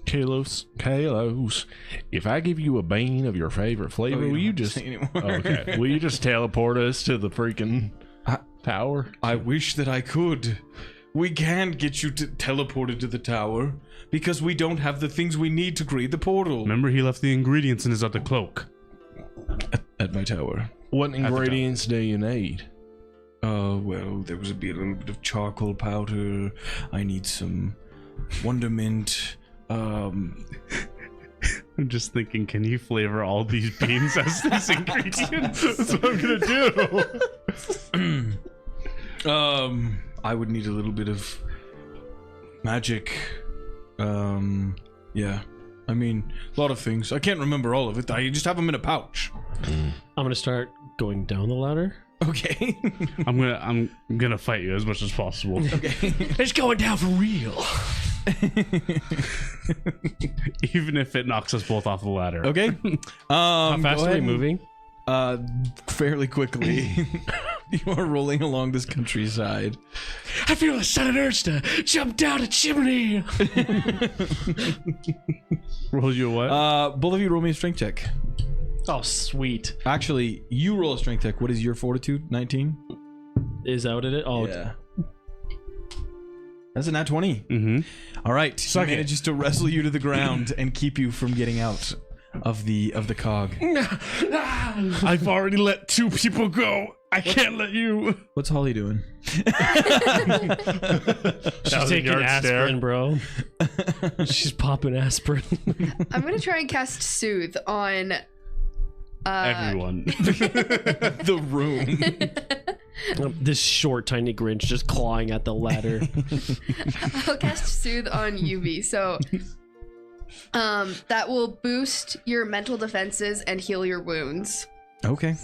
Kalos, if I give you a bean of your favorite flavor, will you just okay? Will you just teleport us to the freaking tower? I wish that I could. We can't get you teleported to the tower because we don't have the things we need to create the portal. Remember, he left the ingredients in his other cloak. At my tower. What ingredients do you need? Well, there was a little bit of charcoal powder. I need some wondermint. I'm just thinking, can you flavor all these beans as these ingredients? That's what I'm gonna do. I would need a little bit of magic. Yeah. I mean, a lot of things. I can't remember all of it. I just have them in a pouch. I'm gonna start going down the ladder. Okay. I'm gonna fight you as much as possible. Okay. It's going down for real. Even if it knocks us both off the ladder. Okay. How fast are we moving? Fairly quickly. You are rolling along this countryside. I feel a sudden urge to jump down a chimney. Roll you a what? Both of you roll me a strength check. Oh, sweet. Actually, you roll a strength check. What is your fortitude? 19? Is that what it is? Oh, Yeah. That's a nat 20. Mm-hmm. All right. Suck he it. manages to wrestle you to the ground and keep you from getting out. the cog. I've already let 2 people go. I can't let you. What's Holly doing? She's taking aspirin, bro. She's popping aspirin. I'm gonna try and cast Soothe on Everyone. The room. This short, tiny Grinch just clawing at the ladder. I'll cast Soothe on Eubie. So that will boost your mental defenses and heal your wounds. Okay.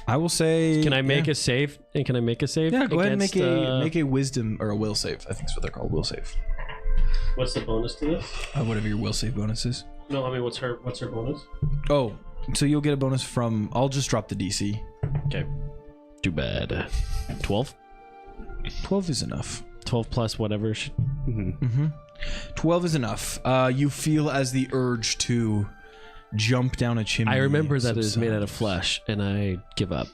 I will say. Can I make a save? And can I make a save? Yeah, go ahead and against, make a wisdom or a will save. I think that's what they're called. Will save. What's the bonus to this? Whatever your will save bonus is. No, I mean, what's her bonus? Oh, so you'll get a bonus from. I'll just drop the DC. Okay. Too bad. 12? 12 is enough. 12 plus whatever. 12 is enough. You feel as the urge to jump down a chimney. I remember that it is made out of subsides. flesh, and I give up.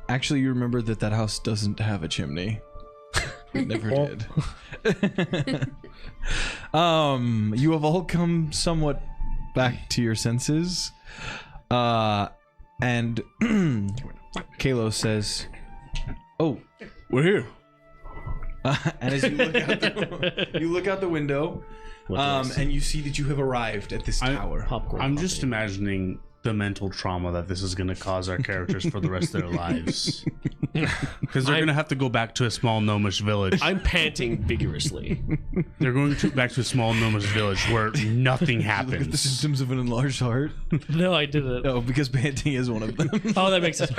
Actually, you remember that house doesn't have a chimney. It never did. You have all come somewhat back to your senses. And Kalos says, "Oh, We're here. and as you look out the window, and you see that you have arrived at this tower. Popcorn. I'm just imagining the mental trauma that this is going to cause our characters for the rest of their lives. Because they're going to have to go back to a small gnomish village. I'm panting vigorously. They're going back to a small gnomish village where nothing Look at the happens. symptoms of an enlarged heart. No, I didn't. No, because panting is one of them. Oh, that makes sense.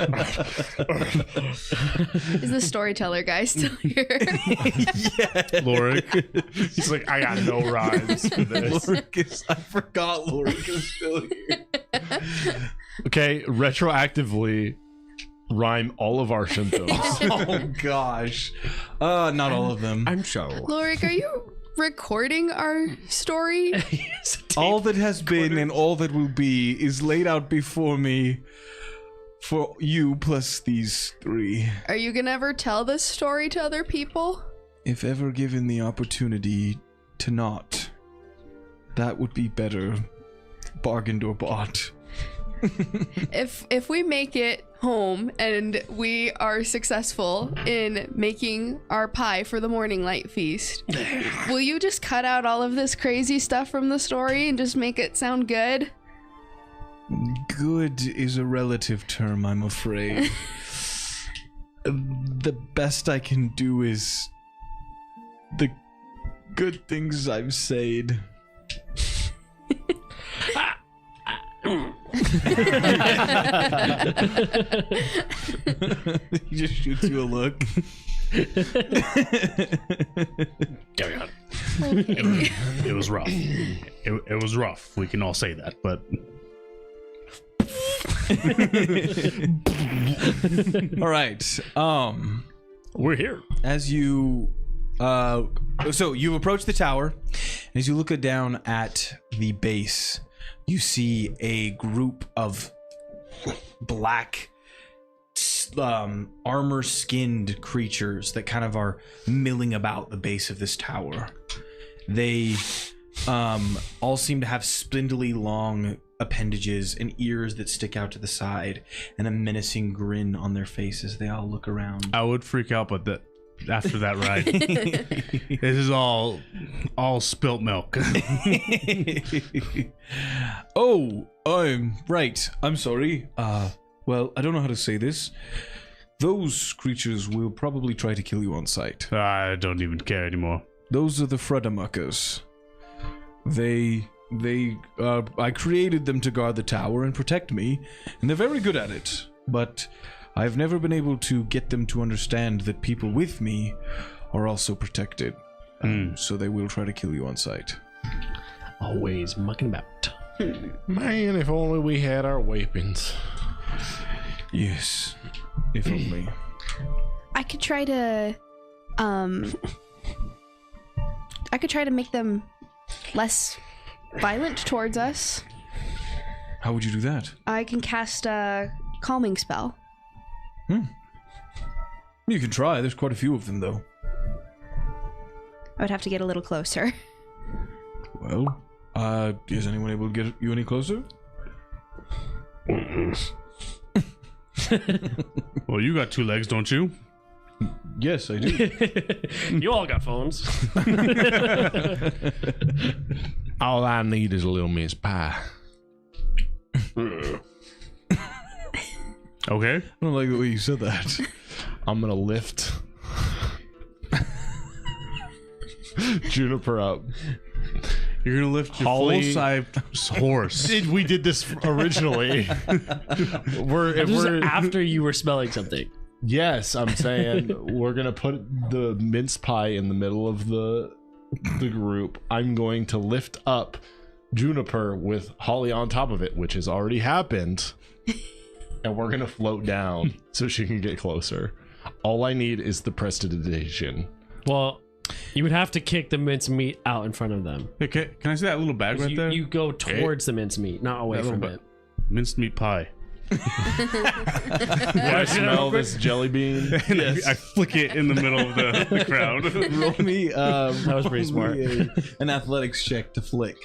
Is the storyteller guy still here? Lorik. He's like, I got no rhymes for this. I forgot Lorik is still here. Okay, retroactively rhyme all of our symptoms. Oh gosh, not all of them. I'm so. Lorik, are you recording our story? All that has been and all that will be is laid out before me for you plus these 3. Are you gonna ever tell this story to other people? If ever given the opportunity to not, that would be better bargained or bought. If we make it home and we are successful in making our pie for the Morninglight feast, will you just cut out all of this crazy stuff from the story and just make it sound good? Good is a relative term, I'm afraid. The best I can do is the good things I've said. He just shoots you a look. Carry on. Okay. It was rough. It was rough. We can all say that, but All right. We're here. As you so you've approached the tower, and as you look down at the base, you see a group of black armor-skinned creatures that kind of are milling about the base of this tower. They all seem to have spindly long appendages and ears that stick out to the side, and a menacing grin on their faces. They all look around. I would freak out, but after that ride, this is all spilt milk. Oh, right. I'm sorry. Well, I don't know how to say this. Those creatures will probably try to kill you on sight. I don't even care anymore. Those are the Fredamuckers. I created them to guard the tower and protect me, and they're very good at it. But I've never been able to get them to understand that people with me are also protected. So they will try to kill you on sight. Always mucking about. Man, if only we had our weapons. Yes, if only. I could try to make them less violent towards us. How would you do that? I can cast a calming spell. You can try. There's quite a few of them, though. I would have to get a little closer. Well, Is anyone able to get you any closer? Well, you got 2 legs, don't you? Yes, I do. You all got phones. All I need is a little mince pie. Okay. I don't like the way you said that. I'm gonna lift Juniper up. You're gonna lift your Holly- full-size horse. We did this originally. This is after you were smelling something. Yes, I'm saying we're gonna put the mince pie in the middle of the group. I'm going to lift up Juniper with Holly on top of it, which has already happened, and we're gonna float down so she can get closer. All I need is the prestidigitation. Well, you would have to kick the mincemeat out in front of them. Okay, can I see that little bag right there? You go towards the mincemeat, not away That from little it. Minced meat pie. Do I smell this jelly bean? And I flick it in the middle of the crowd. Roll me. That was pretty smart. An athletics check to flick.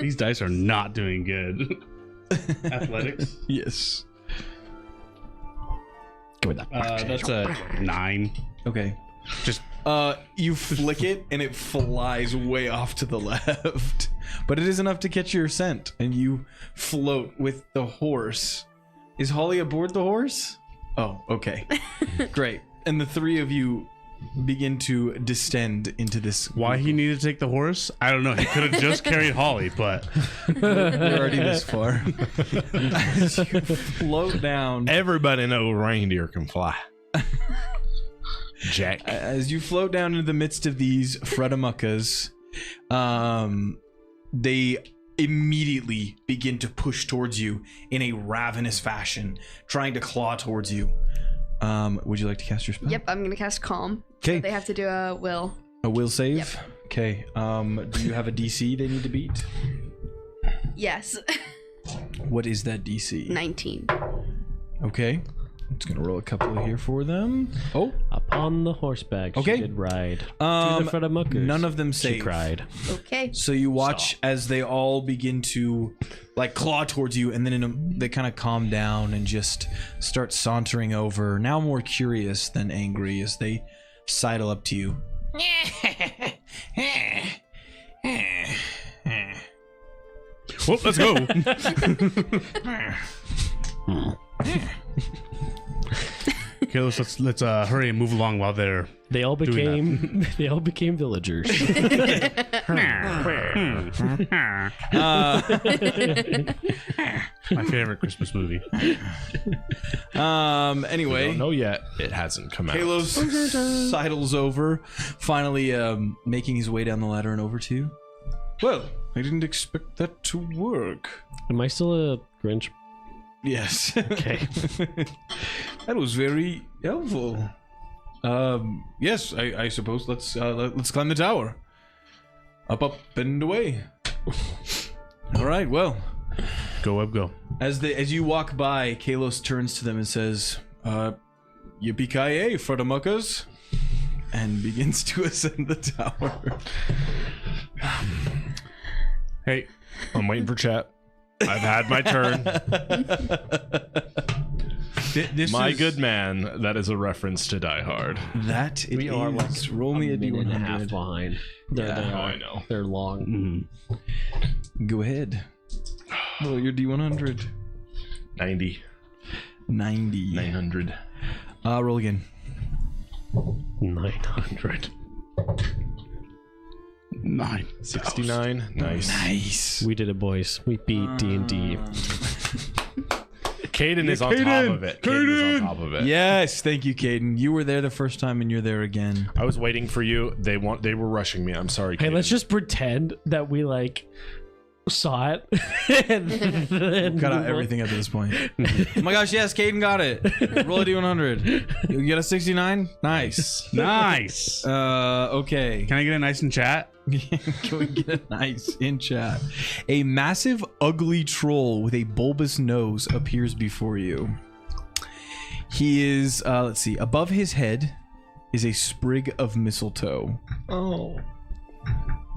These dice are not doing good. Athletics? Yes. Go with that. That's a 9. Okay. Just you flick it and it flies way off to the left, but it is enough to catch your scent, and you float with the horse. Is Holly aboard the horse? Oh, okay. Great. And the 3 of you begin to descend into this. why he needed to take the horse? I don't know. He could have just carried Holly, but We're already this far. As you float down. Everybody knows reindeer can fly. Jack. As you float down into the midst of these Fredamuckas, they immediately begin to push towards you in a ravenous fashion, trying to claw towards you. Would you like to cast your spell? Yep, I'm gonna cast Calm. Okay. They have to do a will. A will save? Yep. Okay. Do you have a DC they need to beat? Yes. What is that DC? 19. Okay. I'm just gonna roll a couple here for them. Oh, Upon the horseback, Okay. she did ride. To um, the Fredamuckers, none of them she save. cried. Okay. So you watch as they all begin to like claw towards you, and then they kind of calm down and just start sauntering over, now more curious than angry, as they sidle up to you. well, let's go. Okay, let's hurry and move along while they're. They all became villagers. My favorite Christmas movie. Anyway, Don't know yet. It hasn't come out. Kalos sidles over, finally making his way down the ladder and over to you. Well, I didn't expect that to work. Am I still a Grinch? Yes. Okay. That was very helpful. Yes, I suppose let's climb the tower. Up and away. All right, well. Go, Web, go. As you walk by, Kalos turns to them and says, "Yippee-ki-yay, Fredamuckas," and begins to ascend the tower. Hey, I'm waiting for chat. I've had my turn. This My is, good man. That is a reference to Die Hard. That it We are like is. Roll me a minute and a half D100. behind. They Oh, are. I know. They're long. Go ahead. Roll your D100. 90. 90. 900. Roll again. 900. 9. 69. Nice. Nice. We did it, boys. We beat D&D. Caden is on top of it. Caden is on top of it. Yes, thank you, Caden. You were there the first time, and you're there again. I was waiting for you. They were rushing me. I'm sorry, Hey, Caden. let's just pretend that we like saw it. and Cut out everything at this point. Oh my gosh, yes, Caden got it. Roll a D100. You get a 69? Nice. Nice. Okay. Can I get a nice in chat? Can we get a nice in chat? A massive, ugly troll with a bulbous nose appears before you. He is, let's see, above his head is a sprig of mistletoe. Oh.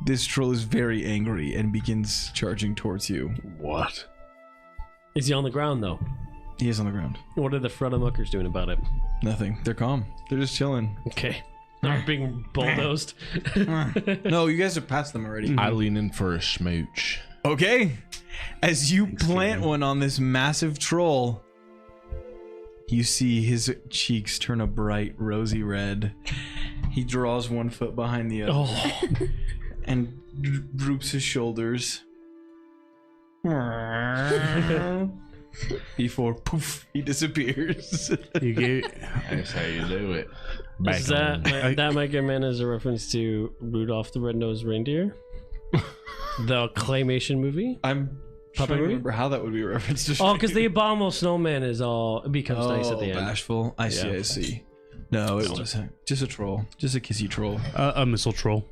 This troll is very angry and begins charging towards you. What? Is he on the ground though? He is on the ground. What are the Fruddamuckers doing about it? Nothing. They're calm. They're just chilling. Okay. They're being bulldozed. No, you guys have passed them already. I lean in for a smooch. Okay. As you plant one on this massive troll, you see his cheeks turn a bright rosy red. He draws one foot behind the other and droops his shoulders. Before poof, he disappears. You gave That's how you do it. Is that might get man as a reference to Rudolph the Red-Nosed Reindeer? The claymation movie? I'm trying to remember how that would be a reference to. Oh, because the abominable snowman is all becomes nice at the end. Bashful. I see. Yeah. I see. No, it was just a troll, just a kissy troll. a missile troll.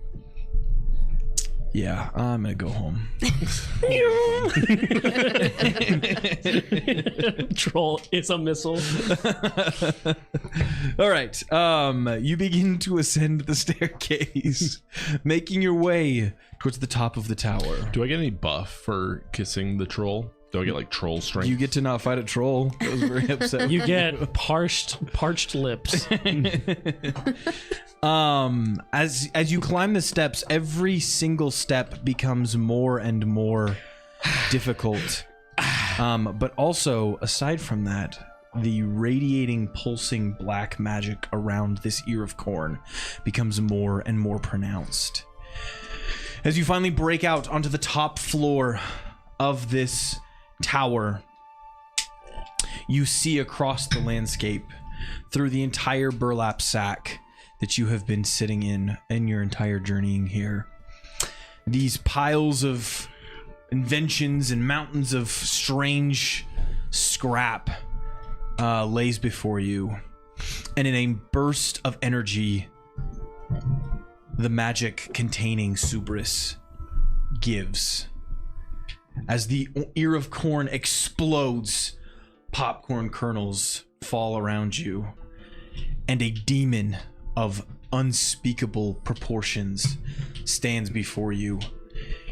Yeah, I'm gonna go home. Troll is a missile. All right. You begin to ascend the staircase, making your way towards the top of the tower. Do I get any buff for kissing the troll? Do I get like troll strength? You get to not fight a troll. That was very upset. You get parched lips. As you climb the steps, every single step becomes more and more difficult. But also, aside from that, the radiating, pulsing black magic around this ear of corn becomes more and more pronounced. As you finally break out onto the top floor of this tower, you see across the landscape through the entire burlap sack that you have been sitting in your entire journeying here. These piles of inventions and mountains of strange scrap lays before you. And in a burst of energy, the magic containing Subris gives. As the ear of corn explodes, popcorn kernels fall around you, and a demon of unspeakable proportions stands before you.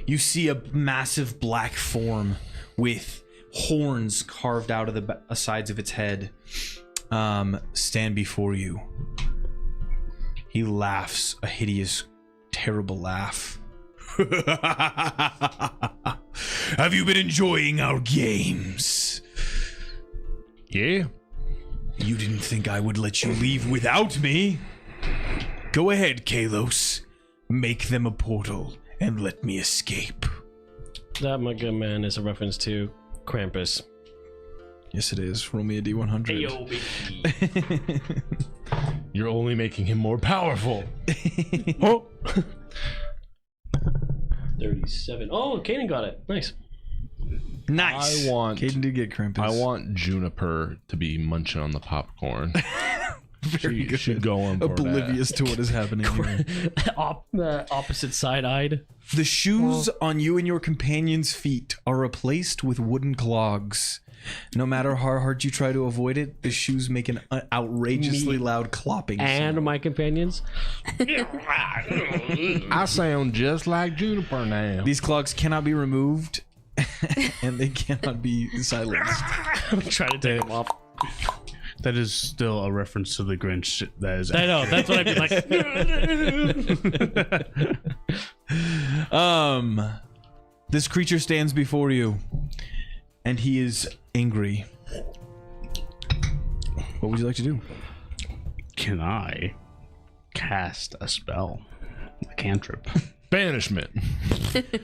You see a massive black form with horns carved out of the sides of its head stand before you. He laughs a hideous, terrible laugh. Have you been enjoying our games? Yeah. You didn't think I would let you leave without me? Go ahead, Kalos. Make them a portal and let me escape. That, my good man, is a reference to Krampus. Yes, it is. Roll me a D100. Eubie. You're only making him more powerful. Oh. 37. Oh, Kaden got it. Nice. Nice. Caden did get Krampus. I want Juniper to be munching on the popcorn. Very good. Should go on board Oblivious to what is happening here. Opposite side-eyed. The shoes on you and your companion's feet are replaced with wooden clogs. No matter how hard you try to avoid it, the shoes make an outrageously loud clopping And sound. my companions. I sound just like Juniper now. These clogs cannot be removed, and they cannot be silenced. I'm trying to take them off. That is still a reference to the Grinch. That is. I know. That's what I'd be like. This creature stands before you, and he is angry. What would you like to do? Can I cast a spell? A cantrip. Banishment.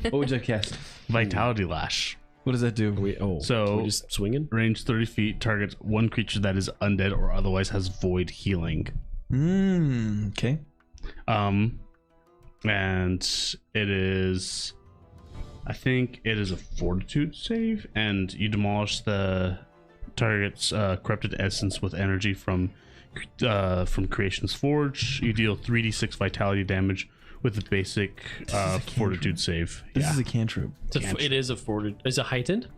What would you like to cast? Vitality Lash. What does that do? So we just swinging. Range 30 feet, targets one creature that is undead or otherwise has void healing. Okay. And it is, I think it is a fortitude save, and you demolish the target's corrupted essence with energy from Creation's Forge. You deal 3d6 vitality damage with the basic fortitude save. This is a cantrip. It is a forward. Is it heightened?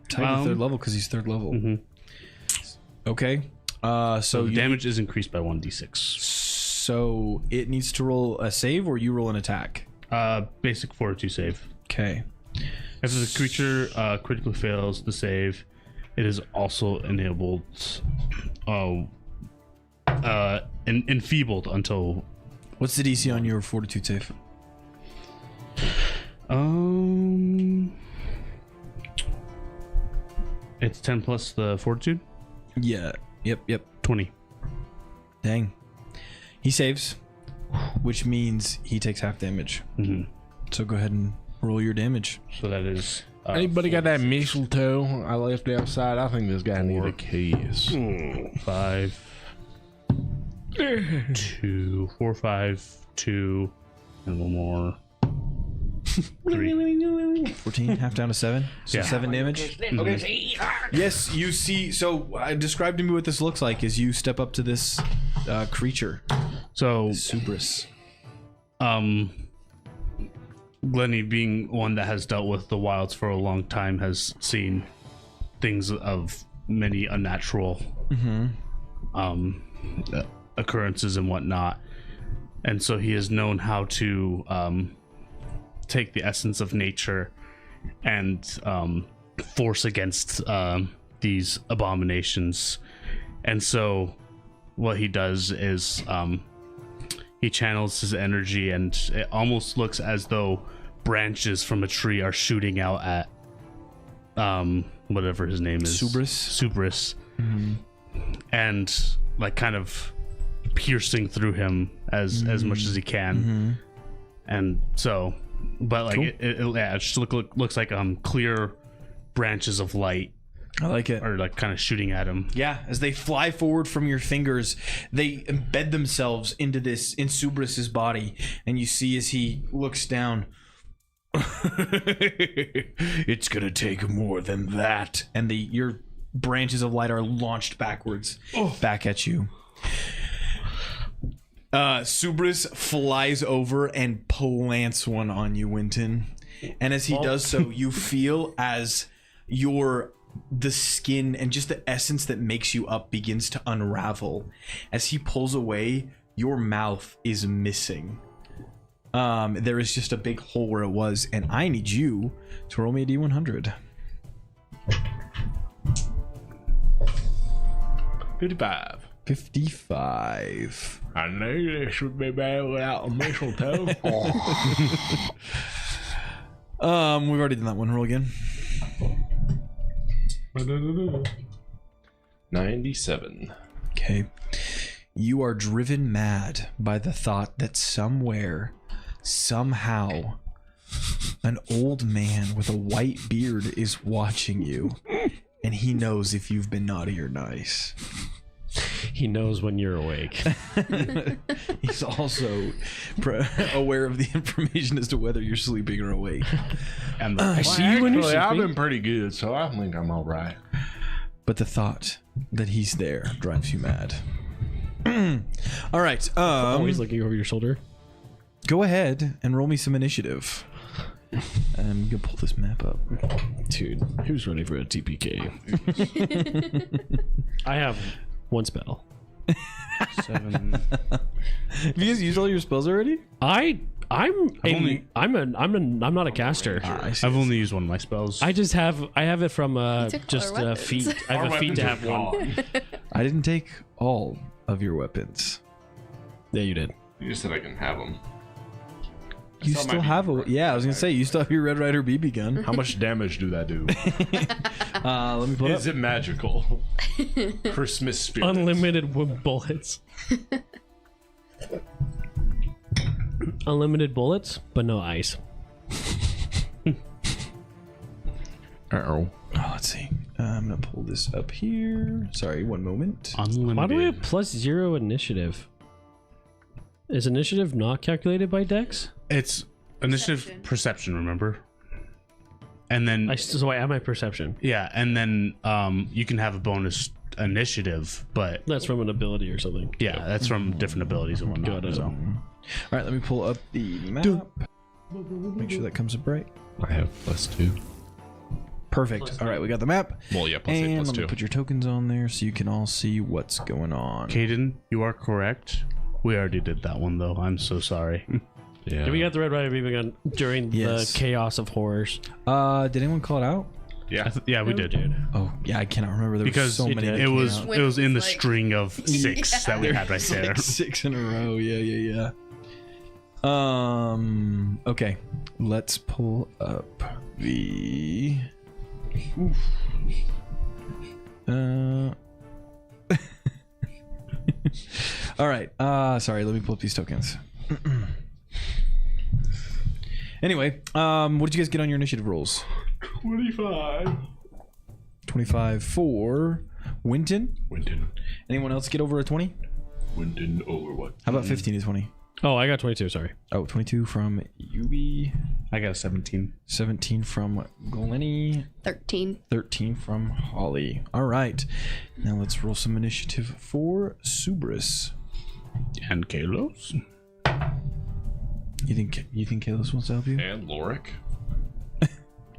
Tied to third level because he's third level. Mhm. Okay. So the damage is increased by 1d6. So it needs to roll a save, or you roll an attack. Basic fortitude save. Okay. If the creature critically fails the save, it is also enabled, enfeebled until. What's the DC on your fortitude save? It's 10 plus the fortitude. Yeah. Yep. 20. Dang. He saves, which means he takes half damage. Mm-hmm. So go ahead and roll your damage. So that is. Anybody got that mistletoe I left outside? I think this guy needs a case. 5, 2, 4, 5, 2, and one more. 3. 14, half down to 7. So Yeah. 7 damage. Okay. Yes, you see. So describe to me what this looks like as you step up to this creature. So, Subris. Glenni, being one that has dealt with the wilds for a long time, has seen things of many unnatural occurrences and whatnot, and so he has known how to take the essence of nature and force against these abominations. And so what he does is he channels his energy, and it almost looks as though branches from a tree are shooting out at whatever his name is, Subris, and like kind of piercing through him as much as he can. And so, but like it just looks like clear branches of light. I like it. Or like kind of shooting at him. Yeah, as they fly forward from your fingers, they embed themselves into Subris's body, and you see as he looks down. It's gonna take more than that, and your branches of light are launched backwards, back at you. Subris flies over and plants one on you, Winton, and as he does so, you feel as the skin and just the essence that makes you up begins to unravel. As he pulls away, your mouth is missing. There is just a big hole where it was, and I need you to roll me a D100. 55. I knew this would be bad without a mistletoe. We've already done that one. Roll again. 97. Okay. You are driven mad by the thought that somewhere, somehow, an old man with a white beard is watching you, and he knows if you've been naughty or nice. He knows when you're awake. He's also aware of the information as to whether you're sleeping or awake. And I see you when you're I've sleeping. been pretty good, so I think I'm all right. But the thought that he's there drives you mad. All right. Always looking over your shoulder. Go ahead and roll me some initiative. I'm gonna pull this map up. Dude, who's ready for a TPK? I have one spell. 7. Have you guys used all your spells already? I'm not a caster. I've only used one of my spells. I have it from took just our weapons. feet. I have a feat to have one. I didn't take all of your weapons. Yeah, you did. You just said I can have them. You still have a... Yeah, I was gonna say, you still have your Red Ryder BB gun. How much damage do that do? Let me pull it up. Is it magical? Christmas spirit. Unlimited bullets. Unlimited bullets, but no ice. Uh-oh. Oh, let's see. I'm gonna pull this up here. Sorry, one moment. Unlimited. Why do we have +0 initiative? Is initiative not calculated by Dex? It's initiative perception, remember? And then So I add my perception. yeah, and then you can have a bonus initiative, but That's from an ability or something. yeah, that's from different abilities and whatnot. Got it. So All right, let me pull up the map. Make sure that comes up right. I have +2. Perfect. All right, we got the map. Well, yeah, +8, And let me +2. put your tokens on there so you can all see what's going on. Caden, you are correct. We already did that one though. I'm so sorry. Yeah. Did we get the Red Rider BB gun during Yes. the chaos of horrors? Did anyone call it out? Yeah. Yeah, we did. Oh, yeah, I cannot remember. There Because was so many. did. that It came was out. When it was in the like- string of 6 that we had right It's there. like 6 in a row. Yeah. Okay. Let's pull up the. All right. Sorry. Let me pull up these tokens. Anyway, what did you guys get on your initiative rolls? 25. 25 for Winton. Winton. Anyone else get over a 20? Winton over what? How about 15 to 20? Oh, I got 22. Sorry. Oh, 22 from Eubie. I got a 17. 17 from Glenni. 13. 13 from Holly. All right. Now let's roll some initiative for Subris. And Kalos? You think Kalos wants to help you? And Lorik.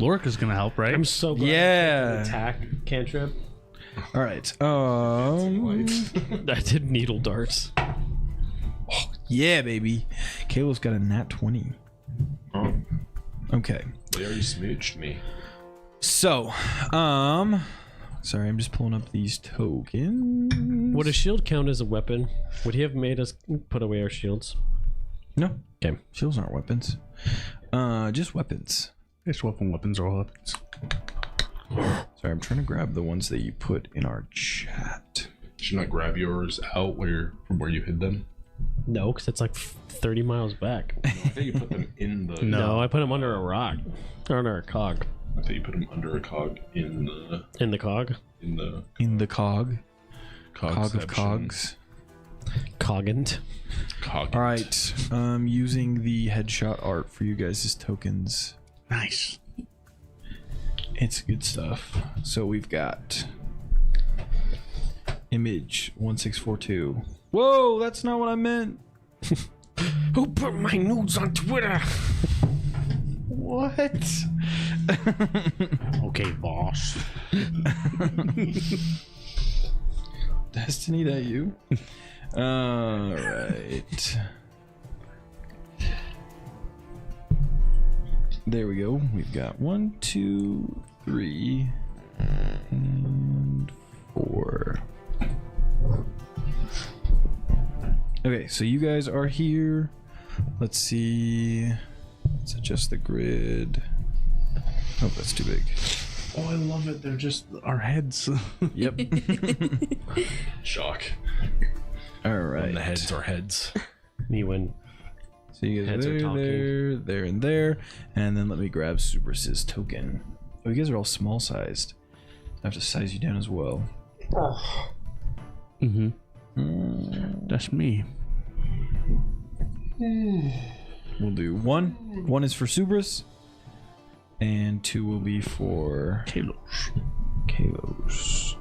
Lorik is gonna help, right? I'm so glad. Yeah. Attack cantrip. All right. I did needle darts. Yeah, baby. Kalos got a nat 20. Oh, Okay. they already smooched me. So, sorry, I'm just pulling up these tokens. Would a shield count as a weapon? Would he have made us put away our shields? No. Okay. Shields aren't weapons. Just weapons. It's weapons or weapons. Sorry, I'm trying to grab the ones that you put in our chat. Should you not grab yours out from where you hid them? No, because it's like 30 miles back. I thought you put them in the. No, I put them under a rock. Or under a cog. I thought you put them under a cog in In the cog? In the cog. Cog of cogs. Coggant. Cog. All right. Using the headshot art for you guys' tokens. Nice. It's good stuff. So we've got image 1642. Whoa, that's not what I meant. Who put my nudes on Twitter? What? Okay, boss. Destiny, that you? All right. There we go. We've got 1, 2, 3, and 4. Okay, so you guys are here. Let's see. Let's adjust the grid. Oh, that's too big. Oh, I love it. They're just our heads. Yep. Shock. All right. And the heads are heads. Me when So you guys Heads are are talking. there, and there. And then let me grab Subris's token. Oh, you guys are all small sized. I have to size you down as well. Mm-hmm. That's me. We'll do 1. 1 is for Subris. And 2 will be for Kalos.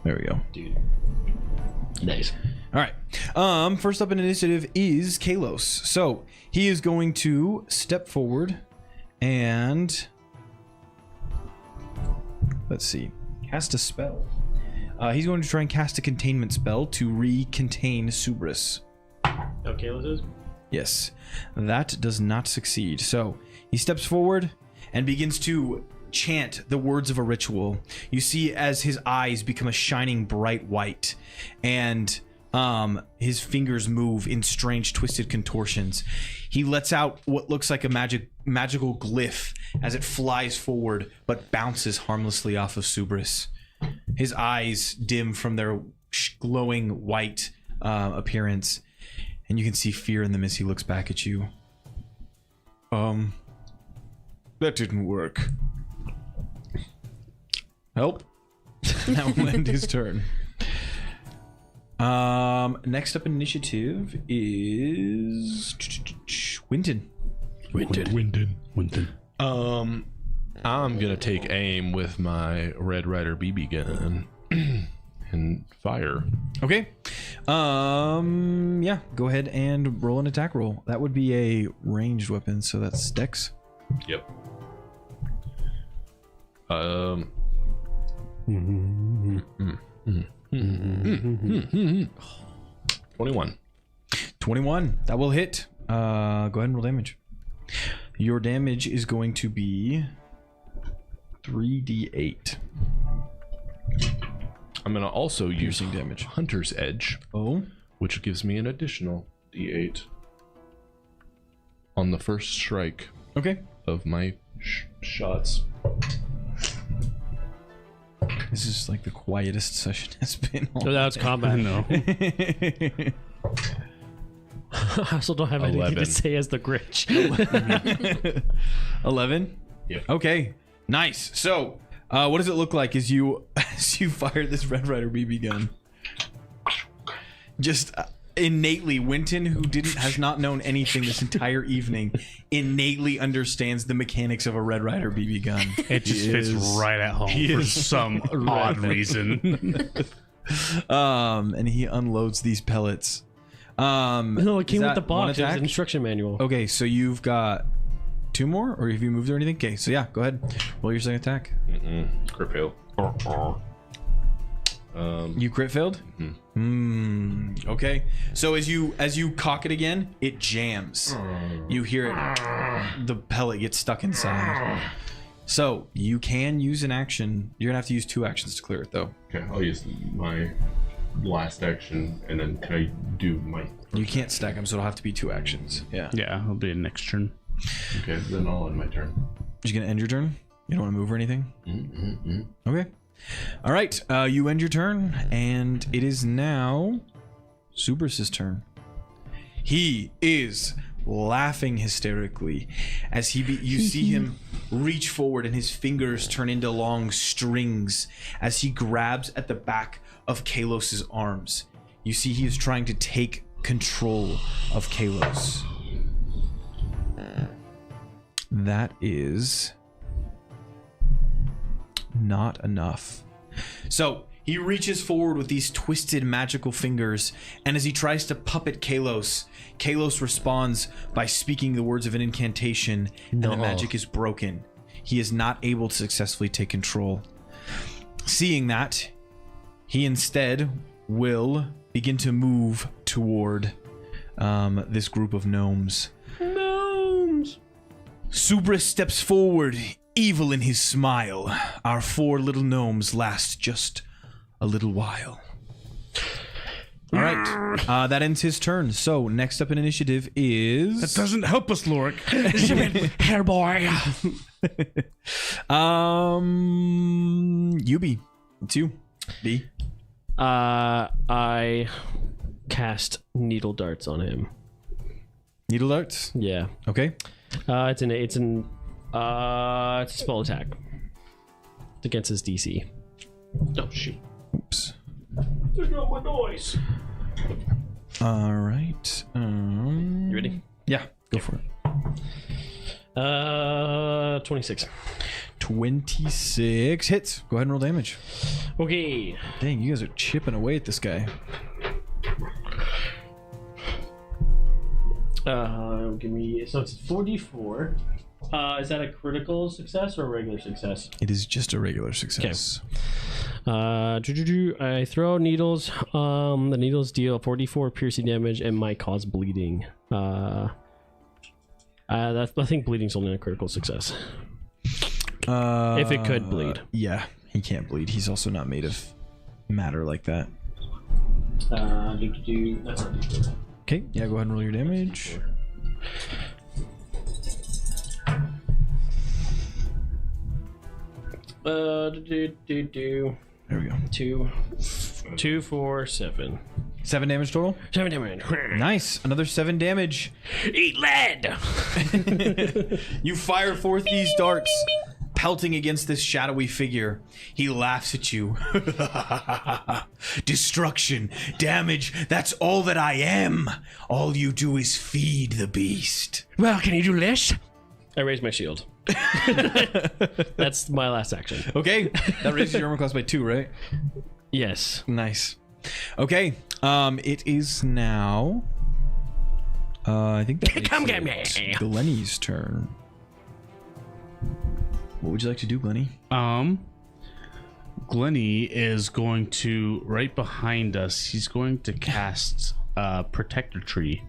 There we go. dude. Nice. All right. First up in initiative is Kalos. So he is going to step forward and let's see, cast a spell. He's going to try and cast a containment spell to re-contain Subris. Okay, let's do. Yes, that does not succeed. So he steps forward and begins to chant the words of a ritual. You see as his eyes become a shining bright white, and his fingers move in strange twisted contortions. He lets out what looks like a magical glyph as it flies forward but bounces harmlessly off of Subris. His eyes dim from their glowing white appearance, and you can see fear in them as he looks back at you. That didn't work. Help. That will end his turn. Next up in initiative is Winton. Winton. I'm gonna take aim with my Red Rider BB gun and fire. Okay. Yeah, go ahead and roll an attack roll. That would be a ranged weapon, so that's Dex. Yep. 21. 21. That will hit. Go ahead and roll damage. Your damage is going to be 3d8. I'm going to also use Piercing damage. Hunter's Edge, Oh. which gives me an additional d8 on the first strike Okay. of my shots. This is like the quietest session has been. So that's combat. No. I also don't have anything 11. to say as the Grinch. 11. Yep. Okay. Nice. So, what does it look like as you fire this Red Ryder BB gun? Just innately, Winton, who has not known anything this entire evening, innately understands the mechanics of a Red Ryder BB gun. It just fits right at home for some odd reason. And he unloads these pellets. No, it came Is with the that one box. It was attack? an instruction manual. Okay, so you've got 2 more, or have you moved or anything? Okay, so yeah, go ahead. Roll your second attack. Crit fail. You crit failed? Okay. So as you cock it again, it jams. You hear it. The pellet gets stuck inside. So you can use an action. You're gonna have to use 2 actions to clear it, though. Okay, I'll use my last action, and then can I do my... You can't stack them, so it'll have to be 2 actions. Yeah. Yeah, it'll be next turn. Okay, then I'll end my turn. You gonna end your turn? You don't want to move or anything? Okay. All right. You end your turn, and it is now Subrus's turn. He is laughing hysterically as you see him reach forward, and his fingers turn into long strings as he grabs at the back of Kalos's arms. You see he is trying to take control of Kalos. That is not enough. So he reaches forward with these twisted magical fingers, and as he tries to puppet Kalos, Kalos responds by speaking the words of an incantation, and the magic is broken. He is not able to successfully take control. Seeing that, he instead will begin to move toward this group of gnomes. Subrus steps forward, evil in his smile. Our 4 little gnomes last just a little while. All right, that ends his turn. So next up in initiative is... That doesn't help us, Lorik. Hair boy. Eubie. It's you. B. I cast needle darts on him. Needle darts. Yeah. Okay. It's a small attack. It's against his DC. Oh shoot. Oops. There's no more noise. All right. You ready? Yeah. Go for it. 26. 26 hits. Go ahead and roll damage. Okay. Dang, you guys are chipping away at this guy. Give me. So it's 4d4. Is that a critical success or a regular success? It is just a regular success. I throw needles. The needles deal 4d4 piercing damage and might cause bleeding. I think bleeding's only a critical success. If it could bleed. Yeah, he can't bleed. He's also not made of matter like that. That's not d4. Okay, yeah, go ahead and roll your damage. There There we go. 2, 4, 7. 7 damage total. 7 damage. Nice. Another 7 damage. Eat lead. You fire forth these darts, pelting against this shadowy figure. He laughs at you. Destruction, damage, that's all that I am. All you do is feed the beast. Well, can you do this? I raise my shield. That's my last action. Okay, that raises your armor class by 2, right? Yes. Nice. Okay, it is now... I think that Come makes get me. it Glenni's turn. What would you like to do, Glenni? Glenni is going to, right behind us, he's going to cast Protector Tree.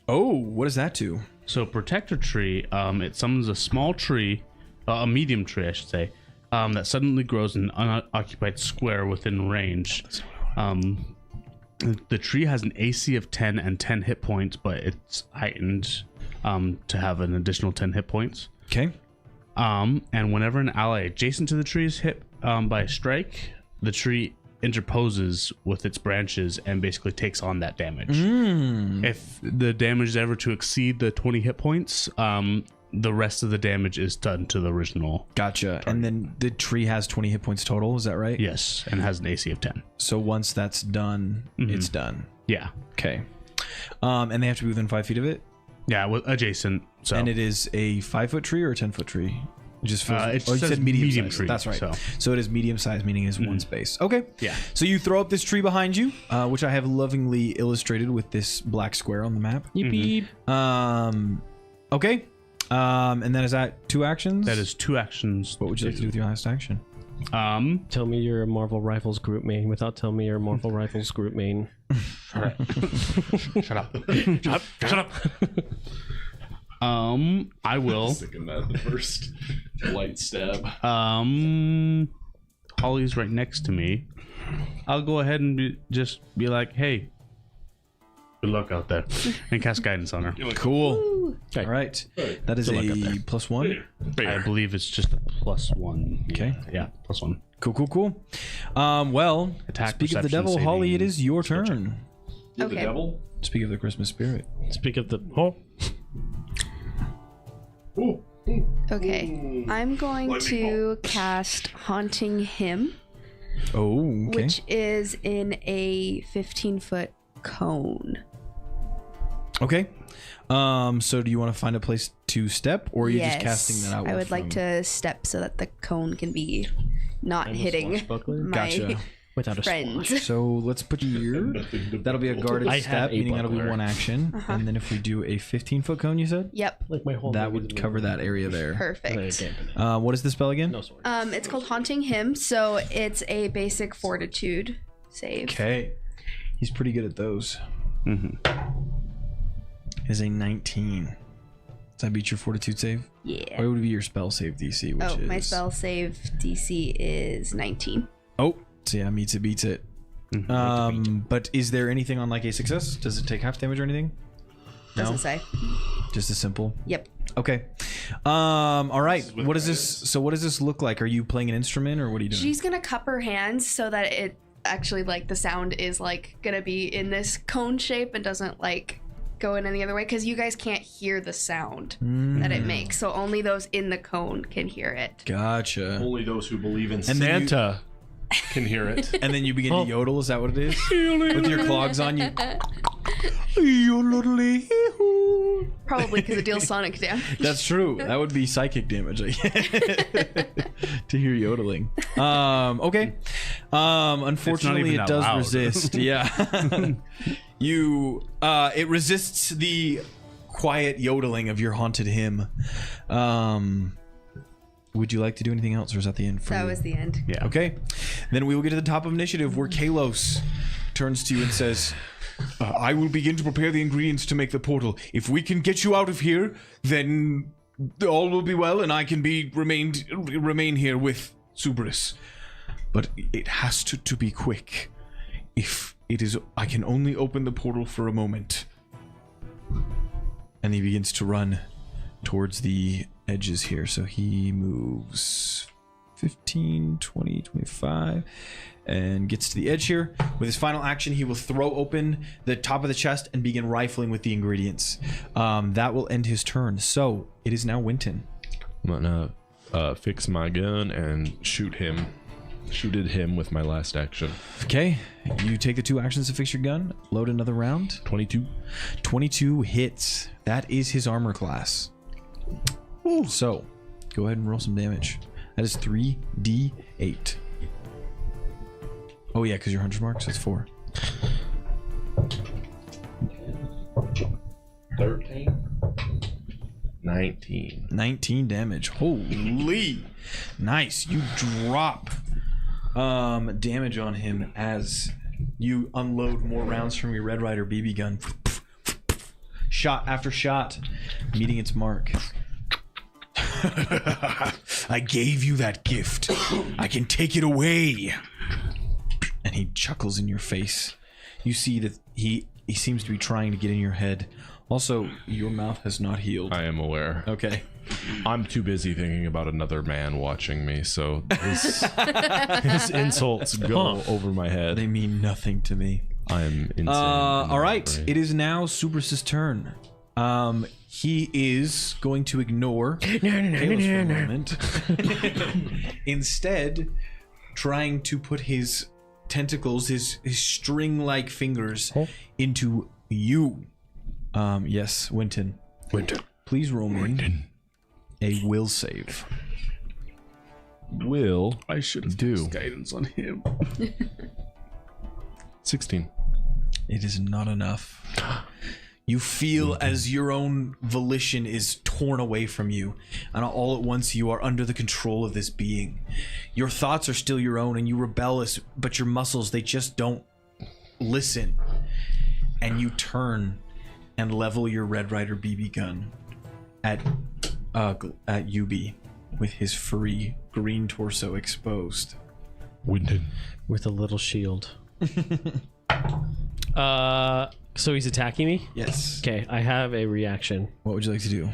Oh, what does that do? So Protector Tree, it summons a small tree, a medium tree, I should say, that suddenly grows in an unoccupied square within range. The tree has an AC of 10 and 10 hit points, but it's heightened to have an additional 10 hit points. Okay. And whenever an ally adjacent to the tree is hit by a strike, the tree interposes with its branches and basically takes on that damage. If the damage is ever to exceed the 20 hit points, the rest of the damage is done to the original. Gotcha. And then the tree has 20 hit points total, is that right? Yes, and has an AC of 10. So once that's done, it's done. Yeah. Okay. And they have to be within 5 feet of it? Yeah, with adjacent. So And it is a 5-foot tree or a 10-foot tree? It just feels it you says said medium size. tree, That's right. so. So it is medium size, meaning it's one space. Okay. Yeah. So you throw up this tree behind you, which I have lovingly illustrated with this black square on the map. Yippee. Okay. And then is that 2 actions? that is 2 actions. What would you like to do with your last action? Tell me you're a Marvel Rifles group main without telling me you're a Marvel Rifles group main. Shut up. Shut up. I will. Second that the first light stab. Holly's right next to me. I'll go ahead and just be like, hey, good luck out there, and cast guidance on her. Cool. All right. That is a +1. I believe it's just a +1. Okay. Yeah, +1. Cool. Well, Attack, speak of the perception, devil, saving, Holly, it is your turn. The Okay. devil? Speak of the Christmas spirit. Speak of the... Oh. Okay. I'm going to cast Haunting Him, Oh, okay. which is in a 15-foot cone. Okay. So do you want to find a place to step, or are you just casting that out? I would like to step so that the cone can be not hitting swashbuckler? my Gotcha. Without a friends. So let's put you here. That'll be a guarded I have step, a meaning that'll be buckler. 1 action. And then if we do a 15-foot cone, you said? Yep. Like my whole That thing would is cover that area there. Perfect. What is the spell again? No sword. It's called Haunting Him, so it's a basic fortitude save. Okay. He's pretty good at those. Is a 19. Does that beat your fortitude save? Yeah. Or would it be your spell save DC, which Oh, is... my spell save DC is 19. Oh, so yeah, meets it, beats it. But is there anything on like a success? Does it take half damage or anything? Doesn't say. Just a simple. Yep. Okay. All right. What is this? So what does this look like? Are you playing an instrument or what are you doing? She's gonna cup her hands so that it actually like the sound is like gonna be in this cone shape and doesn't like go in any other way because you guys can't hear the sound that it makes. So only those in the cone can hear it. Gotcha. Only those who believe in And then you- Santa can hear it. And then you begin to yodel. Is that what it is? With your clogs on, you. Probably because it deals sonic damage. That's true. That would be psychic damage to hear yodeling. Okay. Unfortunately, even it that does loud. resist. Yeah. It resists the quiet yodeling of your haunted hymn. Would you like to do anything else, or is that the end for That you? was the end. Yeah. Okay. Then we will get to the top of initiative where Kalos turns to you and says, I will begin to prepare the ingredients to make the portal. If we can get you out of here, then all will be well and I can remain here with Subris. But it has to be quick. If it is, I can only open the portal for a moment. And he begins to run towards the edges here. So he moves 15, 20, 25 and gets to the edge here. With his final action, he will throw open the top of the chest and begin rifling with the ingredients. That will end his turn. So it is now Winton. I'm gonna fix my gun and shoot him. Shooted him with my last action. Okay, you take the 2 actions to fix your gun. Load another round. 22. 22 hits. That is his armor class. Ooh. So go ahead and roll some damage. That is 3d8. Oh yeah, because you're 100 marks. That's 4. 13. 19. 19 damage. Holy. Nice. You drop damage on him as you unload more rounds from your Red Ryder BB gun. Shot after shot, meeting its mark. I gave you that gift. I can take it away. And he chuckles in your face. You see that he seems to be trying to get in your head. Also, your mouth has not healed. I am aware. Okay. I'm too busy thinking about another man watching me, so his insults go over my head. They mean nothing to me. I am insane. All right. It is now Supers's turn. He is going to ignore Kalos for a moment. Instead, trying to put his tentacles, his string-like fingers into you. Yes, Winton. Please roll me a will save. Will I should have do used guidance on him. 16. It is not enough. You feel as your own volition is torn away from you, and all at once you are under the control of this being. Your thoughts are still your own, and you rebel, but your muscles, they just don't listen. And you turn and level your Red Ryder BB gun at Eubie with his furry green torso exposed. Winton. With a little shield. So he's attacking me? Yes. Okay, I have a reaction. What would you like to do?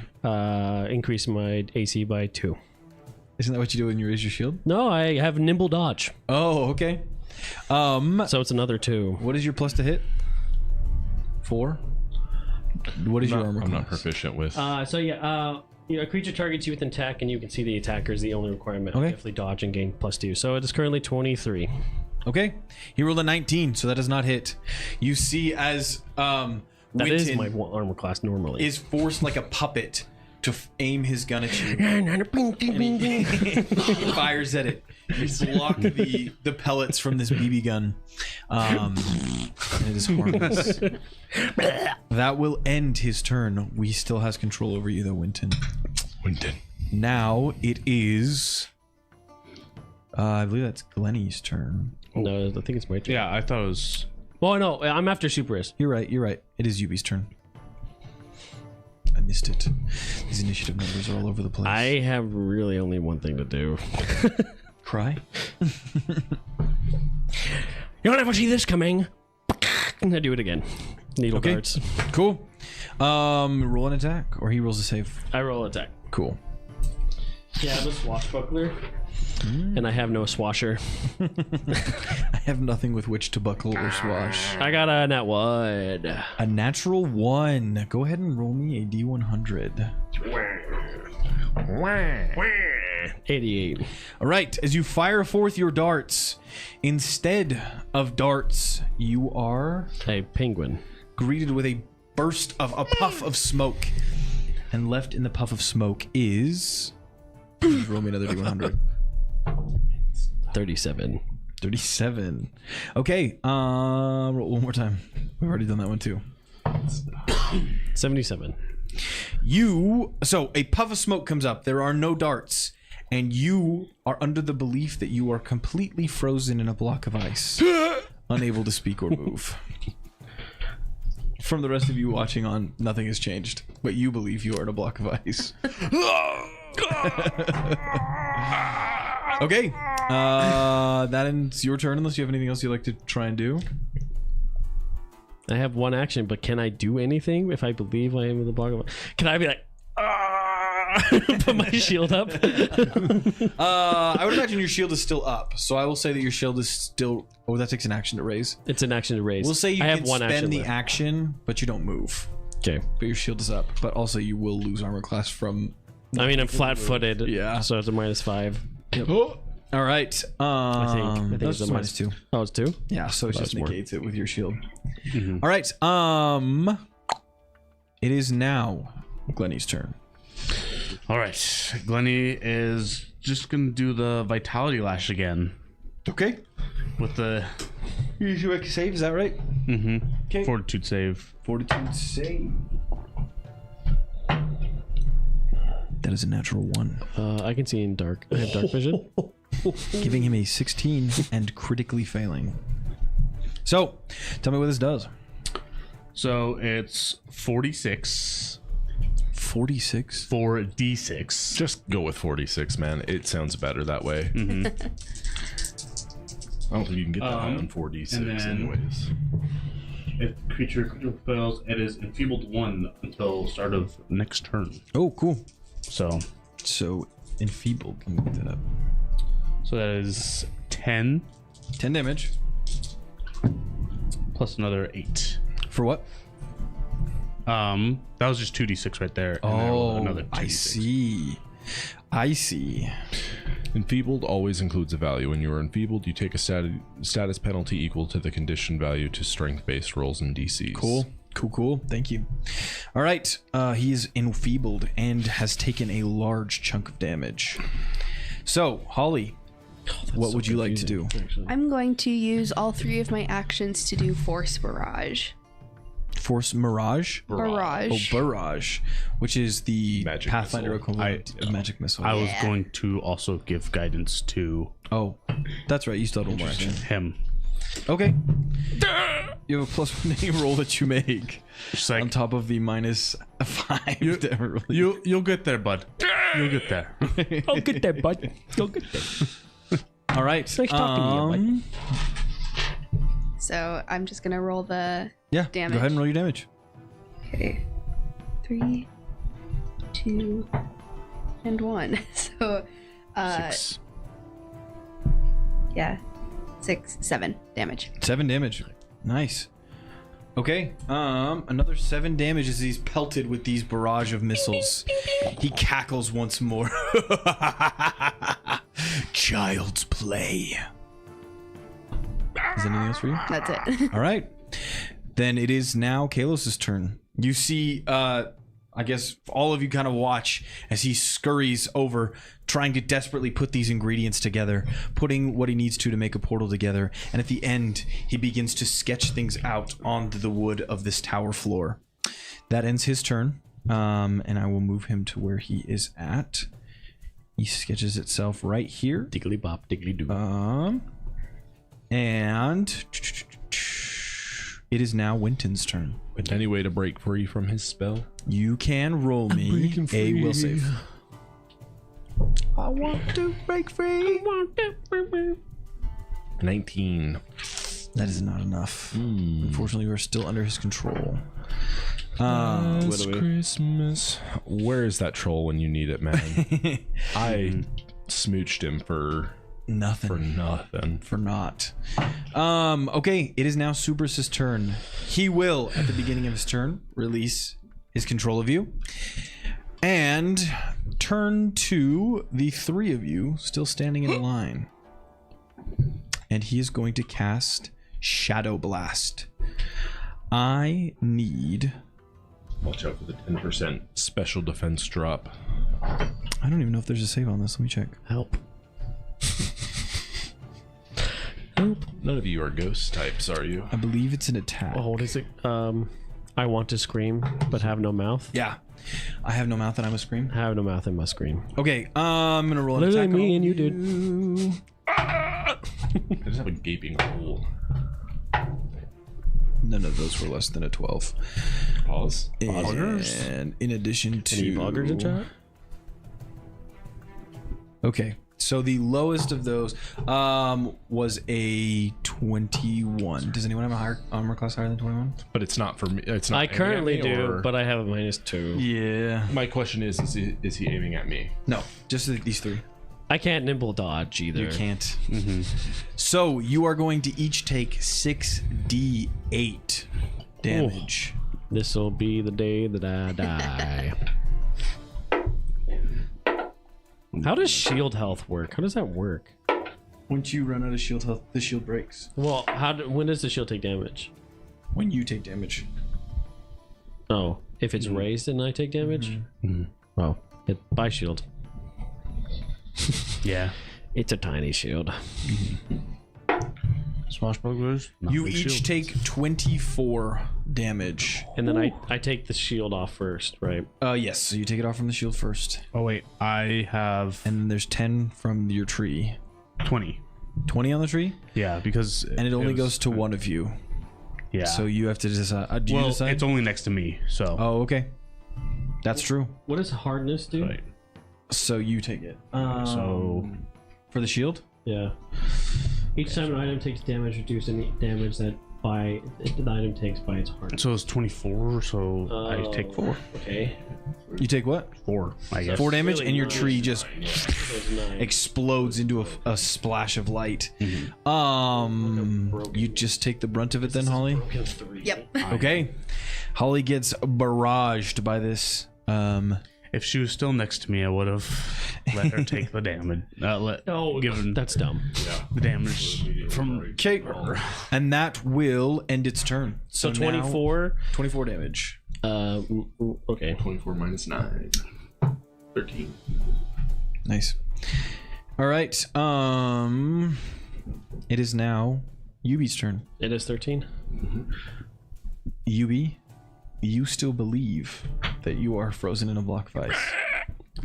Increase my AC by 2. Isn't that what you do when you raise your shield? No, I have nimble dodge. Oh, okay. So it's another 2. What is your plus to hit? 4? What is your armor I'm class? not proficient with. A creature targets you with an attack, and you can see the attacker is the only requirement. Okay. I definitely dodge and gain +2. So it is currently 23. Okay. He rolled a 19, so that does not hit. You see as That Winton is my armor class normally. is forced like a puppet to aim his gun at you. And he fires at it. You block the pellets from this BB gun. And it is harmless. That will end his turn. We still has control over you though, Winton. Now it is... I believe that's Glenni's turn. No, I think it's my turn. Yeah, I thought it was. Well, no, I'm after Superist. You're right. It is Eubie's turn. I missed it. These initiative numbers are all over the place. I have really only one thing to do. Cry? You'll never see this coming. And I do it again. Needle Okay. darts. Cool. Roll an attack, or he rolls a save. I roll attack. Cool. Yeah, I'm a swashbuckler. And I have no swasher. I have nothing with which to buckle or swash. I got a nat 1. A natural 1. Go ahead and roll me a D100. 88. All right. As you fire forth your darts, instead of darts, you are A penguin. greeted with a burst of a puff of smoke. And left in the puff of smoke is... roll me another D100. 37. 37. Okay. Roll one more time. We've already done that one too. 77. So a puff of smoke comes up. There are no darts. And you are under the belief that you are completely frozen in a block of ice. Unable to speak or move. From the rest of you watching on, nothing has changed. But you believe you are in a block of ice. Okay. That ends your turn unless you have anything else you'd like to try and do. I have one action, but can I do anything if I believe I am in the block of... Can I be like... put my shield up? I would imagine your shield is still up. So I will say that your shield is still... Oh, that takes an action to raise. It's an action to raise. We'll say you I can have one spend action the left. action, but you don't move. Okay. But your shield is up. But also you will lose armor class from... I mean, I'm flat-footed. Yeah. So it's a -5. All right. I think That's it's a minus 2. Oh, it's 2? Yeah, so it just That's more. negates it with your shield. Mm-hmm. All right. It is now Glenni's turn. All right. Glenni is just going to do the Vitality Lash again. Okay. With the You usually make a save, is that right? Okay. Fortitude save. Fortitude save. That is a natural 1. I can see in dark. I have dark vision. giving him a 16 and critically failing. So, tell me what this does. So it's 46 46. for D6. Just go with 46, man. It sounds better that way. Mm-hmm. I don't think you can get that high on and 4d6 then- anyways. If creature fails, it is enfeebled 1 until start of next turn. Oh, cool. So Enfeebled. Let me look that up. that is 10 10 damage. plus another 8. For what? That was just 2d6 right there. And then I rolled another 2d6. I see. Enfeebled always includes a value. When you are enfeebled, you take a status penalty equal to the condition value to strength-based rolls and DCs. Cool. Thank you. All right. He is enfeebled and has taken a large chunk of damage. So, Holly, what would you like to do? I'm going to use all 3 of my actions to do Force Barrage. Force Mirage? Barrage. Barrage, which is the Magic Pathfinder missile. equivalent of Magic Missile. I was going to also give guidance to Oh, that's right. You still have one more action. him. Okay. You have a +1 to any roll that you make Just like, on top of the -5 to ever roll. you'll get there, bud. You'll get there. I'll get that, bud. I'll get that. All right. Nice talking to you, So I'm just going to roll the Yeah. damage. Go ahead and roll your damage. Okay. 3, 2, and 1. So, 6. yeah. 6, 7 damage. 7 damage. Nice. Okay. Another 7 damage as he's pelted with these barrage of missiles. He cackles once more. Child's play. Is there anything else for you? That's it. All right. Then it is now Kalos's turn. You see, I guess all of you kind of watch as he scurries over, trying to desperately put these ingredients together, putting what he needs to make a portal together. And at the end, he begins to sketch things out on the wood of this tower floor. That ends his turn. And I will move him to where he is at. He sketches itself right here. Diggly bop, diggly doo. And it is now Winton's turn. Any way to break free from his spell? You can roll me a will save. I want to break free. 19. That is not enough. Unfortunately, we are still under his control. It's Christmas. Where is that troll when you need it, man? I smooched him for Nothing. nothing. For naught. Okay, it is now Supers's turn. He will, at the beginning of his turn, release his control of you. And turn to the 3 of you still standing in line. And he is going to cast Shadow Blast. I need... Watch out for the 10% special defense drop. I don't even know if there's a save on this. Let me check. Help. None of you are ghost types, are you? I believe it's an attack. Oh, what is it? I want to scream, but have no mouth. Yeah. I have no mouth and I must scream. Have no mouth and must scream. Okay, I'm going to roll an Literally attack. me on and you, dude. you. I just have a gaping hole. None of those were less than a 12. Pause. And in addition to... Any boggers in chat? Okay, so the lowest of those was a 21. Does anyone have a higher armor class higher than 21? But it's not for me. It's not. I aiming currently at me, do, or- but I have a -2. Yeah. My question is he aiming at me? No, just these 3. I can't nimble dodge either. You can't. So you are going to each take 6d8 damage. This'll be the day that I die. How does shield health work? How does that work? Once you run out of shield health, the shield breaks. Well, when does the shield take damage? When you take damage. Oh, if it's raised and I take damage? Oh, by shield. Yeah. It's a tiny shield. Swashbucklers. You each take 24 damage. And then I take the shield off first, right? Yes, so you take it off from the shield first. Oh wait, I have. And then there's 10 from your tree. 20. 20 on the tree? Yeah, because And it only goes to one of you. Yeah. So you have to decide. Do you well, decide? it's only next to me, so. Oh, okay. That's true. What does hardness do? Right. So you take it. So For the shield? Yeah. Each time an item takes damage, reduce any damage that the item takes by its hardness. it's 24, so I take 4. Okay. You take what? 4, I guess. 4 damage, really and your nice. tree just That's 9. explodes into a splash of light. Mm-hmm. You just take the brunt of it then, Holly? Broken 3. Yep. Okay. Holly gets barraged by this. If she was still next to me, I would have let her take the damage. Given That's dumb. the damage from. Okay. And that will end its turn. So now- 24. 24 damage. Okay. 24 minus 9. 13. Nice. All right. It is now Eubie's turn. It is 13. Eubie, you still believe that you are frozen in a block of ice.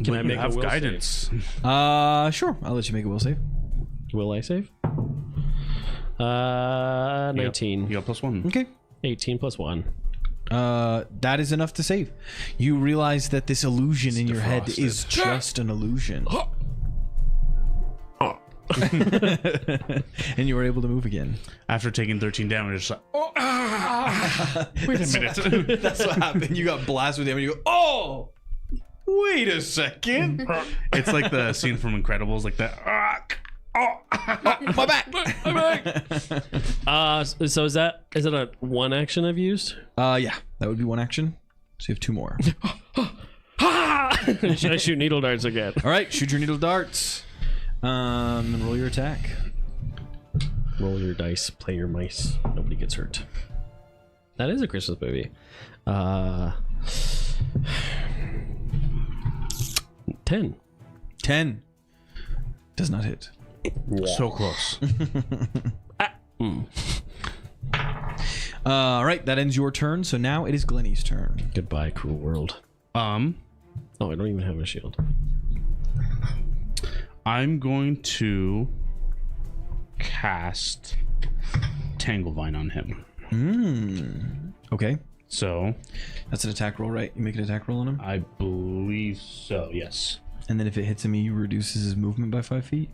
Can I make a have will guidance? Sure. I'll let you make a will save. Will I save? 19. You got +1. Okay. 18 plus 1. That is enough to save. You realize that this illusion in your head defrosted. is just an illusion. And you are able to move again. After taking 13 damage, it's like, wait a minute. That's what happened. You got blasted with him and you go, oh, wait a second. It's like the scene from Incredibles, like that. My back. So is it a one action I've used? Yeah, that would be one action. So you have 2 more. Should I shoot needle darts again? All right, shoot your needle darts. And roll your attack. Roll your dice, play your mice. Nobody gets hurt. That is a Christmas movie. 10. 10. Does not hit. So close. All right, that ends your turn. So now it is Glenni's turn. Goodbye, cruel world. Um, Oh, I don't even have a shield. I'm going to cast Tanglevine on him. Okay. So That's an attack roll, right? You make an attack roll on him. I believe so. Yes. And then if it hits him, he reduces his movement by 5 feet.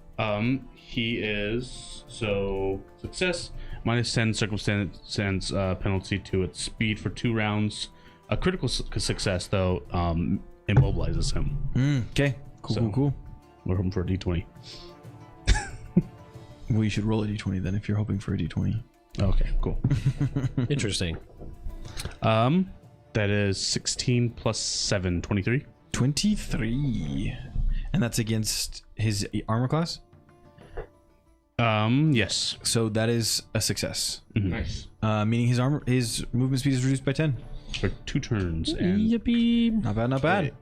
He is so success -10 circumstance penalty to its speed for 2 rounds. A critical success though immobilizes him. Okay. Cool, So- cool. We're hoping for a D20. Well, you should roll a d20 then if you're hoping for a d20. Okay, cool. Interesting. That is 16 plus 7, 23. 23. And that's against his armor class? Yes. So that is a success. Nice. Meaning his movement speed is reduced by 10. For 2 turns and Yippee. Not bad, not bad.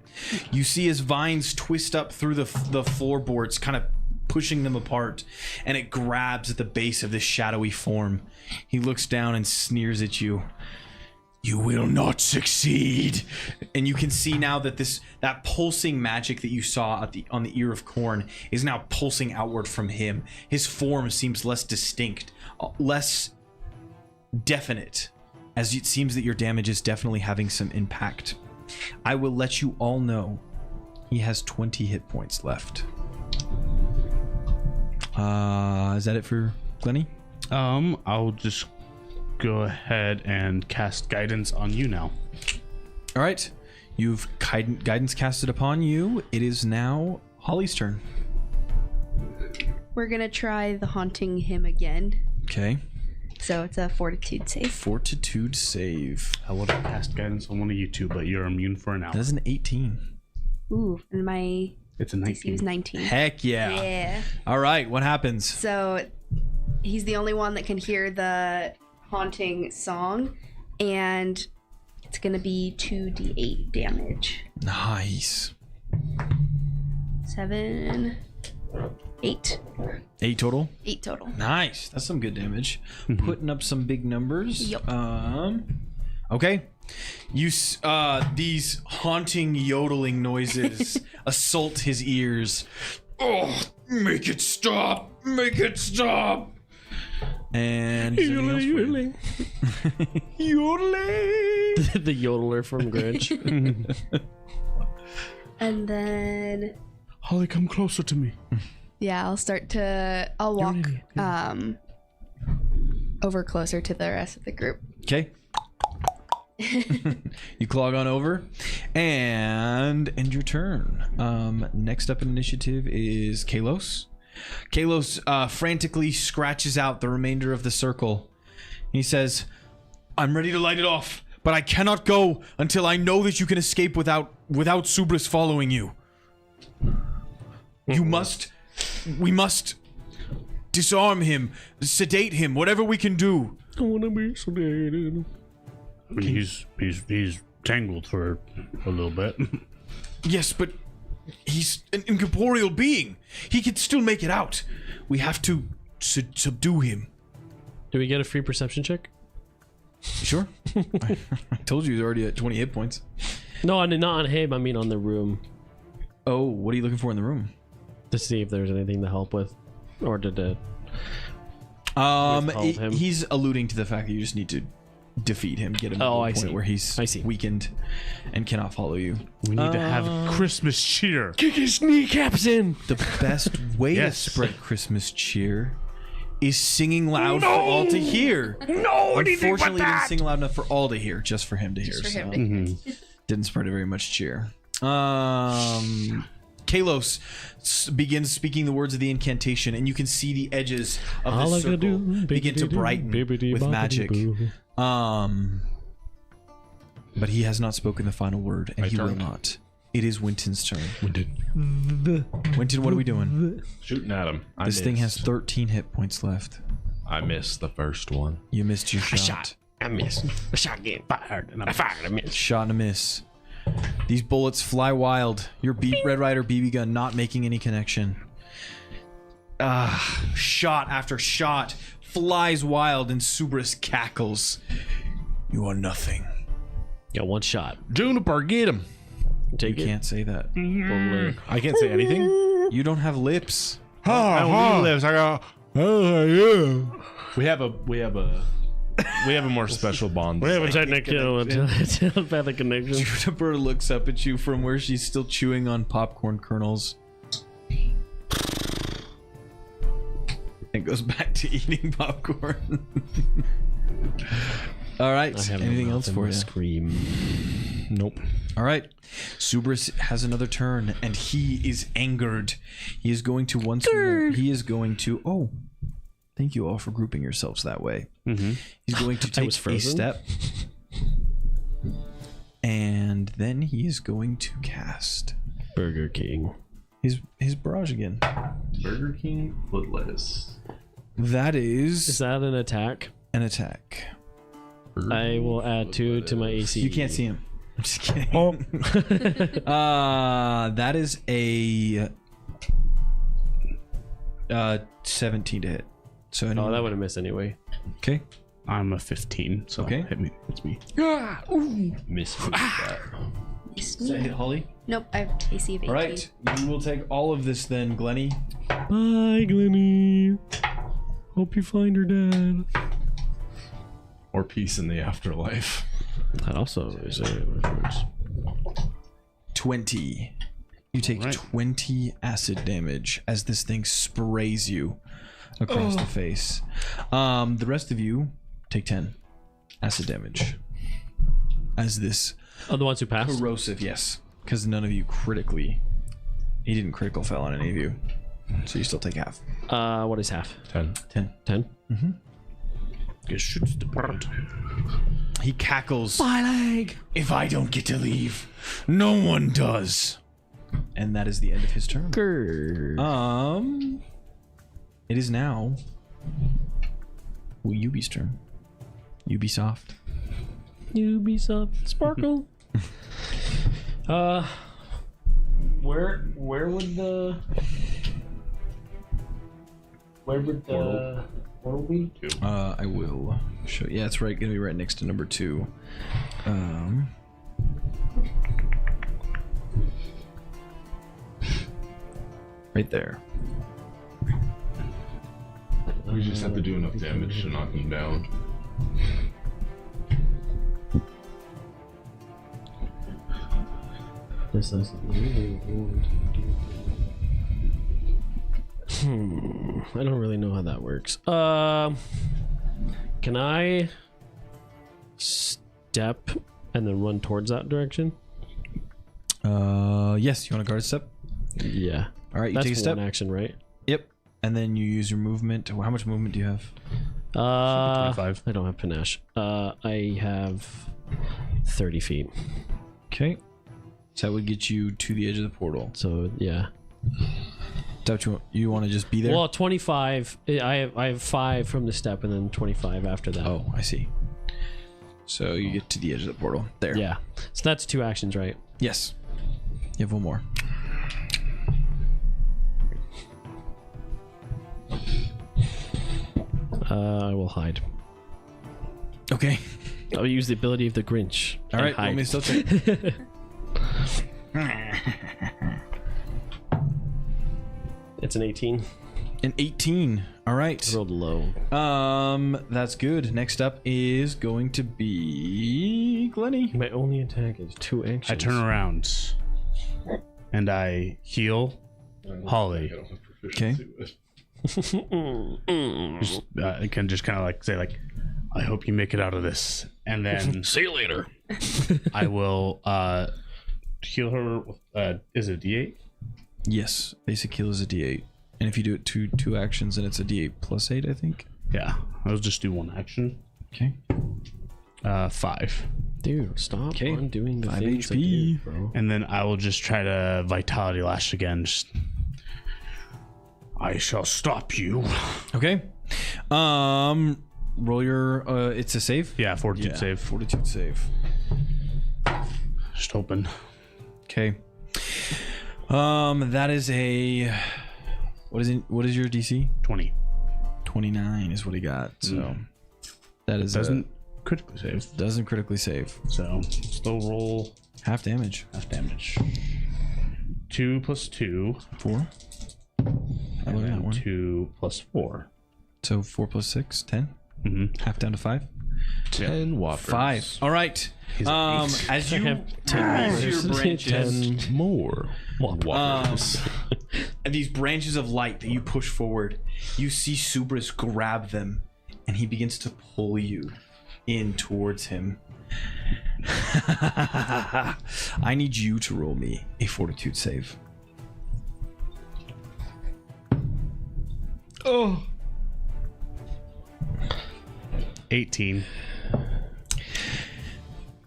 You see his vines twist up through the floorboards, kind of pushing them apart, and it grabs at the base of this shadowy form. He looks down and sneers at you. You will not succeed. And you can see now that that pulsing magic that you saw on the ear of corn is now pulsing outward from him. His form seems less distinct, less definite, as it seems that your damage is definitely having some impact. I will let you all know he has 20 hit points left. Is that it for Glenni? I'll just go ahead and cast guidance on you now. All right. You've guidance casted upon you. It is now Holly's turn. We're gonna try the haunting him again. Okay. So it's a fortitude save. Fortitude save. I would have cast guidance on one of you two, but you're immune for an hour. That is an 18. Ooh, and my It's a DC was 19. 19. Heck yeah. Yeah. All right. What happens? So he's the only one that can hear the haunting song, and it's gonna be 2d8 damage. Nice. 7, 8. 8 total. 8 total. Nice. That's some good damage. Putting up some big numbers. Yup. Okay. These haunting yodeling noises assault his ears. Oh, make it stop! Make it stop! And is there anything else for you? Yodeling. The yodeler from Grinch. And then, Holly, come closer to me. yeah, I'll walk over closer to the rest of the group. Okay. You clog on over and end your turn. Next up in initiative is Kalos. Kalos frantically scratches out the remainder of the circle. He says, I'm ready to light it off, but I cannot go until I know that you can escape without Subris following you. We must disarm him, sedate him, whatever we can do. I wanna be sedated. He's tangled for a little bit. Yes, but he's an incorporeal being. He can still make it out. We have to subdue him. Do we get a free perception check? Sure. I told you he's already at 20 hit points. No, not on him. I mean on the room. Oh, what are you looking for in the room? To see if there's anything to help with. Or to withhold him. He's alluding to the fact that you just need to defeat him, get him to the point where he's weakened and cannot follow you. We need to have Christmas cheer. Kick his kneecaps in! The best way to spread Christmas cheer is singing loud for all to hear. No, Unfortunately, didn't sing loud enough for all to hear, just for him to hear. For him So to hear. didn't spread very much cheer. Kalos begins speaking the words of the incantation, and you can see the edges of the circle begin to brighten with magic. But he has not spoken the final word, and he will not. It is Winton's turn. Winton, what are we doing? Shooting at him. This thing has 13 hit points left. I missed the first one. You missed your shot. I missed. A shot getting fired. And I fired. I missed. Shot and a miss. These bullets fly wild. Your Red Rider BB gun not making any connection. Shot after shot flies wild, and Subris cackles. You are nothing. Got one shot. Juniper, get him. Take You it. can't say that. I can't say anything. You don't have lips. I don't need lips. I go. Oh yeah. We have a more special bond. We have a technical telepathic connection. Juniper looks up at you from where she's still chewing on popcorn kernels. And goes back to eating popcorn. All right. Anything else for you? Scream. Nope. All right. Subris has another turn, and he is angered. He is going to once more. He is going to. Oh, thank you all for grouping yourselves that way. He's going to take a step, and then he is going to cast Burger King. his barrage again. Burger King footless. That Is is that an attack? an attack. I will add 2 to my AC. You can't see him. I'm just kidding. That is a 17 to hit. So Oh, that would have missed anyway. okay. I'm a 15, so Okay. hit me. It's me. Miss that. Does that hit Holly? Nope, I have AC of 18. All right. You will take all of this then, Glenni. Bye, Glenni. Hope you find her dad. Or peace in the afterlife. That also is a 20. You take 20 acid damage as this thing sprays you across the face. The rest of you take 10 acid damage as this Oh, the ones who passed? corrosive, yes, because none of you critically. He didn't critical fail on any of you, so you still take half. What is half? 10. 10? He cackles. My leg! If I don't get to leave, no one does. And that is the end of his turn. It is now Eubie's turn. Ubisoft. Ubisoft Sparkle. Where would the portal be? I will show. Yeah, it's right. Gonna be right next to number 2. Right there. We just have to do enough damage to knock him down. I don't really know how that works. Can I step and then run towards that direction? Yes. You want to guard step? Yeah. All right. You That's take a step. one action, right? Yep. And then you use your movement. How much movement do you have? 25. I don't have panache. I have 30 feet. Okay. So that would get you to the edge of the portal. So yeah. Is that what you want to just be there? Well, 25. I have 5 from the step, and then 25 after that. Oh, I see. So you get to the edge of the portal. There. Yeah. So that's 2 actions, right? Yes. You have one more. I will hide. Okay. I'll use the ability of the Grinch. All and right. hide. Want me to still check? It's an 18. An 18. All right. I rolled low. That's good. Next up is going to be Glenni. My only attack is 2 actions. I turn around and I heal Holly. Okay. I can just kind of like say like, I hope you make it out of this, and then See you later. I will heal her with is it a D8? Yes. Basic heal is a D8. And if you do it two actions, then it's a D8 plus 8, I think. Yeah, I'll just do one action. Okay. 5. Dude, stop Okay. on doing the 5 things I HP. do, bro. And then I will just try to Vitality Lash again. Just, I shall stop you. Okay. Roll your it's a save? Yeah, Fortitude save. Fortitude save. Just open. Okay. That is a what is your DC? 20. 29 is what he got. So that is Doesn't critically save. doesn't critically save. So still roll Half damage. half damage. 2 plus 2. 4. I And love that then one. 2 plus 4. So 4 plus 6, 10. Mm-hmm. Half down to 5. 10 whoppers. 5. All right. He's at 8. As you have 10 use your branches, 10 More whoppers. and these branches of light that you push forward, you see Subris grab them, and he begins to pull you in towards him. I need you to roll me a fortitude save. Oh. 18.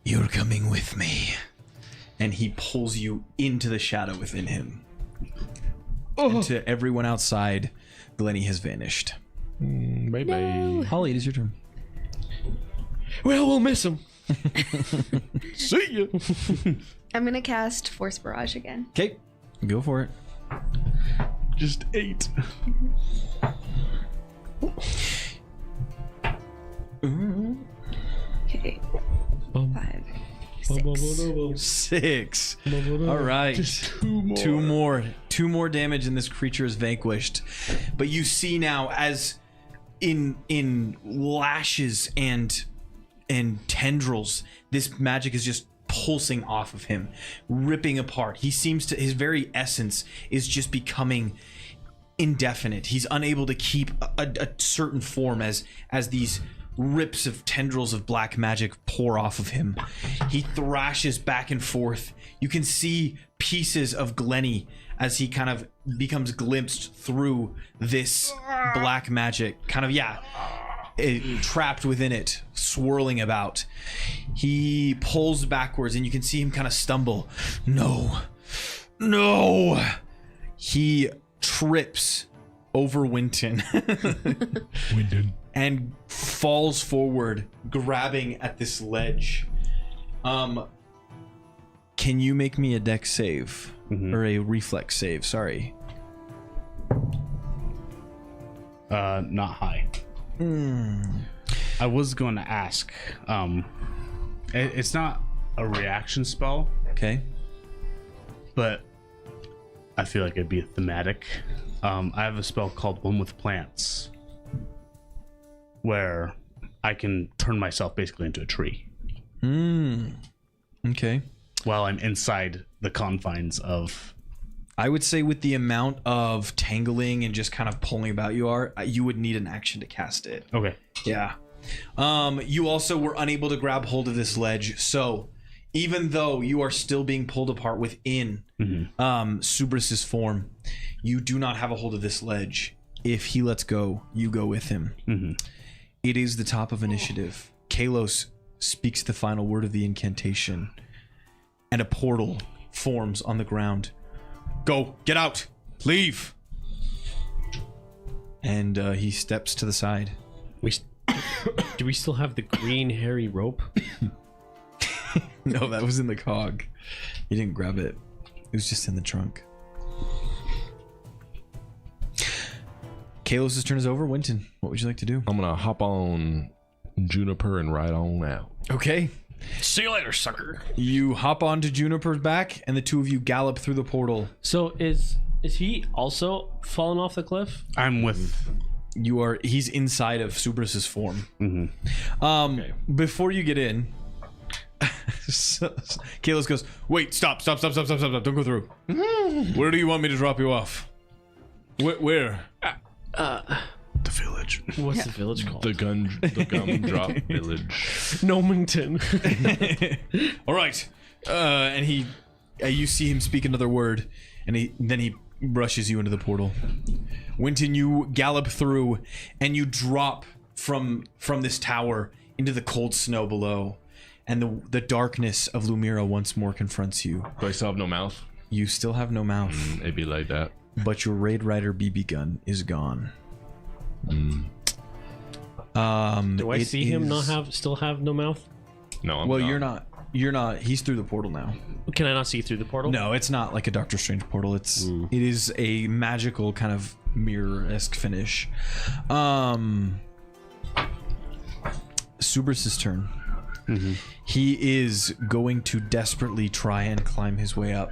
You're coming with me. And he pulls you into the shadow within him. And to everyone outside, Glenni has vanished. Bye-bye. Holly, it is your turn. Well, we'll miss him. See ya. I'm gonna cast Force Barrage again. Okay, go for it. Just 8. Okay. 5, 6. 6. All right. Just 2 more damage and this creature is vanquished. But you see now as in lashes and tendrils, this magic is just pulsing off of him, ripping apart. He seems to, his very essence is just becoming indefinite. He's unable to keep a certain form as these rips of tendrils of black magic pour off of him. He thrashes back and forth. You can see pieces of Glenni as he kind of becomes glimpsed through this black magic, kind of trapped within it, swirling about. He pulls backwards and you can see him kind of stumble. No. He trips over Winton. And falls forward, grabbing at this ledge. Can you make me a dex save? Or a reflex save, sorry. Not high. I was going to ask. It's not a reaction spell, Okay. but I feel like it'd be thematic. I have a spell called One with Plants, where I can turn myself basically into a tree Okay. while I'm inside the confines of. I would say with the amount of tangling and just kind of pulling about you would need an action to cast it. Okay. Yeah. You also were unable to grab hold of this ledge, so even though you are still being pulled apart within Subrus's form, you do not have a hold of this ledge. If he lets go, you go with him. It is the top of initiative. Kalos speaks the final word of the incantation, and a portal forms on the ground. Go, get out, leave. And he steps to the side. Do we still have the green hairy rope? No, that was in the cog. You didn't grab it. It was just in the trunk. Kalos' turn is over. Winton, what would you like to do? I'm gonna hop on Juniper and ride on out. Okay. See you later, sucker. You hop onto Juniper's back, and the two of you gallop through the portal. So is he also falling off the cliff? I'm with. He's inside of Subrus's form. Okay. Before you get in, Kalos goes, wait, stop, don't go through. Where do you want me to drop you off? Where? The village. What's the village called? The gumdrop village. Gnomington. All right. And you see him speak another word, and then he rushes you into the portal. Winton, you gallop through, and you drop from this tower into the cold snow below, and the darkness of Lumira once more confronts you. Do I still have no mouth? You still have no mouth, It'd be like that. but your Raid Rider BB gun is gone. Do I see him still have no mouth? No, I'm Well, not. you're not. He's through the portal now. Can I not see through the portal? No, it's not like a Doctor Strange portal. It is a magical kind of mirror-esque finish. Subrus's turn. He is going to desperately try and climb his way up.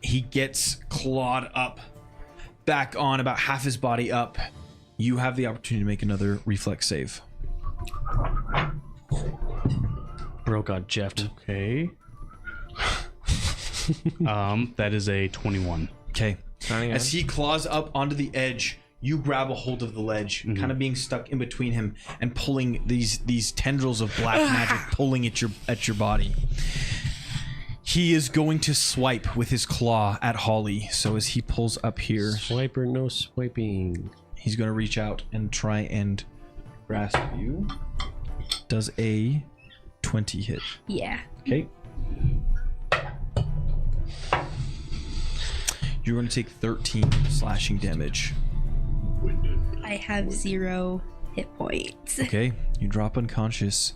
He gets clawed up, back on about half his body up. You have the opportunity to make another reflex save. Bro got jeffed. Okay. That is a 21. Okay. As he claws up onto the edge, you grab a hold of the ledge, kind of being stuck in between him and pulling these tendrils of black magic pulling at your body. He is going to swipe with his claw at Holly. So as he pulls up here, Swiper, no swiping. he's going to reach out and try and grasp you. Does a 20 hit? Yeah. Okay. You're going to take 13 slashing damage. I have 0 hit points. Okay, you drop unconscious.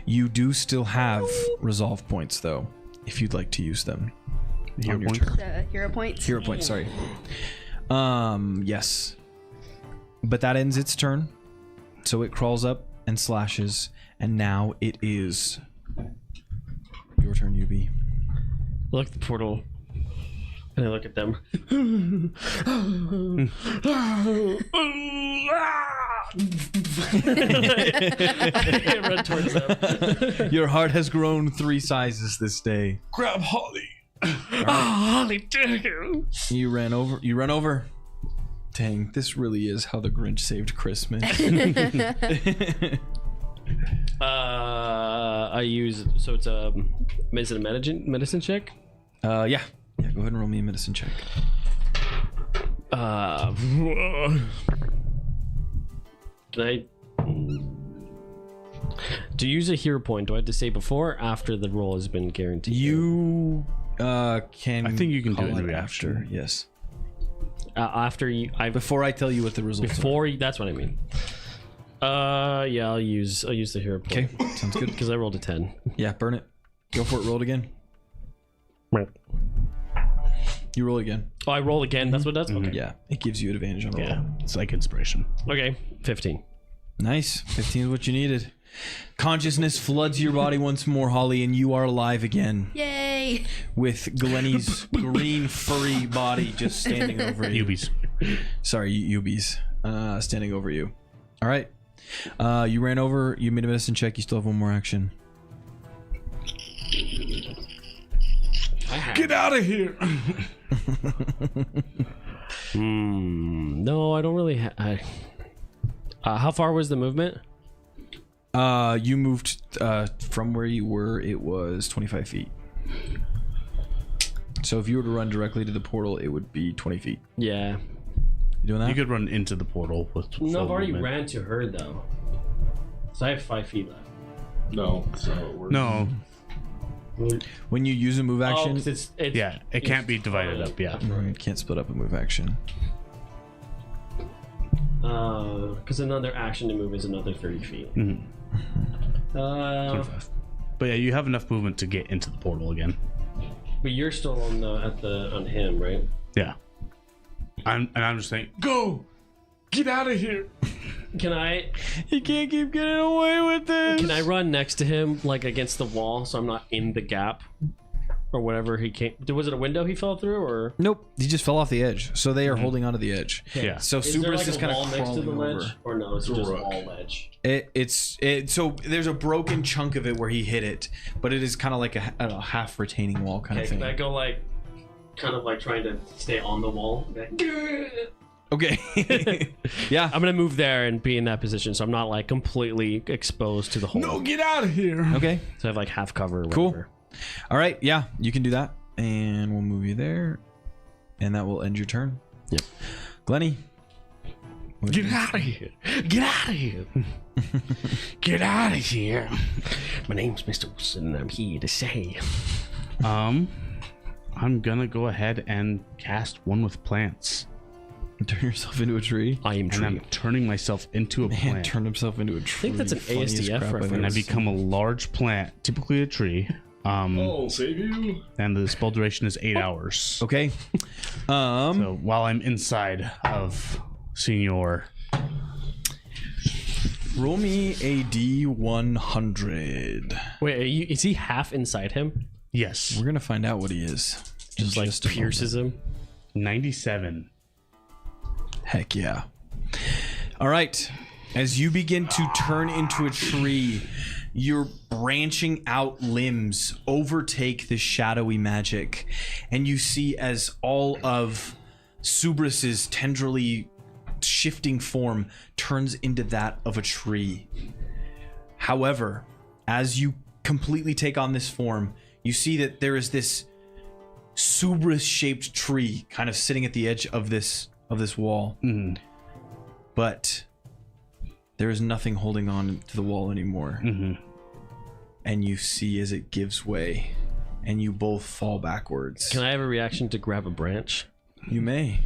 You do still have resolve points, though, if you'd like to use them. Hero on your points? turn. Hero points. Hero points, sorry. Yes. But that ends its turn. So it crawls up and slashes, and now it is your turn, Eubie. Look at the portal. And I look at them. I run towards them. Your heart has grown 3 sizes this day. Grab Holly. Holly, dang you. You run over. Dang, this really is how the Grinch saved Christmas. I use, so it's is it a medicine check? Yeah, go ahead and roll me a medicine check. Can I? To use a hero point, do I have to say before or after the roll has been guaranteed? You can. I think you can do call it in it reaction. after. Yes. After you, Before I tell you what the results are. before you, that's what I mean. Yeah, I'll use the hero point. Okay, sounds good. Because I rolled a 10. Yeah, burn it. Go for it. Roll it again. You roll again. Oh, I roll again. That's what it does. Okay. Yeah, it gives you advantage on a roll. Yeah, it's like inspiration. Okay, 15. Nice. 15 is what you needed. Consciousness floods your body once more, Holly, and you are alive again. Yay! With Glenni's green furry body just standing over you. Eubies. Sorry, Eubies. Standing over you. All right. You ran over. You made a medicine check. You still have one more action. Get out of here! No, I don't really. How far was the movement? You moved from where you were. It was 25 feet. So if you were to run directly to the portal, it would be 20 feet. Yeah. You doing that? You could run into the portal with. No, I've full already movement. ran to her though. So I have 5 feet left. No, so we're No. When you use a move action, 'cause it's Yeah, it can't be divided up. Yeah. you can't split up a move action. Because another action to move is another 30 feet. Mhm. 25. But yeah, you have enough movement to get into the portal again. But you're still on him, right? Yeah. I'm just saying, go! Get out of here! Can I He can't keep getting away with this. can I run next to him like against the wall so I'm not in the gap or whatever he came? Was it a window he fell through or? Nope. He just fell off the edge. So they are holding onto the edge. Yeah. So Is there Subrus like is a kind wall of next to crawling the ledge over. or no? It's just Rook. all ledge. So there's a broken chunk of it where he hit it, but it is kind of like a half retaining wall kind Okay, of thing. can I go like kind of like trying to stay on the wall? Okay. Yeah. I'm gonna move there and be in that position, so I'm not like completely exposed to the hole. get out of here! Okay. So I have like half cover. Or Cool. whatever. All right. Yeah, you can do that, and we'll move you there, and that will end your turn. Yep. Glenni. Get out of here! Get out of here! Get out of here! My name's Mr. Wilson, and I'm here to say. I'm gonna go ahead and cast One with Plants. Turn yourself into a tree. I am And tree. I'm turning myself into a Man plant. turned himself into a tree. think that's an Funniest ASDF crap I've reference. ever And I seen. become a large plant, typically a tree. I'll save you. And the spell duration is 8 hours. Okay. So while I'm inside of Senior, Roll me a D100. Wait, is he half inside him? yes, We're gonna find out what he is. Just like a pierces him. 97. Heck yeah. All right. As you begin to turn into a tree, your branching out limbs overtake the shadowy magic, and you see as all of Subrus's tendrily shifting form turns into that of a tree. However, as you completely take on this form, you see that there is this Subrus-shaped tree kind of sitting at the edge of this wall. Mhm. But there is nothing holding on to the wall anymore. Mhm. And you see as it gives way, and you both fall backwards. Can I have a reaction to grab a branch? You may.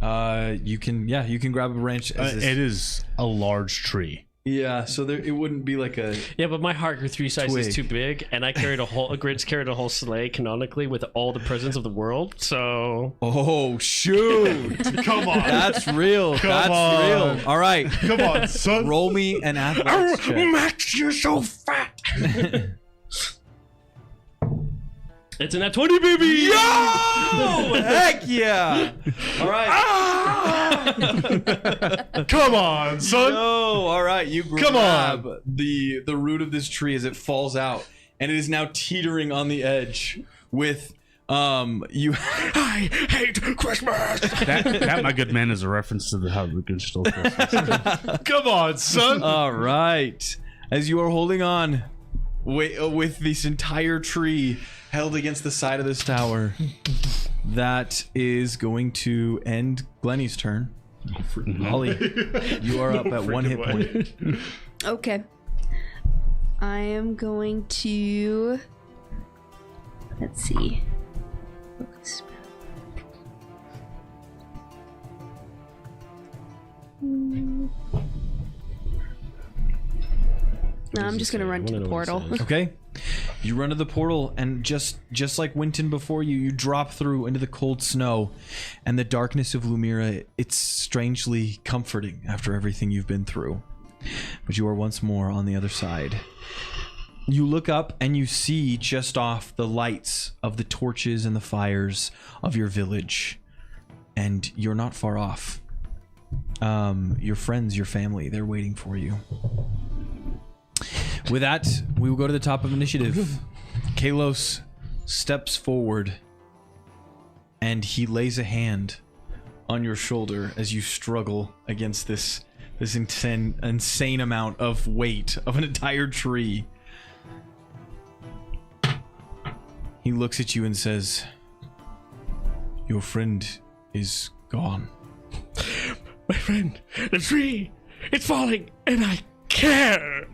You can grab a branch. As It is a large tree. yeah, so there it wouldn't be like a. Yeah, but my heart grew 3 sizes Twig. too big, and I carried a Grinch carried a whole sleigh canonically with all the presents of the world. So Oh shoot! Come on. That's real. That's on. real. All right, Come on, son. roll me an athletics check. Max, you're so fat! it's in that 20, baby. Yo! Heck yeah! All right. Come on, son. Oh, all right. You grab Come on. the root of this tree as it falls out, and it is now teetering on the edge with you. I hate Christmas! That, my good man, is a reference to the how we can still Christmas. Come on, son. All right, as you are holding on with this entire tree held against the side of this tower, that is going to end Glenni's turn. Holly, you are up at 1 hit point. Okay. I am going to. Let's see. Focus. No, I'm just gonna run to the portal. Okay. You run to the portal, and just like Winton before you, you drop through into the cold snow and the darkness of Lumira. It's strangely comforting after everything you've been through. But you are once more on the other side. You look up and you see just off the lights of the torches and the fires of your village. And you're not far off. Your friends, your family, they're waiting for you. With that, we will go to the top of initiative. Kalos steps forward and he lays a hand on your shoulder as you struggle against this insane amount of weight of an entire tree. He looks at you and says, "Your friend is gone." My friend, the tree, it's falling, and I care.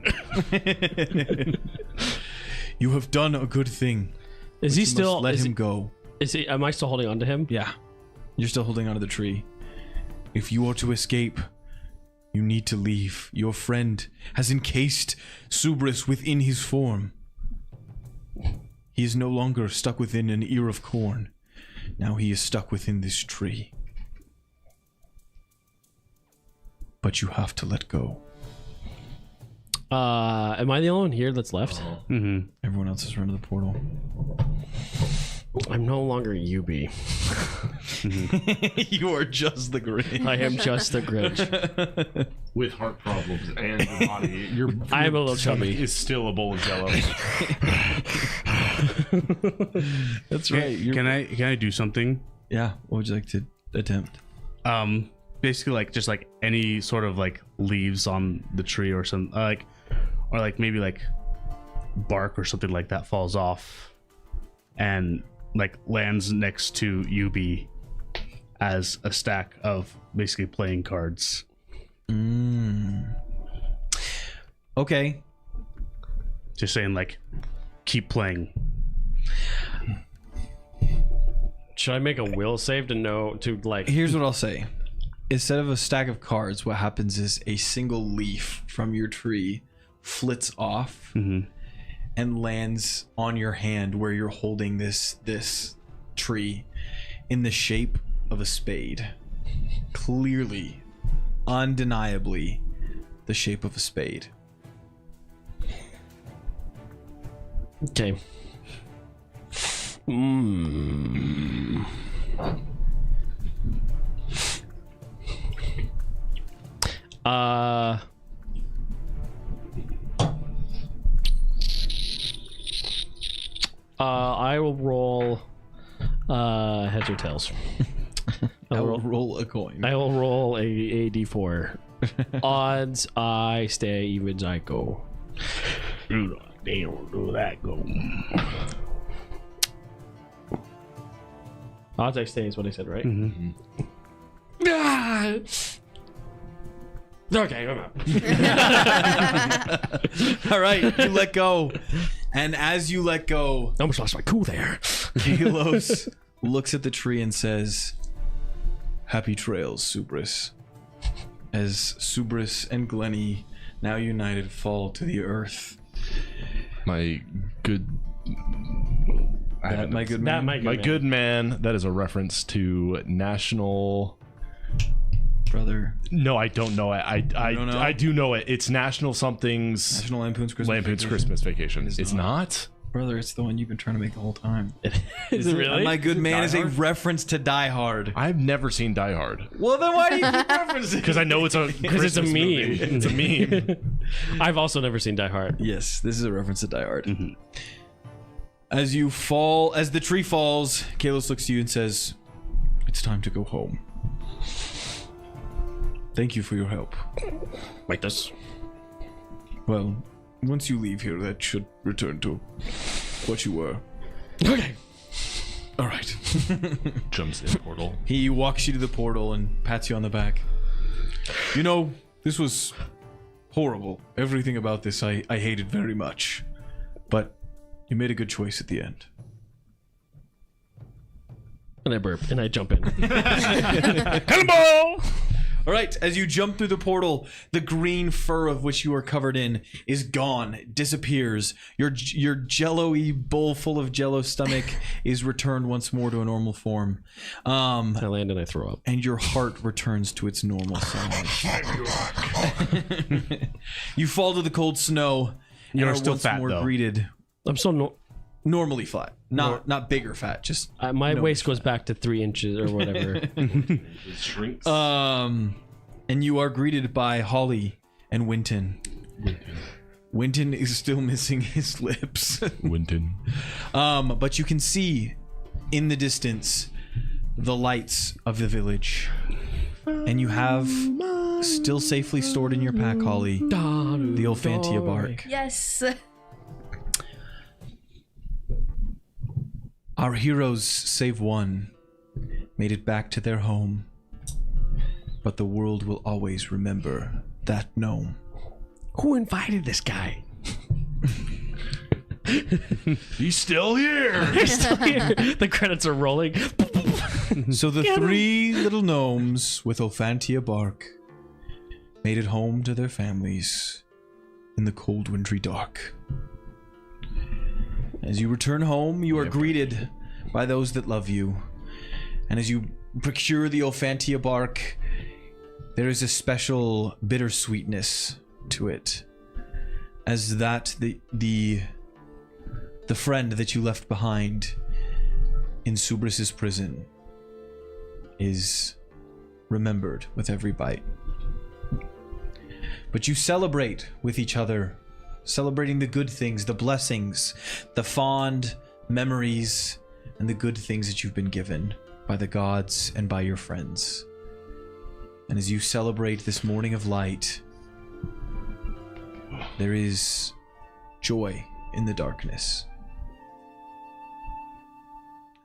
You have done a good thing. Is he still? Let him go. Is he? Am I still holding on to him? Yeah, you're still holding onto the tree. If you are to escape, you need to leave. Your friend has encased Subris within his form. He is no longer stuck within an ear of corn. Now he is stuck within this tree. But you have to let go. Am I the only one here that's left? Mm-hmm. Everyone else has run to the portal. I'm no longer Eubie. You are just the Grinch. I am just the Grinch. With heart problems and the body, your I'm a little stomach chubby. is still a bowl of jello. That's right. Can I do something? Yeah. What would you like to attempt? Basically like just like any sort of like leaves on the tree or something, or like maybe like bark or something like that falls off and like lands next to Eubie as a stack of basically playing cards. Okay. Just saying, like, keep playing. Should I make a will save to know to like? Here's what I'll say. Instead of a stack of cards, what happens is a single leaf from your tree flits off and lands on your hand where you're holding this tree in the shape of a spade. Clearly, undeniably, the shape of a spade. Okay. I will roll heads or tails. I will roll a coin. I will roll a d4. Odds I stay, evens I go. They don't do that, go. Odds I stay is what I said, right? Ah! Okay, I'm out. All right, you let go. And as you let go, I almost lost my cool there. Kalos looks at the tree and says, "Happy trails, Subris." As Subris and Glenni, now united, fall to the earth. My good My good man. My good man. That is a reference to National. Brother. No, I don't know it. don't know? I do know it. It's National something's National Lampoon's Christmas Lampoon's Vacation. Christmas Vacation. It is It's not. Brother, it's the one you've been trying to make the whole time. Is it really? And My Good Man Die is a Hard? reference to Die Hard. I've never seen Die Hard Well, then why do you keep referencing? because I know it's a Because it's a Christmas meme. movie. It's a meme. I've also never seen Die Hard. Yes, this is a reference to Die Hard. As you fall, as the tree falls, Kalos looks to you and says, "It's time to go home. Thank you for your help. Like this. Well, once you leave here, that should return to what you were." Okay. All right. Jumps in portal. He walks you to the portal and pats you on the back. "You know, this was horrible. Everything about this I hated very much. But you made a good choice at the end." And I burp and I jump in. Cannonball! All right, as you jump through the portal, the green fur of which you are covered in is gone, disappears. Your jello-y bowl full of jello stomach is returned once more to a normal form. I land and I throw up. And your heart returns to its normal size. You fall to the cold snow. You're and are still once fat, more though. greeted. I'm so Normally flat, not bigger fat. Just my no waist goes back to 3 inches or whatever. It shrinks. and you are greeted by Holly and Winton. Winton is still missing his lips. Winton. But you can see in the distance the lights of the village, and you have still safely stored in your pack, Holly, the Olfantia bark. Yes. Our heroes, save one, made it back to their home, but the world will always remember that gnome. Who invited this guy? He's still here. He's still here. The credits are rolling. So the three little gnomes with Olfantia bark made it home to their families in the cold wintry dark. As you return home, you are greeted by those that love you. And as you procure the Olfantia bark, there is a special bittersweetness to it. As that the friend that you left behind in Subrus's prison is remembered with every bite. But you celebrate with each other, celebrating the good things, the blessings, the fond memories, and the good things that you've been given by the gods and by your friends. And as you celebrate this morning of light, there is joy in the darkness.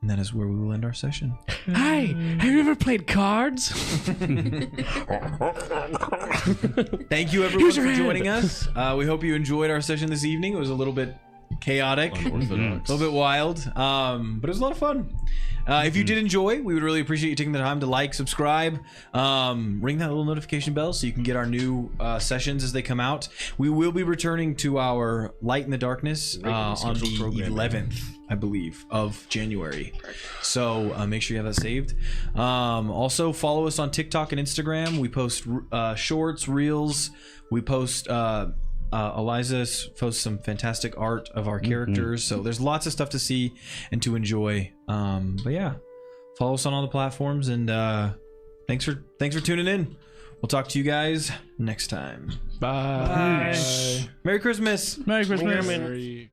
And that is where we will end our session. Hi, have you ever played cards? Thank you everyone for joining us. We hope you enjoyed our session this evening. It was a little bit chaotic, a little bit wild, but it was a lot of fun. If you did enjoy, we would really appreciate you taking the time to like, subscribe, ring that little notification bell so you can get our new sessions as they come out. We will be returning to our Light in the Darkness on the 11th, I believe, of January. So make sure you have that saved. Also, follow us on TikTok and Instagram. We post shorts, reels. We post... Eliza posts some fantastic art of our characters, so there's lots of stuff to see and to enjoy. But yeah, follow us on all the platforms, and thanks for tuning in. We'll talk to you guys next time. Bye. Merry Christmas. Merry Christmas. Merry